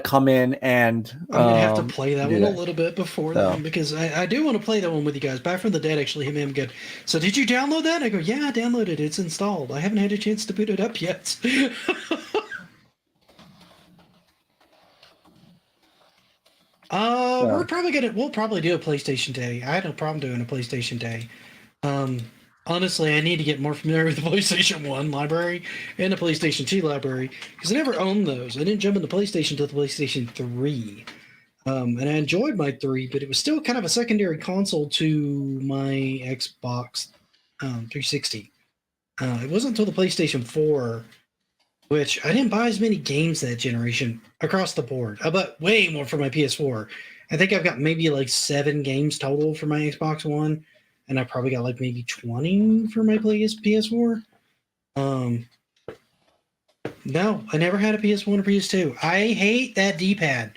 come in, and I'm gonna have to play that one a little bit before then, because I do want to play that one with you guys. Back from the Dead actually hit me and good. So did you download that? I go, yeah, I downloaded it. It's installed. I haven't had a chance to boot it up yet. We'll probably do a PlayStation Day. I had no problem doing a PlayStation Day. Honestly, I need to get more familiar with the PlayStation 1 library and the PlayStation 2 library, because I never owned those. I didn't jump into PlayStation until the PlayStation 3. And I enjoyed my 3, but it was still kind of a secondary console to my Xbox 360. It wasn't until the PlayStation 4, which I didn't buy as many games that generation across the board. I bought way more for my PS4. I think I've got maybe like 7 games total for my Xbox One. And I probably got like maybe 20 for my PS4. No, I never had a PS1 or PS2. I hate that D-pad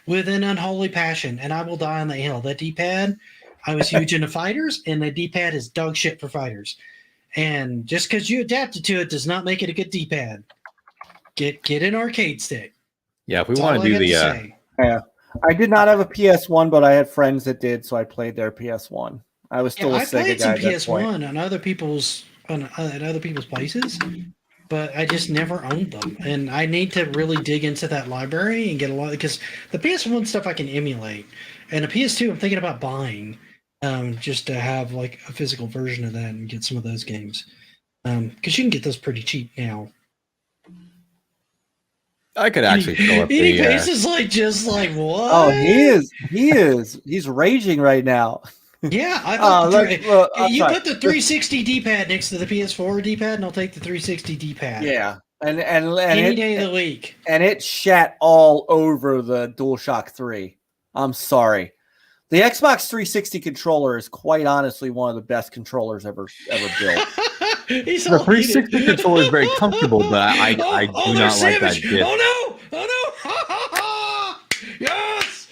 with an unholy passion, and I will die on that hill. That D-pad, I was huge into fighters, and the D-pad is dog shit for fighters. And just because you adapted to it does not make it a good D-pad. Get an arcade stick. Yeah, if we want to do the... Yeah, I did not have a PS1, but I had friends that did, so I played their PS1. I was still a Sega guy. I played some PS1 on other people's places, but I just never owned them. And I need to really dig into that library and get a lot, because the PS1 stuff I can emulate, and the PS2 I'm thinking about buying, just to have like a physical version of that and get some of those games, because you can get those pretty cheap now. I could actually fill up the Pace is just like what? Oh, he's raging right now. Yeah, I thought you put the 360 D-pad next to the PS4 D-pad, and I'll take the 360 D-pad. Yeah, and any day of the week. And it shat all over the DualShock 3. I'm sorry. The Xbox 360 controller is quite honestly one of the best controllers ever built. The 360 controller is very comfortable, but I do not like that dip. Oh no! Yes!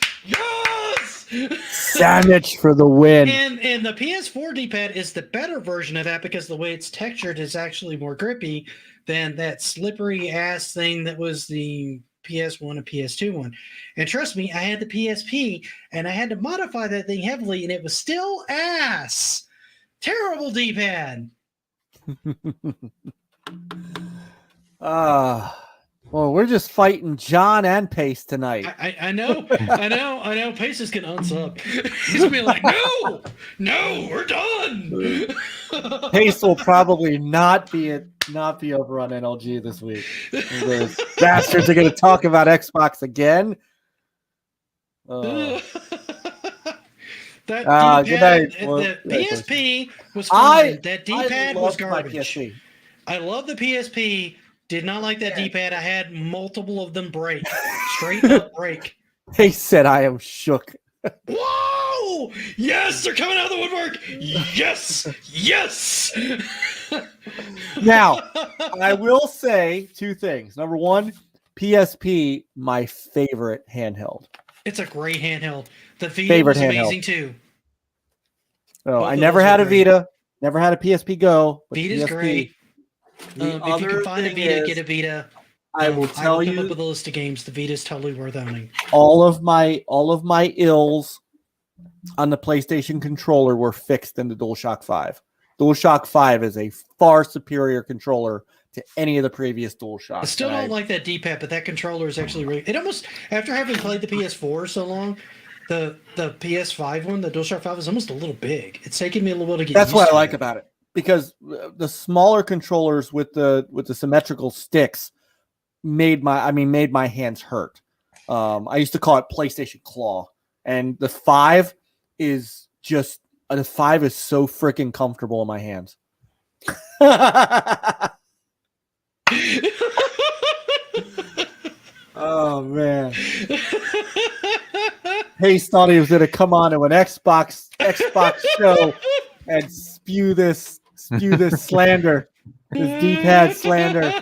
Sandwich for the win. And the PS4 D-pad is the better version of that because the way it's textured is actually more grippy than that slippery ass thing that was the PS1 and PS2 one. And trust me, I had the PSP and I had to modify that thing heavily and it was still ass. Terrible D-pad. Well, we're just fighting John and Pace tonight. I know. Pace is gonna unsub. He's gonna be like, no, we're done. Pace will probably not be over on NLG this week. Those bastards are going to talk about Xbox again. That good D-pad, night. Well, the PSP was fine. That D-pad was garbage. I love the PSP. Did not like that D-pad. I had multiple of them break. Straight up break. Pace said, "I am shook." Whoa! Yes, they're coming out of the woodwork. Yes. Now, I will say two things. Number one, PSP, my favorite handheld. It's a great handheld. The Vita Favorite was handheld. amazing too. Oh, I never had a Vita. Never had a PSP Go. But Vita's PSP, great. If you can find a Vita, get a Vita. I will tell come you, up with a list of games. The Vita's totally worth owning. all of my ills on the PlayStation controller were fixed in the DualShock 5. DualShock 5 is a far superior controller to any of the previous DualShocks. I still don't like that D-pad, but that controller is actually really. It almost, after having played the PS4 so long, the PS5 one, the DualShock 5 is almost a little big. It's taking me a little while to get. That's used what to I like it. about it, because the smaller controllers with the symmetrical sticks made my hands hurt. I used to call it PlayStation Claw, and the 5 is just the 5 is so freaking comfortable in my hands. Oh man. Pace thought he was gonna come on to an Xbox show and spew this slander, this D-pad slander.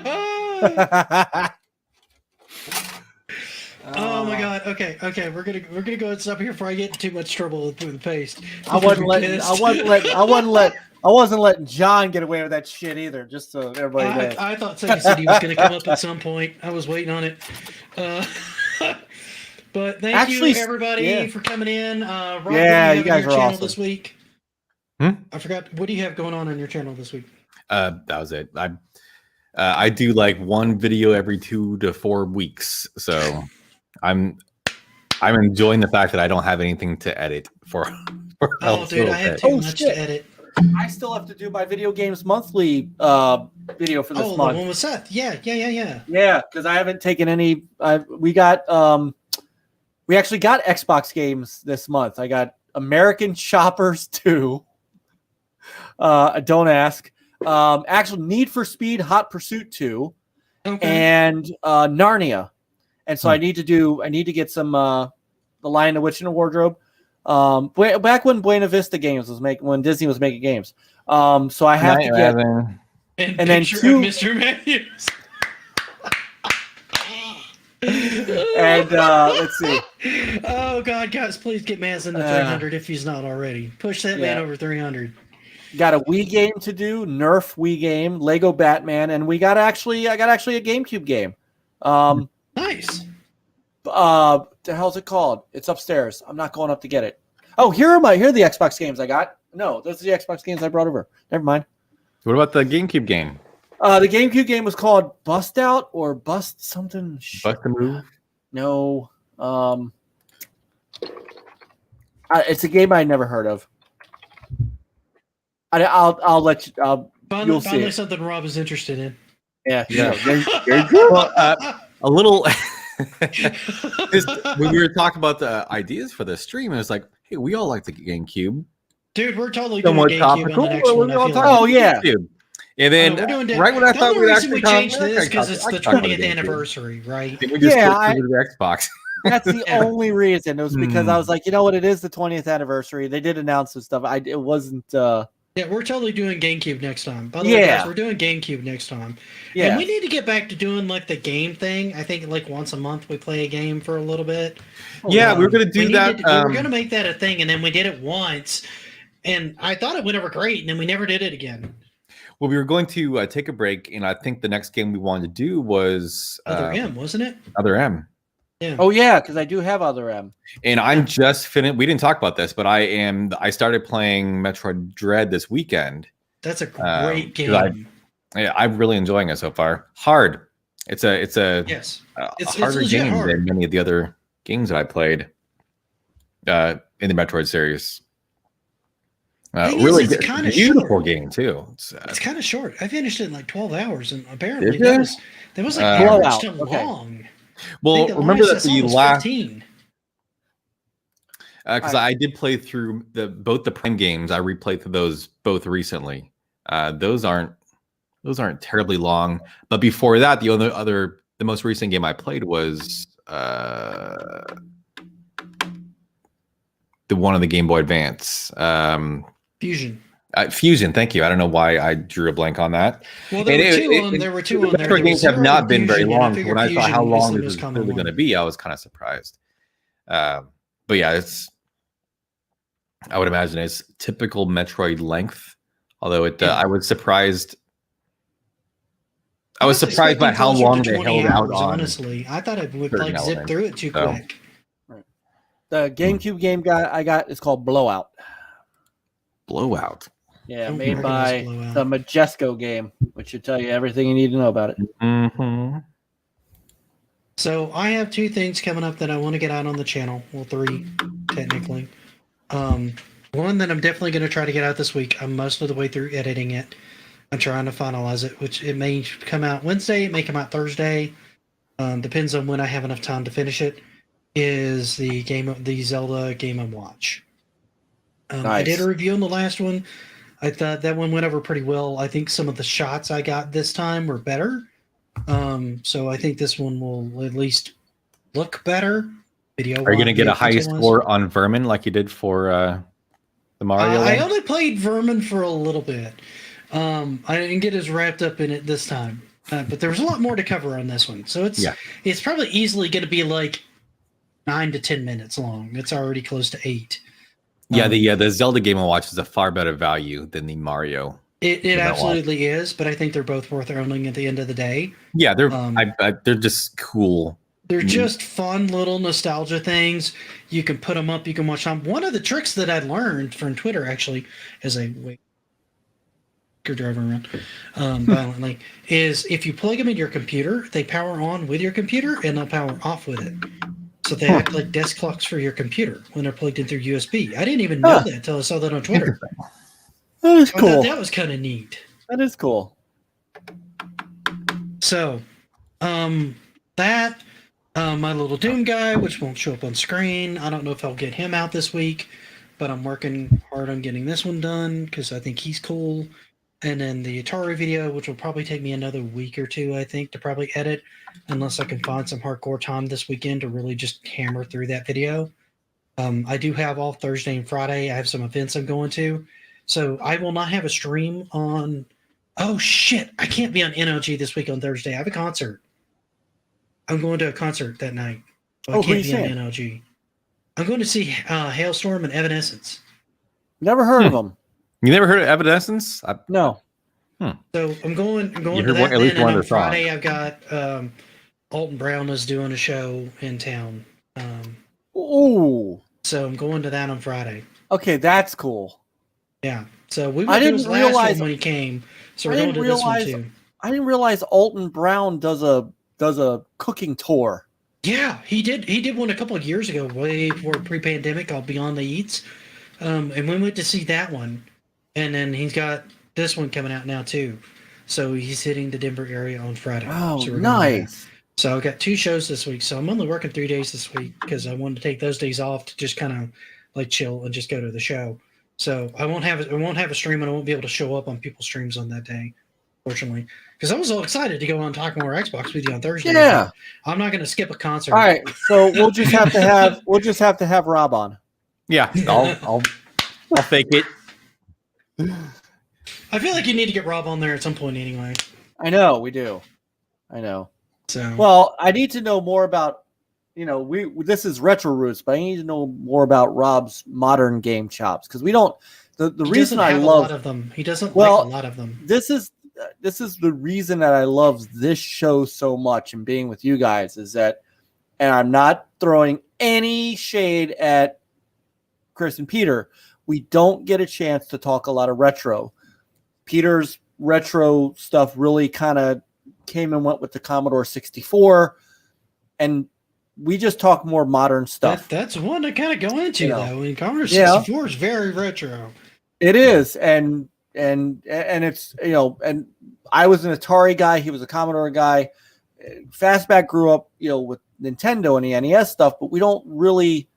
Oh my god. Okay. We're gonna go and stop here before I get in too much trouble with the paste. I wasn't letting John get away with that shit either. Just so everybody knows. I thought Second City was going to come up at some point. I was waiting on it. But thank you everybody for coming in. Rob, what do you have you guys on your are channel awesome this week? I forgot. What do you have going on your channel this week? That was it. I do like one video every 2 to 4 weeks, so I'm enjoying the fact that I don't have anything to edit for. Oh, dude, I have too much to edit. I still have to do my Video Games Monthly video for this month. The one with Seth. Yeah. Yeah, because I haven't taken any. We actually got Xbox games this month. I got American Choppers 2. Don't ask. Actually, Need for Speed Hot Pursuit 2, and Narnia. And so I need to get some The Lion, the Witch, and the Wardrobe. Back when Buena Vista Games when Disney was making games. So I have to get and then two Mr. Matthews. And let's see. Oh God, guys, please get Maz in the 300 if he's not already. Push that man over 300. Got a Wii game to do, Nerf Wii game, Lego Batman, and I got actually a GameCube game. Nice. The hell's it called? It's upstairs. I'm not going up to get it. Oh, here are the Xbox games I got. No, those are the Xbox games I brought over. Never mind. What about the GameCube game? The GameCube game was called Bust Out or Bust something. Bust a Move? No. It's a game I never heard of. I'll let you. You'll see it. Something Rob is interested in. Yeah. Well, a little. When we were talking about the ideas for the stream, it was like, hey, we all like the GameCube. Dude, we're totally doing GameCube topical. on the next one. Oh yeah. And then right when I thought we'd actually change this because it's the 20th anniversary, right? We just the Xbox. That's the only reason. It was because I was like, you know what? It is the 20th anniversary. They did announce some stuff. It wasn't. Yeah, Yeah, we're totally doing GameCube next time. By the way, guys, we're doing GameCube next time. Yeah. And we need to get back to doing like the game thing. I think like once a month we play a game for a little bit. Yeah, we were going to do that. We were going to make that a thing, and then we did it once, and I thought it went over great, and then we never did it again. Well, we were going to take a break, and I think the next game we wanted to do was Other M, wasn't it? Other M. Yeah. Oh yeah, because I do have Other M. And I'm just finished. We didn't talk about this, but I started playing Metroid Dread this weekend. That's a great game. I'm really enjoying it so far. Hard. It's a yes. It's a harder game than many of the other games that I played in the Metroid series. Really it's kind of beautiful short. Game too. It's kind of short. I finished it in like 12 hours, and apparently that was like blowout. Long. Well, remember that the last 15. Because I did play through both the Prime games. I replayed through those both recently. Those aren't terribly long. But before that, the most recent game I played was the one on the Game Boy Advance. Fusion. Fusion, thank you. I don't know why I drew a blank on that. Well, there were two on there. Metroid games have not been very long. When I thought how long this was clearly going to be, I was kind of surprised. But yeah, I would imagine it's typical Metroid length. Although I was surprised. I was surprised by how long they held out on. Honestly, I thought it would like zip through it too quick. Right. The GameCube game I got is called Blowout. Blowout. Yeah, made by the Majesco game, which should tell you everything you need to know about it. Mm-hmm. So I have two things coming up that I want to get out on the channel. Well, three, technically. One that I'm definitely going to try to get out this week. I'm most of the way through editing it. I'm trying to finalize it, which it may come out Wednesday. It may come out Thursday. Depends on when I have enough time to finish it. Is the Zelda Game & Watch. Nice. I did a review on the last one. I thought that one went over pretty well. I think some of the shots I got this time were better. So I think this one will at least look better. Are you going to get a high score on Vermin like you did for the Mario? I only played Vermin for a little bit. I didn't get as wrapped up in it this time. But there was a lot more to cover on this one. So it's probably easily going to be like 9 to 10 minutes long. It's already close to 8. Yeah, the Zelda Game & Watch is a far better value than the Mario. It absolutely is, but I think they're both worth owning at the end of the day. Yeah, they're just cool. They're just fun little nostalgia things. You can put them up, you can watch them. One of the tricks that I learned from Twitter, actually, as I driving around violently, is if you plug them in your computer, they power on with your computer and they'll power off with it. So they act like desk clocks for your computer when they're plugged in through USB. I didn't even know that until I saw that on Twitter. That is cool. I thought that was kind of neat. That is cool. So, my little Doom guy, which won't show up on screen. I don't know if I'll get him out this week, but I'm working hard on getting this one done because I think he's cool. And then the Atari video, which will probably take me another week or two, I think, to probably edit, unless I can find some hardcore time this weekend to really just hammer through that video. I do have all Thursday and Friday. I have some events I'm going to. So I will not have a stream on... Oh, shit. I can't be on NOG this week on Thursday. I have a concert. I'm going to a concert that night. So I can't be on NOG. I'm going to see Hailstorm and Evanescence. Never heard of them. You never heard of Evanescence? No. So I'm going to that. And then on Friday, I've got Alton Brown is doing a show in town. So I'm going to that on Friday. Okay, that's cool. Yeah. So we went to his last one when he came. So we're going to this one too. I didn't realize Alton Brown does a cooking tour. Yeah, he did. He did one a couple of years ago, way before pre-pandemic, called Beyond the Eats. And we went to see that one. And then he's got this one coming out now too. So he's hitting the Denver area on Friday. Oh, so nice. So I've got 2 shows this week. So I'm only working 3 days this week because I wanted to take those days off to just kind of like chill and just go to the show. So I won't have a stream, and I won't be able to show up on people's streams on that day, fortunately. Because I was all excited to go on Talk More Xbox with you on Thursday. Yeah. I'm not going to skip a concert. All right. So we'll just have to have Rob on. Yeah, I'll fake it. I feel like you need to get Rob on there at some point anyway. I know we do. I know. So Well, I need to know more about. This is RetroRoots, but I need to know more about Rob's modern game chops because we don't. The he reason doesn't I have love a lot of them. He doesn't like a lot of them. This is the reason that I love this show so much and being with you guys is that, and I'm not throwing any shade at Chris and Peter. We don't get a chance to talk a lot of retro. Peter's retro stuff really kind of came and went with the Commodore 64, and we just talk more modern stuff. That's one to kind of go into though. And Commodore 64 is very retro. It is, and it's and I was an Atari guy. He was a Commodore guy. Fastback grew up with Nintendo and the NES stuff, but we don't really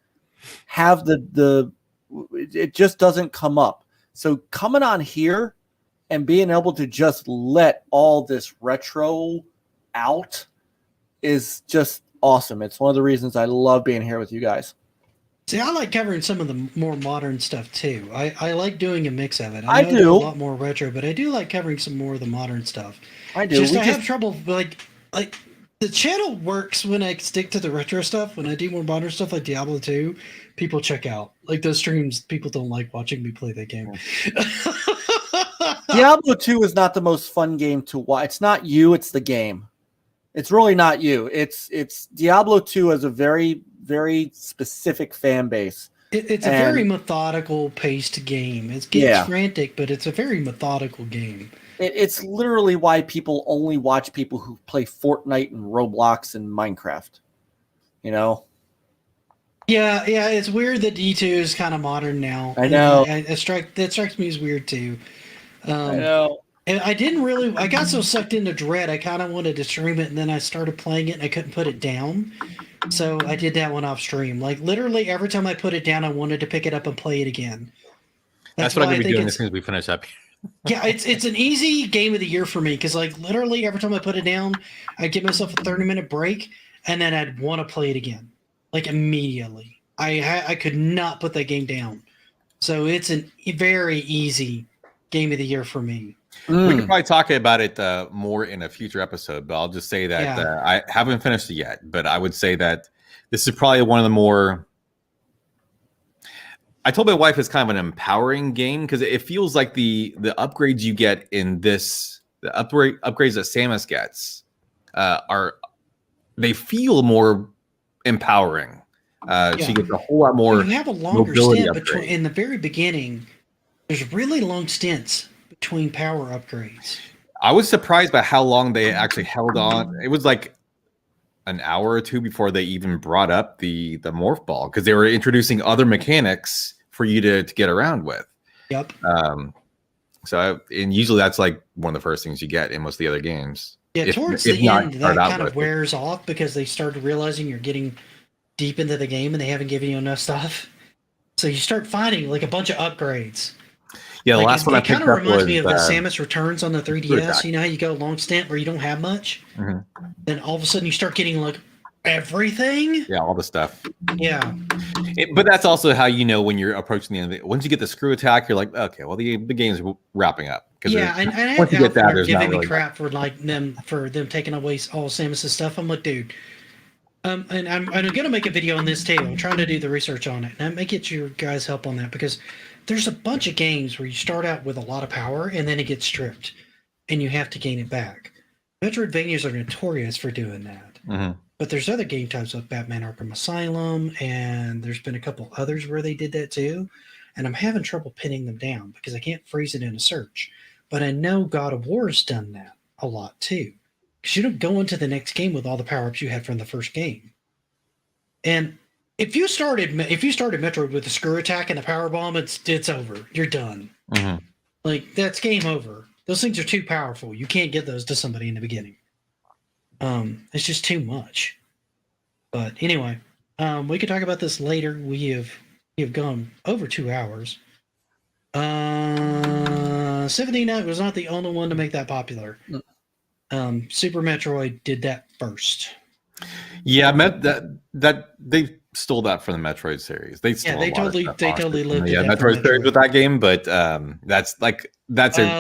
have it just doesn't come up. So coming on here and being able to just let all this retro out is just awesome. It's one of the reasons I love being here with you guys. See, I like covering some of the more modern stuff too. I like doing a mix of it. I know do a lot more retro, but I do like covering some more of the modern stuff. I do. I have trouble like the channel works when I stick to the retro stuff. When I do more modern stuff like Diablo 2, people check out. Like those streams, people don't like watching me play that game. Diablo 2 is not the most fun game to watch. It's not you, it's the game. It's really not you. It's Diablo 2 has a very, very specific fan base. It's a very methodical paced game. It gets frantic, but it's a very methodical game. It's literally why people only watch people who play Fortnite and Roblox and Minecraft. Yeah, it's weird that D2 is kind of modern now. I know. That strikes me as weird too. I know. And I got so sucked into Dread, I kind of wanted to stream it, and then I started playing it, and I couldn't put it down. So I did that one off stream. Like, literally, every time I put it down, I wanted to pick it up and play it again. That's what I'm going to be doing as soon as we finish up. Yeah, it's an easy game of the year for me, because, like, literally, every time I put it down, I'd give myself a 30-minute break, and then I'd want to play it again. Like, immediately. I could not put that game down. So it's a very easy game of the year for me. We could probably talk about it more in a future episode, but I'll just say that I haven't finished it yet. But I would say that this is probably one of the more. I told my wife it's kind of an empowering game because it feels like the upgrades you get in this, the upgrades that Samus gets, they feel more empowering. She gets a whole lot more. You have a longer stint between in the very beginning. There's really long stints between power upgrades. I was surprised by how long they actually held on. It was like an hour or two before they even brought up the morph ball because they were introducing other mechanics for you to get around with. Yep. And usually that's like one of the first things you get in most of the other games. Yeah, towards the end, that kind of wears off because they started realizing you're getting deep into the game and they haven't given you enough stuff. So you start finding like a bunch of upgrades. Yeah, the last one I picked up was... It kind of reminds me of the Samus Returns on the 3DS. You know how you go a long stint where you don't have much? Mm-hmm. Then all of a sudden you start getting like everything? Yeah, all the stuff. Yeah. But that's also how you know when you're approaching the end of it. Once you get the screw attack, you're like, okay, well, the game's wrapping up. Yeah, and once you get that, there's giving not me crap for like them taking away all Samus's stuff. I'm like, dude. And I'm going to make a video on this too. I'm trying to do the research on it. And I may get your guys' help on that because there's a bunch of games where you start out with a lot of power and then it gets stripped and you have to gain it back. Metroidvanias are notorious for doing that. Mm-hmm. But there's other game types like Batman Arkham Asylum, and there's been a couple others where they did that too. And I'm having trouble pinning them down because I can't freeze it in a search. But I know God of War's done that a lot too. Because you don't go into the next game with all the power-ups you had from the first game. And if you started Metroid with the screw attack and the power bomb, it's over. You're done. Mm-hmm. Like, that's game over. Those things are too powerful. You can't get those to somebody in the beginning. It's just too much. But anyway, we could talk about this later. We have gone over 2 hours. 79 was not the only one to make that popular. Super Metroid did that first. Yeah, I meant that they stole that from the Metroid series. They stole they a lot of totally stuff, they honestly, totally from lived the, it up from Metroid series with that game, but that's a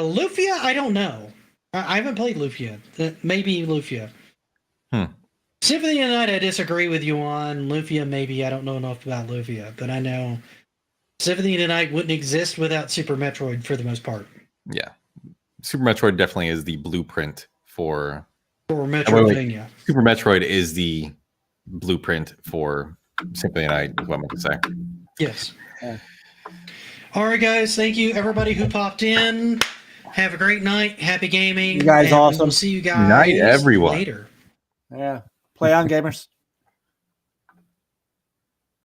Lufia. I don't know. I haven't played Lufia. Maybe Lufia. Symphony of the Night, I disagree with you on. Lufia, maybe. I don't know enough about Lufia, but I know Symphony of the Night wouldn't exist without Super Metroid for the most part. Yeah. Super Metroid definitely is the blueprint for Metroidvania. Super Metroid is the blueprint for Symphony of the Night, is what I'm going to say. Yes. All right, guys. Thank you, everybody who popped in. Have a great night. Happy gaming. You guys awesome. We'll see you guys Night, everyone. later. Yeah. Play on, gamers.